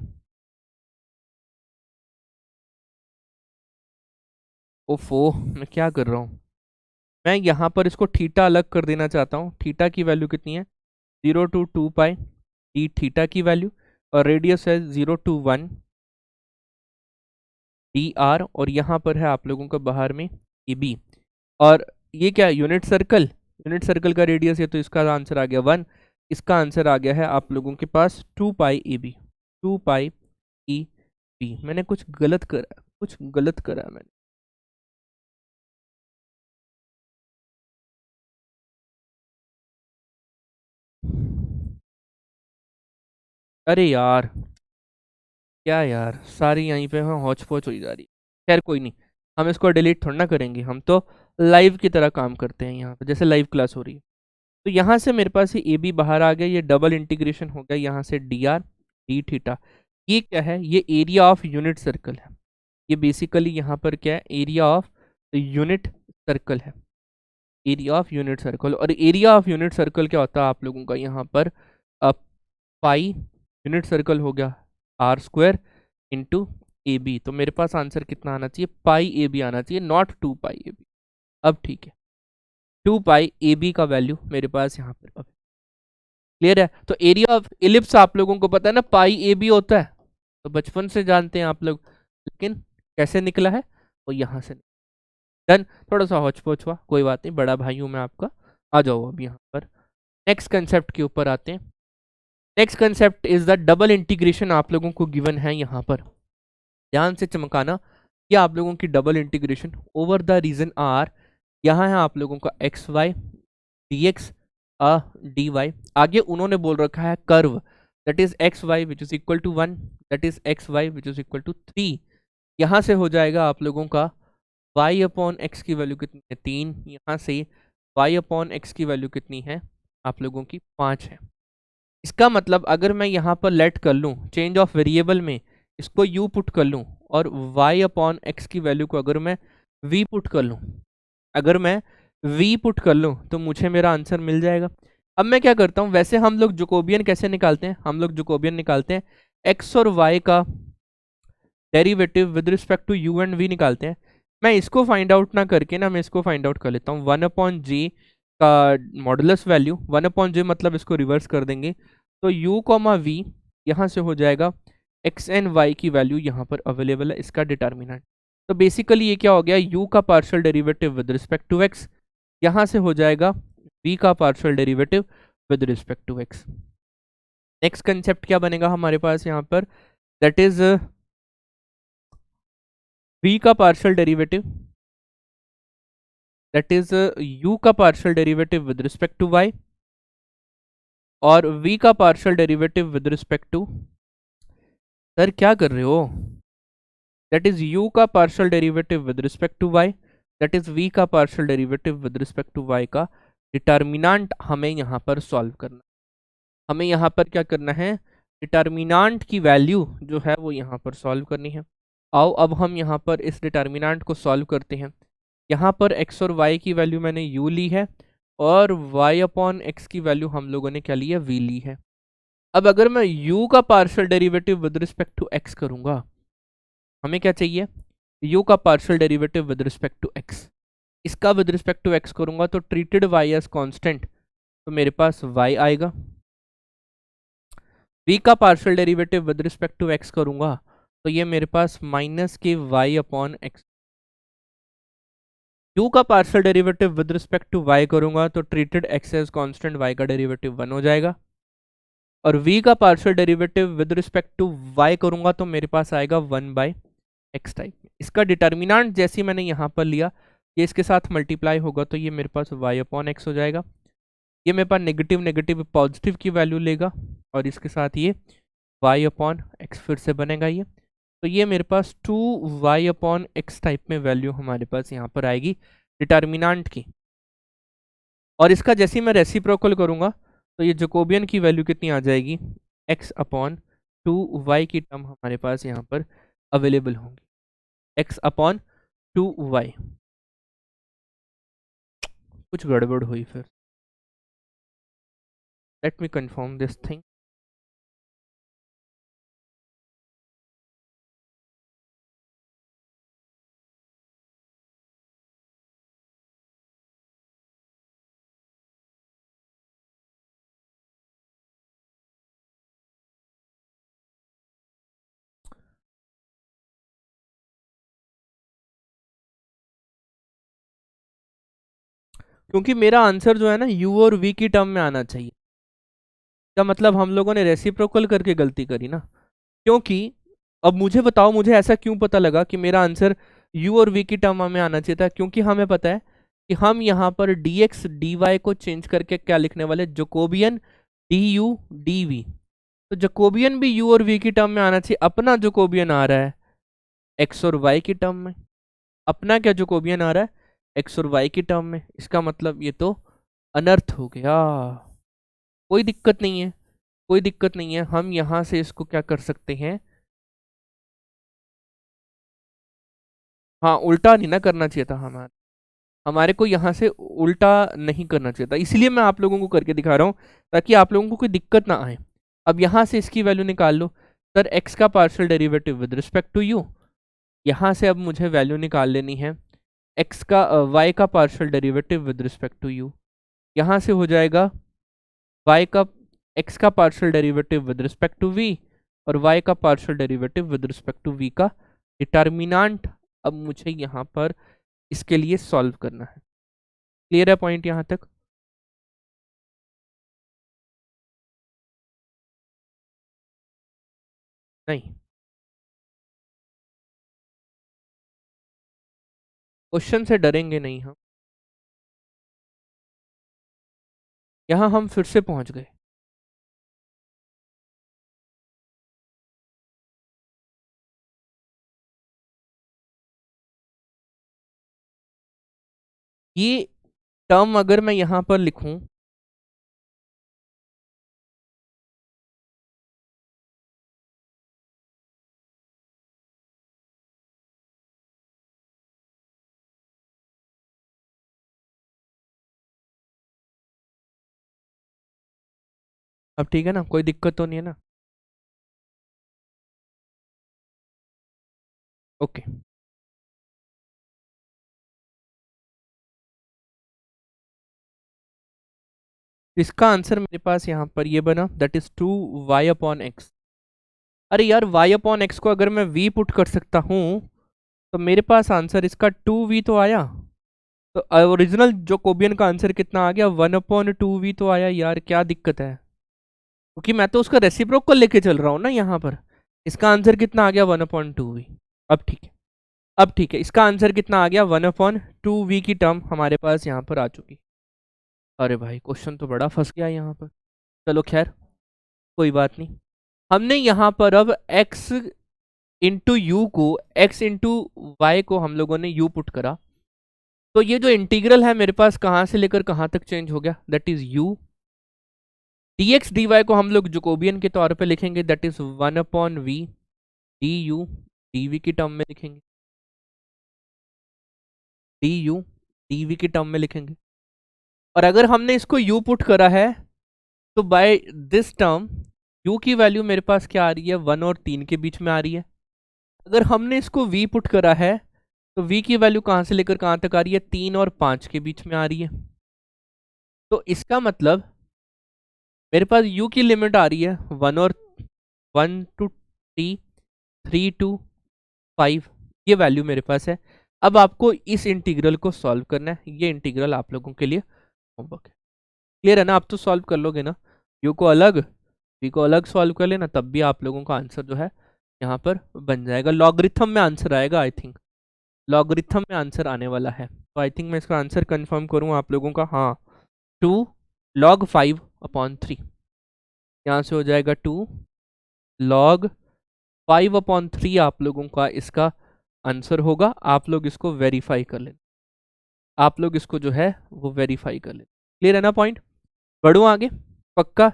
ओफो, मैं क्या कर रहा हूँ, मैं यहाँ पर इसको थीटा अलग कर देना चाहता हूँ। थीटा की वैल्यू कितनी है, 0 to 2 पाई डी थीटा की वैल्यू, और रेडियस है 0 to 1 डी आर, और यहाँ पर है आप लोगों का बाहर में ए बी। और ये क्या है, यूनिट सर्कल, यूनिट सर्कल का रेडियस है तो इसका आंसर आ गया 1, इसका आंसर आ गया है आप लोगों के पास 2 पाई A B, 2 pi E B. मैंने कुछ गलत करा, कुछ गलत करा मैंने। अरे यार, क्या यार, सारी यहीं पे हाँ हौच पौच हो जा रही। खैर कोई नहीं, हम इसको डिलीट थोड़ा ना करेंगे, हम तो लाइव की तरह काम करते हैं यहाँ पे, जैसे लाइव क्लास हो रही है। तो यहाँ से मेरे पास ये ए बी बाहर आ गया, ये डबल इंटीग्रेशन हो गया यहाँ से डी आर डी थीटा। ये क्या है, ये एरिया ऑफ यूनिट सर्कल है। ये बेसिकली यहाँ पर क्या है, एरिया ऑफ यूनिट सर्कल है, एरिया ऑफ यूनिट सर्कल। और एरिया ऑफ यूनिट सर्कल क्या होता है आप लोगों का, यहाँ पर पाई यूनिट सर्कल हो गया r square into a b. तो मेरे पास आंसर कितना आना चाहिए, पाई ए बी आना चाहिए, नॉट 2 पाई ए बी। अब ठीक है, 2 पाई ए बी का वैल्यू मेरे पास यहाँ पर अब क्लियर है। तो एरिया ऑफ इलिप्स आप लोगों को पता है ना, पाई ए बी होता है, तो बचपन से जानते हैं आप लोग, लेकिन कैसे निकला है वो यहाँ से। डन, थोड़ा सा हौच पौच हुआ, कोई बात नहीं, बड़ा भाई हूँ मैं आपका। आ जाओ अब यहाँ पर नेक्स्ट कंसेप्ट के ऊपर आते हैं। Next concept is the double integration, आप लोगों को गिवन है यहाँ पर, ध्यान से चमकाना। ये आप लोगों की double integration over the region r, यहाँ है आप लोगों का x y d x d y. आगे उन्होंने बोल रखा है curve that is x y which is equal to 1, that is x y which is equal to 3। यहाँ से हो जाएगा आप लोगों का y अपॉन एक्स की वैल्यू कितनी है 3, यहाँ से y अपॉन एक्स की वैल्यू कितनी है आप लोगों की 5 है। इसका मतलब अगर मैं यहाँ पर लेट कर लूँ चेंज ऑफ वेरिएबल में, इसको u पुट कर लूँ और y अपॉन एक्स की वैल्यू को अगर मैं v पुट कर लूँ, अगर मैं v पुट कर लूँ तो मुझे मेरा आंसर मिल जाएगा। अब मैं क्या करता हूँ, वैसे हम लोग जोकोबियन कैसे निकालते हैं, हम लोग जोकोबियन निकालते हैं x और y का derivative with respect to u and v निकालते हैं। मैं इसको फाइंड आउट ना करके ना, मैं इसको फाइंड आउट कर लेता हूँ 1 अपॉन जे का मॉडुलस वैल्यू, 1 अपॉन जे मतलब इसको रिवर्स कर देंगे तो u कॉमा वी यहाँ से हो जाएगा x एंड y की वैल्यू यहाँ पर अवेलेबल है, इसका डिटर्मिनेंट। तो बेसिकली ये क्या हो गया, u का partial derivative with respect to x, यहाँ से हो जाएगा v का partial derivative with respect to x। Next concept क्या बनेगा हमारे पास यहाँ पर, दैट इज v का partial derivative, that is u का partial derivative with respect to y और v का partial derivative with respect to, sir क्या कर रहे हो, दैट इज u का partial derivative with respect to y, that is v का partial derivative with respect to y का determinant हमें यहाँ पर सॉल्व करना। हमें यहाँ पर क्या करना है, डिटर्मिनेंट की वैल्यू जो है वो यहाँ पर सॉल्व करनी है। आओ अब हम यहाँ पर इस डिटर्मिनेंट को सॉल्व करते हैं। यहाँ पर x और y की वैल्यू मैंने u ली है और y अपॉन एक्स की वैल्यू हम लोगों ने क्या ली है, v ली है। अब अगर मैं u का partial derivative with respect to x करूंगा, हमें क्या चाहिए, u का partial derivative with respect to x, इसका विद रिस्पेक्ट टू x करूंगा तो ट्रीटेड y एज कांस्टेंट, तो मेरे पास y आएगा। v का partial derivative with respect to x करूंगा तो ये मेरे पास माइनस के y अपॉन एक्स। u का partial derivative with respect to y करूंगा तो treated x as constant, y का डेरिवेटिव 1 हो जाएगा। और v का partial derivative with respect to y करूंगा तो मेरे पास आएगा 1 बाई एक्स टाइप। इसका डिटर्मिनेंट जैसे मैंने यहाँ पर लिया, ये इसके साथ मल्टीप्लाई होगा तो ये मेरे पास y अपॉन एक्स हो जाएगा। ये मेरे पास नेगेटिव नेगेटिव पॉजिटिव की वैल्यू लेगा और इसके साथ ये y अपॉन एक्स फिर से बनेगा ये, तो ये मेरे पास 2y अपॉन एक्स टाइप में वैल्यू हमारे पास यहाँ पर आएगी डिटर्मिनेंट की। और इसका जैसे ही मैं रेसिप्रोकल करूँगा तो ये जकोबियन की वैल्यू कितनी आ जाएगी, x अपॉन 2y की टर्म हमारे पास यहाँ पर अवेलेबल होंगी, x अपॉन 2y। कुछ गड़बड़ हुई फिर, let me confirm this thing. क्योंकि मेरा आंसर जो है ना u और v की टर्म में आना चाहिए, क्या मतलब हम लोगों ने रेसिप्रोकल करके गलती करी ना। क्योंकि अब मुझे बताओ, मुझे ऐसा क्यों पता लगा कि मेरा आंसर u और v की टर्म में आना चाहिए था, क्योंकि हमें पता है कि हम यहाँ पर dx dy को चेंज करके क्या लिखने वाले, जोकोबियन du dv। तो जोकोबियन भी u और v की टर्म में आना चाहिए, अपना जोकोबियन आ रहा है x और y की टर्म में, अपना क्या जोकोबियन आ रहा है x और y की टर्म में, इसका मतलब ये तो अनर्थ हो गया। कोई दिक्कत नहीं है, कोई दिक्कत नहीं है, हम यहाँ से इसको क्या कर सकते हैं, हाँ उल्टा नहीं ना करना चाहिए था हमारा, हमारे को यहाँ से उल्टा नहीं करना चाहिए था, इसलिए मैं आप लोगों को करके दिखा रहा हूँ ताकि आप लोगों को कोई दिक्कत ना आए। अब यहाँ से इसकी वैल्यू निकाल लो, सर x का partial derivative with respect to u, यहाँ से अब मुझे वैल्यू निकाल लेनी है x का y का partial derivative with respect to u, यहाँ से हो जाएगा y का x का partial derivative with respect to v और y का partial derivative with respect to v का डिटर्मिनेंट अब मुझे यहाँ पर इसके लिए सॉल्व करना है। क्लियर है पॉइंट यहाँ तक? नहीं, क्वेश्चन से डरेंगे नहीं हम। यहाँ हम फिर से पहुंच गए। ये टर्म अगर मैं यहाँ पर लिखूं, अब ठीक है ना, कोई दिक्कत तो नहीं है ना? ओके। इसका आंसर मेरे पास यहाँ पर ये बना, दैट इज 2y/x। अरे यार, y/x को अगर मैं v पुट कर सकता हूँ तो मेरे पास आंसर इसका 2v तो आया। तो ओरिजिनल जोकोबियन का आंसर कितना आ गया? 1/2v तो आया यार, क्या दिक्कत है? क्योंकि मैं तो उसका रेसिप्रोकल लेके चल रहा हूँ ना यहाँ पर। इसका आंसर कितना आ गया? 1/2v। अब ठीक है, अब ठीक है, इसका आंसर कितना आ गया? 1/2v की टर्म हमारे पास यहाँ पर आ चुकी। अरे भाई, क्वेश्चन तो बड़ा फंस गया यहाँ पर। चलो खैर, कोई बात नहीं। हमने यहाँ पर अब x इंटू यू को, x इंटू वाई को हम लोगों ने u पुट करा। तो ये जो इंटीग्रल है मेरे पास कहाँ से लेकर कहाँ तक चेंज हो गया? That is u। dx dy को हम लोग जोकोबियन के तौर पे लिखेंगे, that is 1/v। du dv की टर्म में लिखेंगे, du dv की टर्म में लिखेंगे। और अगर हमने इसको u पुट करा है तो बाय दिस टर्म u की वैल्यू मेरे पास क्या आ रही है? 1 और 3 के बीच में आ रही है। अगर हमने इसको v पुट करा है तो v की वैल्यू कहाँ से लेकर कहाँ तक आ रही है? 3 और 5 के बीच में आ रही है। तो इसका मतलब मेरे पास u की लिमिट आ रही है 1 टू 3, 3 टू 5, ये वैल्यू मेरे पास है। अब आपको इस इंटीग्रल को सॉल्व करना है। ये इंटीग्रल आप लोगों के लिए होमवर्क है। क्लियर है ना? आप तो सॉल्व कर लोगे ना? u को अलग, v को अलग सॉल्व कर लेना, तब भी आप लोगों का आंसर जो है यहाँ पर बन जाएगा। लॉगरिथम में आंसर आएगा, आई थिंक लॉगरिथम में आंसर आने वाला है। तो आई थिंक मैं इसका आंसर कंफर्म करूँ आप लोगों का। हाँ, 2 log 5/3, यहाँ से हो जाएगा 2 log 5/3 आप लोगों का इसका आंसर होगा। आप लोग इसको वेरीफाई कर लें, आप लोग इसको जो है वो वेरीफाई कर लें। क्लियर है ना पॉइंट? बढ़ूँ आगे? पक्का?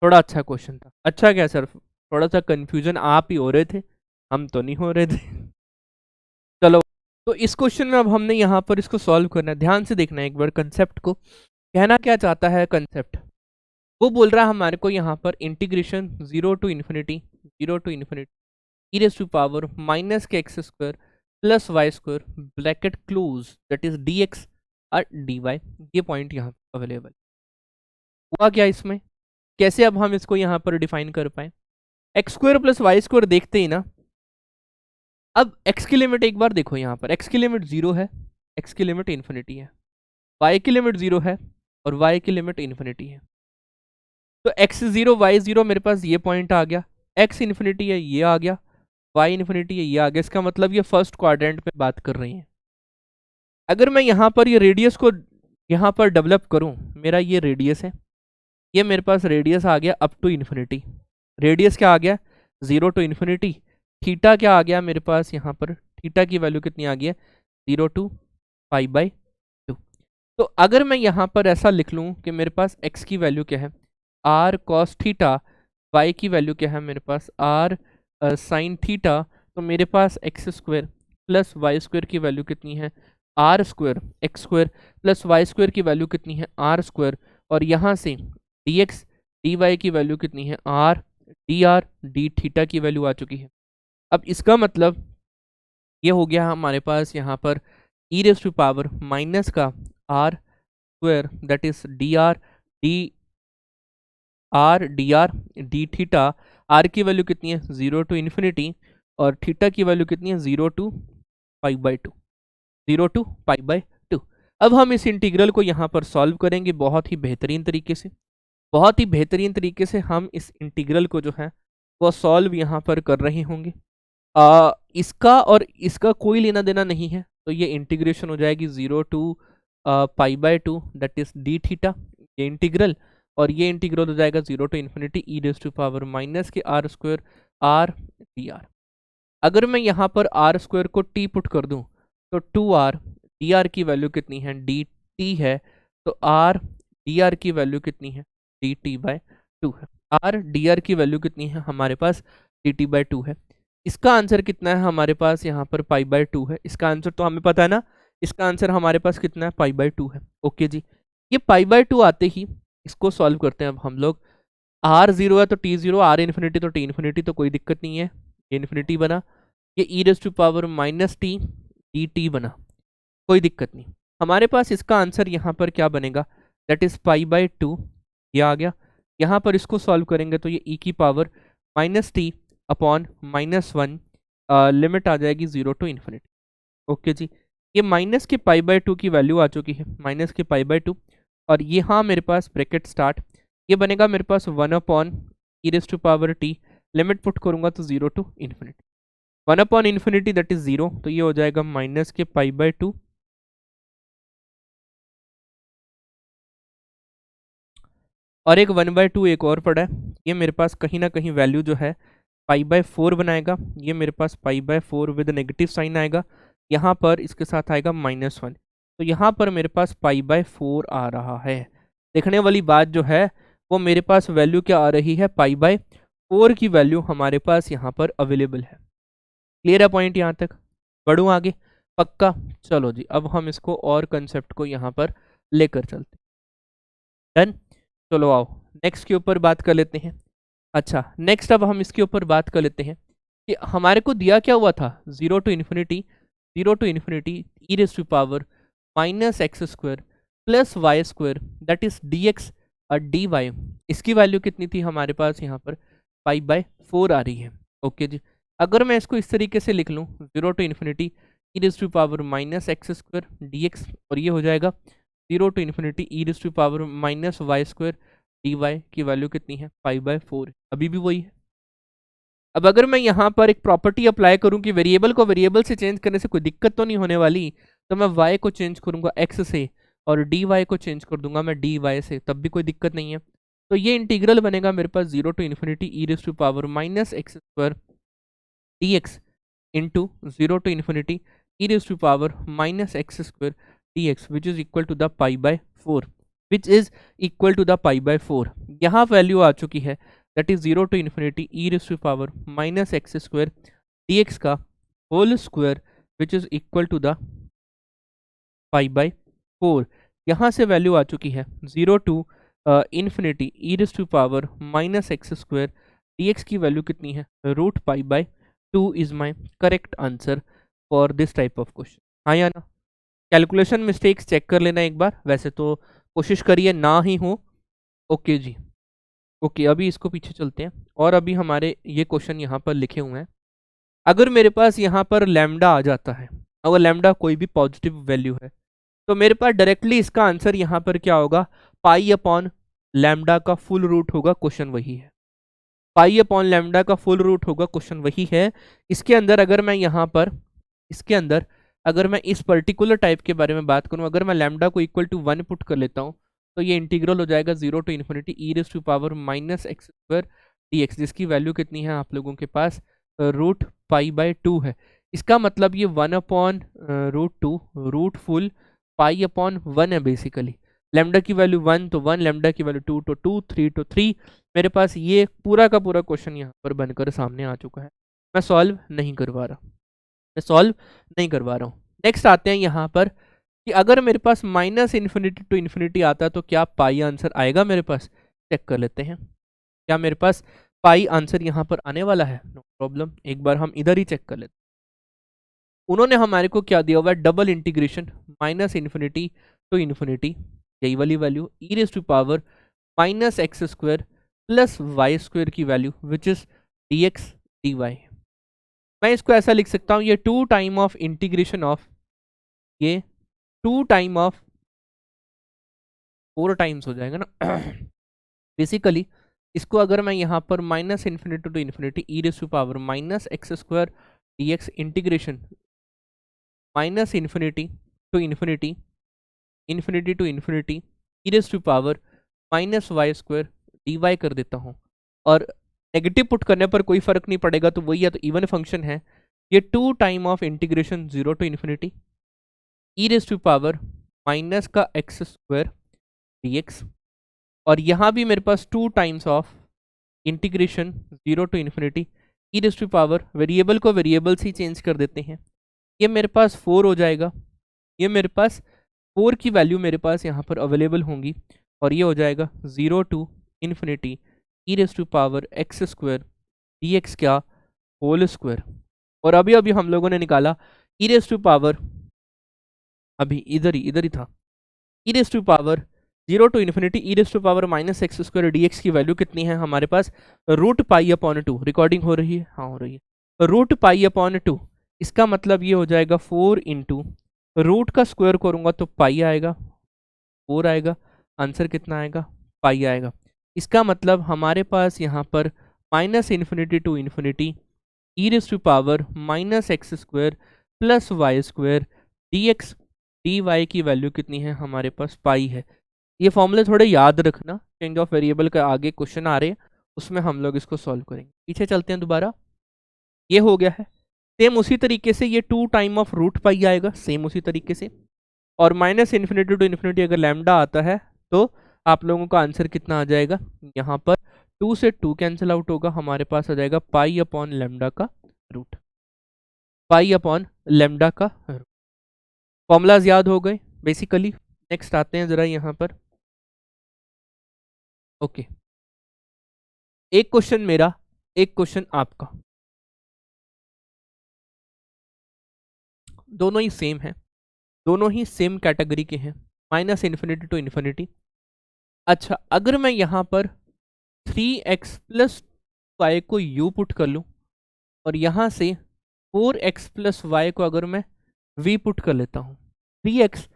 थोड़ा अच्छा क्वेश्चन था। अच्छा क्या सर, थोड़ा सा कंफ्यूजन आप ही हो रहे थे, हम तो नहीं हो रहे थे। चलो, तो इस क्वेश्चन में अब हमने यहाँ पर इसको सॉल्व करना है। ध्यान से देखना है एक बार कंसेप्ट को। कहना क्या चाहता है कंसेप्ट? वो बोल रहा है हमारे को यहाँ पर integration 0 to ∞ e raise to power minus के x² plus y² bracket close, that is dx और dy। ये पॉइंट यहाँ अवेलेबल हुआ क्या इसमें? कैसे अब हम इसको यहाँ पर डिफाइन कर पाए? x² प्लस y² देखते ही ना। अब x की लिमिट एक बार देखो, यहाँ पर x की लिमिट 0 है, x की लिमिट इन्फिनिटी है, y की लिमिट 0 है और y की लिमिट इन्फिनिटी है। तो x0 y0 मेरे पास ये पॉइंट आ गया, x इन्फिनिटी है ये आ गया, y इन्फिनिटी है ये आ गया। इसका मतलब ये फर्स्ट क्वाड्रेंट में बात कर रही है। अगर मैं यहाँ पर ये रेडियस को यहाँ पर डेवलप करूँ, मेरा ये रेडियस है, ये मेरे पास रेडियस आ गया अप टू इन्फिनिटी। रेडियस क्या आ गया? 0 to ∞। थीटा क्या आ गया मेरे पास यहाँ पर? थीटा की वैल्यू कितनी आ गई है? 0 to π/2। तो अगर मैं यहाँ पर ऐसा लिख लूँ कि मेरे पास x की वैल्यू क्या है? r cos थीटा, y की वैल्यू क्या है मेरे पास? r sin theta. तो मेरे पास x² प्लस y² की वैल्यू कितनी है? r², x² प्लस y² की वैल्यू कितनी है? r²। और यहाँ से dx dy की वैल्यू कितनी है? r dr d थीटा की वैल्यू आ चुकी है। अब इसका मतलब ये हो गया हमारे पास यहाँ पर e raise to power minus का r² that is dr d theta. r की वैल्यू कितनी है? 0 to ∞। और थीटा की वैल्यू कितनी है? 0 to π/2, 0 to π/2। अब हम इस इंटीग्रल को यहाँ पर सॉल्व करेंगे बहुत ही बेहतरीन तरीके से। बहुत ही बेहतरीन तरीके से हम इस इंटीग्रल को जो है वो सॉल्व यहाँ पर कर रहे होंगे। इसका और इसका कोई लेना देना नहीं है। तो ये इंटीग्रेशन हो जाएगी 0 to π/2 that is D theta, ये इंटीग्रल, और ये इंटीग्रल हो जाएगा 0 to ∞ e⁻ के r square r d r. अगर मैं यहाँ पर आर स्क्वायर को टी पुट कर दूँ तो 2r डी आर की वैल्यू कितनी है, डी टी है, तो आर डी आर की वैल्यू कितनी है, डी टी/2 है। आर डी आर की वैल्यू कितनी है हमारे पास, डी टी/2 है। इसका आंसर कितना है हमारे पास, यहाँ पर π/2 है। इसका आंसर तो हमें पता है ना, इसका आंसर हमारे पास कितना है, π/2 है। ओके जी, ये π/2 आते ही इसको सॉल्व करते हैं अब हम लोग। आर जीरो है तो टी जीरो, आर इन्फिनिटी तो टी इन्फिनिटी, तो कोई दिक्कत नहीं है, ये इन्फिनिटी बना, ये e⁻ डी टी बना, कोई दिक्कत नहीं। हमारे पास इसका आंसर यहाँ पर क्या बनेगा, दैट इज π/2, ये आ गया। यहाँ पर इसको सॉल्व करेंगे तो ये e⁻t/(-1) लिमिट आ जाएगी 0 to ∞। ओके जी, ये माइनस के π/2 की वैल्यू आ चुकी है, माइनस के π/2, और ये हाँ मेरे पास ब्रैकेट स्टार्ट, ये बनेगा मेरे पास 1/e⁻t, लिमिट पुट करूंगा तो 0 to ∞, 1/∞ दैट इज 0, तो ये हो जाएगा माइनस के π/2, और एक 1/2 एक और पड़ा है, ये मेरे पास कहीं ना कहीं वैल्यू जो है π/4 बनाएगा, ये मेरे पास π/4 विद नेगेटिव साइन आएगा, यहाँ पर इसके साथ आएगा -1, तो यहाँ पर मेरे पास π/4 आ रहा है। देखने वाली बात जो है वो मेरे पास वैल्यू क्या आ रही है, π/4 की वैल्यू हमारे पास यहाँ पर अवेलेबल है। क्लियर है पॉइंट यहाँ तक, बढ़ूँ आगे, पक्का। चलो जी, अब हम इसको और कंसेप्ट को यहाँ पर लेकर चलते हैं। डन, चलो आओ नेक्स्ट के ऊपर बात कर लेते हैं। अच्छा, नेक्स्ट अब हम इसके ऊपर बात कर लेते हैं कि हमारे को दिया क्या हुआ था, 0 to ∞ e⁻(-x² + y² that is dx और dy, इसकी वैल्यू कितनी थी हमारे पास यहाँ पर, π/4 आ रही है। ओके जी, अगर मैं इसको इस तरीके से लिख लूँ, 0 to e⁻(-x² dx, और ये हो जाएगा 0 to e⁻(y² dy की वैल्यू कितनी है, π/4, अभी भी वही है। अब अगर मैं यहाँ पर एक प्रॉपर्टी अप्लाई करूँ कि वेरिएबल को वेरिएबल से चेंज करने से कोई दिक्कत तो नहीं होने वाली, तो मैं y को चेंज करूँगा x से और dy को चेंज कर दूंगा मैं dy से, तब भी कोई दिक्कत नहीं है। तो ये इंटीग्रल बनेगा मेरे पास 0 to e⁻(-x² dx into 0 to e⁻(-x² dx which is equal to the π/4, which is equal to the π/4। यहाँ वैल्यू आ चुकी है, that is 0 to e⁻(-x² dx का whole square which is equal to the π/4। यहाँ से वैल्यू आ चुकी है 0 to e⁻(-x² dx की वैल्यू कितनी है, √π/2 is my correct answer for this type of question. हाँ या ना, कैलकुलेशन मिस्टेक्स चेक कर लेना एक बार, वैसे तो कोशिश करिए ना ही हो। ओके जी, ओके, अभी इसको पीछे चलते हैं, और अभी हमारे ये क्वेश्चन यहाँ पर लिखे हुए हैं। अगर मेरे पास यहाँ पर लैम्डा आ जाता है, अगर लैम्डा कोई भी पॉजिटिव वैल्यू है, तो मेरे पास डायरेक्टली इसका आंसर यहाँ पर क्या होगा, π/λ का फुल रूट होगा, क्वेश्चन वही है। π/λ का फुल रूट होगा, क्वेश्चन वही है। इसके अंदर अगर मैं यहाँ पर, इसके अंदर अगर मैं इस पर्टिकुलर टाइप के बारे में बात करूँ, अगर मैं लैम्डा को इक्वल टू 1 पुट कर लेता हूँ, तो ये इंटीग्रल हो जाएगा 0 to e⁻(-x² dx, जिसकी वैल्यू कितनी है आप लोगों के पास, √π/2 है। इसका मतलब ये 1/√2 रूट फुल π/1 है बेसिकली। लैम्डा की वैल्यू 1 तो 1, लैम्डा की वैल्यू 2 तो 2, 3 तो 3। मेरे पास ये पूरा का पूरा क्वेश्चन यहाँ पर बनकर सामने आ चुका है। मैं सॉल्व नहीं करवा रहा, मैं सॉल्व नहीं करवा रहा हूँ। नेक्स्ट आते हैं यहाँ पर कि अगर मेरे पास -∞ to ∞ आता है तो क्या पाई आंसर आएगा मेरे पास, चेक कर लेते हैं। क्या मेरे पास पाई आंसर यहाँ पर आने वाला है, नो प्रॉब्लम, एक बार हम इधर ही चेक कर लेते हैं। उन्होंने हमारे को क्या दिया हुआ है, डबल इंटीग्रेशन -∞ to ∞, यही वाली वैल्यू e⁻(-x² + y² की value which is dx dy। मैं इसको ऐसा लिख सकता हूँ, ये 2 टाइम ऑफ इंटीग्रेशन ऑफ, ये 2 टाइम ऑफ 4 टाइम्स हो जाएगा ना बेसिकली। इसको अगर मैं यहाँ पर -∞ to ∞ e⁻(-x² dx integration minus infinity to infinity, infinity to infinity E raise to power minus y square d y कर देता हूँ। और नेगेटिव पुट करने पर कोई फर्क नहीं पड़ेगा, तो वही है, तो इवन फंक्शन है ये। 2 time of integration 0 to infinity E raise to power minus का एक्स स्क्वायर डी एक्स, और यहाँ भी मेरे पास 2 times of integration 0 to infinity E raise to power, variable को वेरिएबल से ही चेंज कर देते हैं, ये मेरे पास 4 हो जाएगा। ये मेरे पास 4 की वैल्यू मेरे पास यहाँ पर अवेलेबल होंगी, और ये हो जाएगा 0 to infinity E raise to power x square D x क्या होल स्क्वायर। और अभी अभी हम लोगों ने निकाला ई रेज टू पावर, अभी इधर ही था, E raise to power 0 to infinity E raise to power minus x square D X की वैल्यू कितनी है हमारे पास, रूट पाई अपॉन 2। रिकॉर्डिंग हो रही है? हाँ हो रही है। रूट पाई अपॉन 2, इसका मतलब ये हो जाएगा 4 इंटू रूट का स्क्वायर करूंगा तो पाई आएगा, 4 आएगा, आंसर कितना आएगा, पाई आएगा। इसका मतलब हमारे पास यहाँ पर minus infinity to infinity E raise to power minus x square plus y square D x d y की वैल्यू कितनी है हमारे पास, पाई है। ये फॉर्मूले थोड़े याद रखना, चेंज ऑफ वेरिएबल का आगे क्वेश्चन आ रहे हैं, उसमें हम लोग इसको सॉल्व करेंगे। पीछे चलते हैं दोबारा, ये हो गया है। सेम उसी तरीके से ये 2 टाइम ऑफ रूट पाई आएगा, सेम उसी तरीके से। और माइनस इन्फिनिटी टू इन्फिनिटी अगर लैम्डा आता है तो आप लोगों का आंसर कितना आ जाएगा, यहाँ पर 2 से 2 कैंसिल आउट होगा, हमारे पास आ जाएगा पाई अपॉन लैम्डा का रूट, पाई अपॉन लैम्डा का रूट। फॉर्मूलाज याद हो गए बेसिकली। नेक्स्ट आते हैं जरा यहाँ पर। ओके, एक क्वेश्चन मेरा, एक क्वेश्चन आपका, दोनों ही सेम है, दोनों ही सेम कैटेगरी के हैं, माइनस इन्फिनिटी टू इन्फिनिटी। अच्छा, अगर मैं यहाँ पर 3x प्लस वाई को u पुट कर लूँ, और यहाँ से 4x प्लस वाई को अगर मैं v पुट कर लेता हूँ, 3x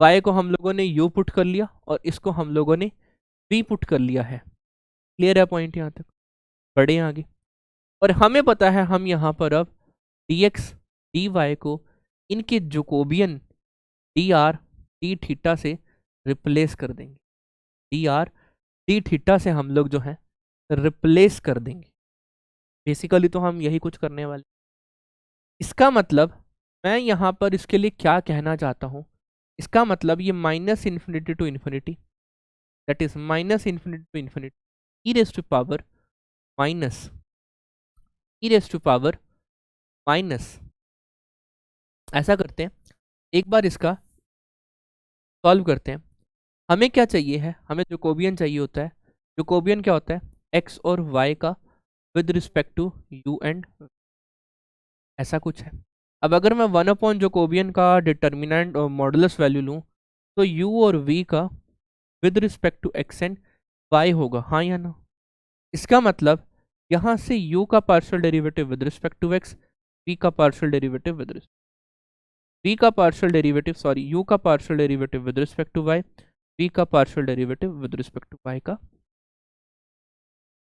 y को हम लोगों ने u पुट कर लिया और इसको हम लोगों ने v पुट कर लिया है। क्लियर है पॉइंट यहाँ तक? बढ़े आगे। और हमें पता है हम यहाँ पर अब dx dy को इनके जोकोबियन dr d थीटा से रिप्लेस कर देंगे, dr d थीटा से हम लोग जो है रिप्लेस कर देंगे। बेसिकली तो हम यही कुछ करने वाले। इसका मतलब मैं यहाँ पर इसके लिए क्या कहना चाहता हूँ, इसका मतलब ये minus infinity to infinity, that is minus infinity to infinity E raise to power minus, e raise to power minus, ऐसा करते हैं एक बार इसका सॉल्व करते हैं। हमें क्या चाहिए है, हमें जोकोबियन चाहिए होता है। जोकोबियन क्या होता है, एक्स और वाई का with respect to u and, ऐसा कुछ है। अब अगर मैं 1 अपॉन जोकोबियन का डिटर्मिनेंट और मॉडुलस वैल्यू लूँ तो u और v का with respect to x and y होगा, हाँ या ना? इसका मतलब यहाँ से u का partial derivative with respect to x, v का पार्शियल डेरिवेटिव विद v का पार्शियल डेरिवेटिव, सॉरी u का partial derivative with respect to y, v का partial derivative with respect to y का,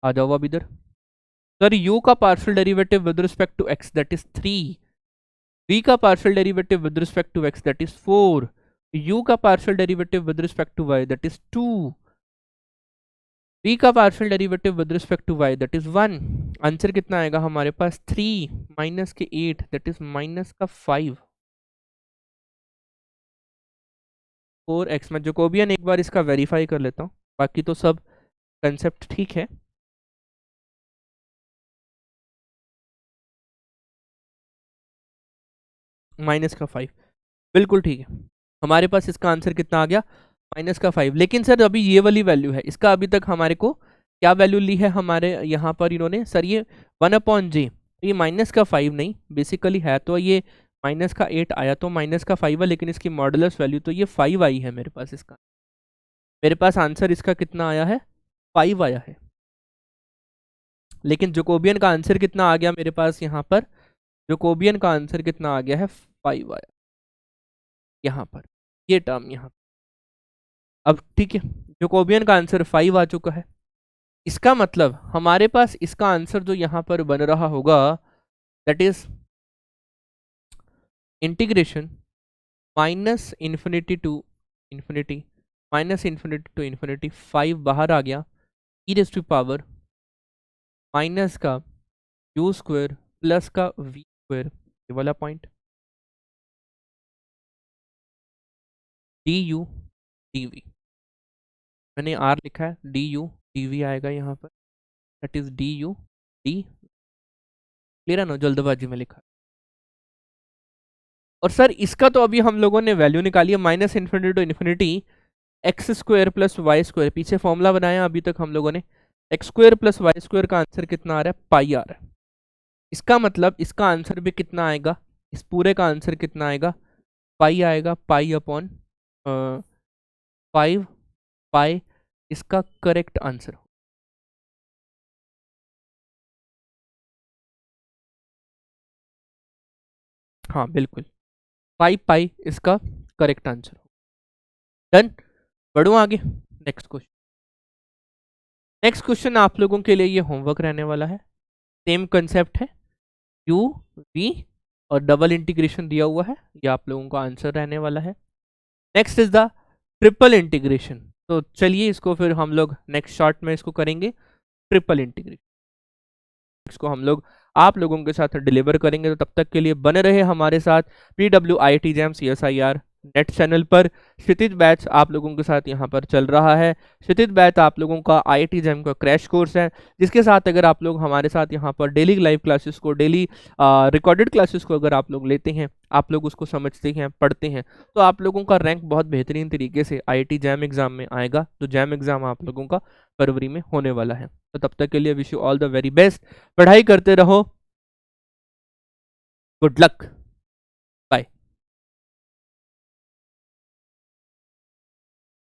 आ जाओ अब इधर। सर u का partial derivative with respect to x that is 3, v का partial derivative with respect to x that is 4, u का partial derivative with respect to y that is 2, v का partial derivative with respect to y that is 1। Answer कितना आएगा हमारे पास, 3 minus के 8 that is minus का 5, 4x। मैं Jacobian एक बार इसका वेरीफाई कर लेता हूँ, बाकी तो सब कंसेप्ट ठीक है। माइनस का 5 बिल्कुल ठीक है, हमारे पास इसका आंसर कितना आ गया, माइनस का 5। लेकिन सर अभी ये वाली वैल्यू है, इसका अभी तक हमारे को क्या वैल्यू ली है हमारे यहाँ पर इन्होंने, सर ये 1/j, ये माइनस का 5 नहीं, बेसिकली है तो ये माइनस का 8 आया तो माइनस का 5 है, लेकिन इसकी मॉडुलस वैल्यू तो ये 5 आई है मेरे पास। इसका मेरे पास आंसर इसका कितना आया है, 5 आया है। लेकिन जोकोबियन का आंसर कितना आ गया मेरे पास यहाँ पर, जोकोबियन का आंसर कितना आ गया है, 5 आया यहाँ पर, ये टर्म यहाँ। अब ठीक है, जोकोबियन का आंसर 5 आ चुका है। इसका मतलब हमारे पास इसका आंसर जो यहाँ पर बन रहा होगा that is integration minus infinity to infinity, minus infinity to infinity, 5 बाहर आ गया, e raise to power minus का यू स्क्वायर प्लस का वी स्क्वायर, ये वाला point, d u d v, मैंने आर लिखा है, डी यू डी वी आएगा यहाँ पर, that is d u d, clear है ना, जल्दबाजी में लिखा। और सर इसका तो अभी हम लोगों ने वैल्यू निकाली है, minus infinity to infinity x square plus y square, पीछे फॉर्मूला बनाया अभी तक हम लोगों ने, x square plus y square का आंसर कितना आ रहा है, पाई आ रहा है। इसका मतलब इसका आंसर भी कितना आएगा, इस पूरे का आंसर कितना आएगा, पाई आएगा, पाई अपॉन 5 पाई, इसका करेक्ट आंसर। हाँ बिल्कुल, 5 पाई इसका करेक्ट आंसर। डन, बढ़ूँ आगे, नेक्स्ट क्वेश्चन। नेक्स्ट क्वेश्चन आप लोगों के लिए ये होमवर्क रहने वाला है, सेम कंसेप्ट है, यू वी और डबल इंटीग्रेशन दिया हुआ है, ये आप लोगों का आंसर रहने वाला है। Next is the triple integration, तो चलिए इसको फिर हम लोग नेक्स्ट शॉर्ट में इसको करेंगे, ट्रिपल इंटीग्रेशन इसको हम लोग आप लोगों के साथ डिलीवर करेंगे। तो तब तक के लिए बने रहे हमारे साथ PWIT jam CSIR net channel पर। क्षितिज बैच आप लोगों के साथ यहाँ पर चल रहा है। क्षितिज बैच आप लोगों का IIT जैम का क्रैश कोर्स है, जिसके साथ अगर आप लोग हमारे साथ यहाँ पर डेली लाइव क्लासेस को, डेली रिकॉर्डेड क्लासेस को अगर आप लोग लेते हैं, आप लोग उसको समझते हैं, पढ़ते हैं, तो आप लोगों का रैंक बहुत बेहतरीन तरीके से IIT जैम एग्जाम में आएगा। तो जैम एग्जाम आप लोगों का फरवरी में होने वाला है। तो तब तक के लिए wish you all the very best, पढ़ाई करते रहो, गुड लक।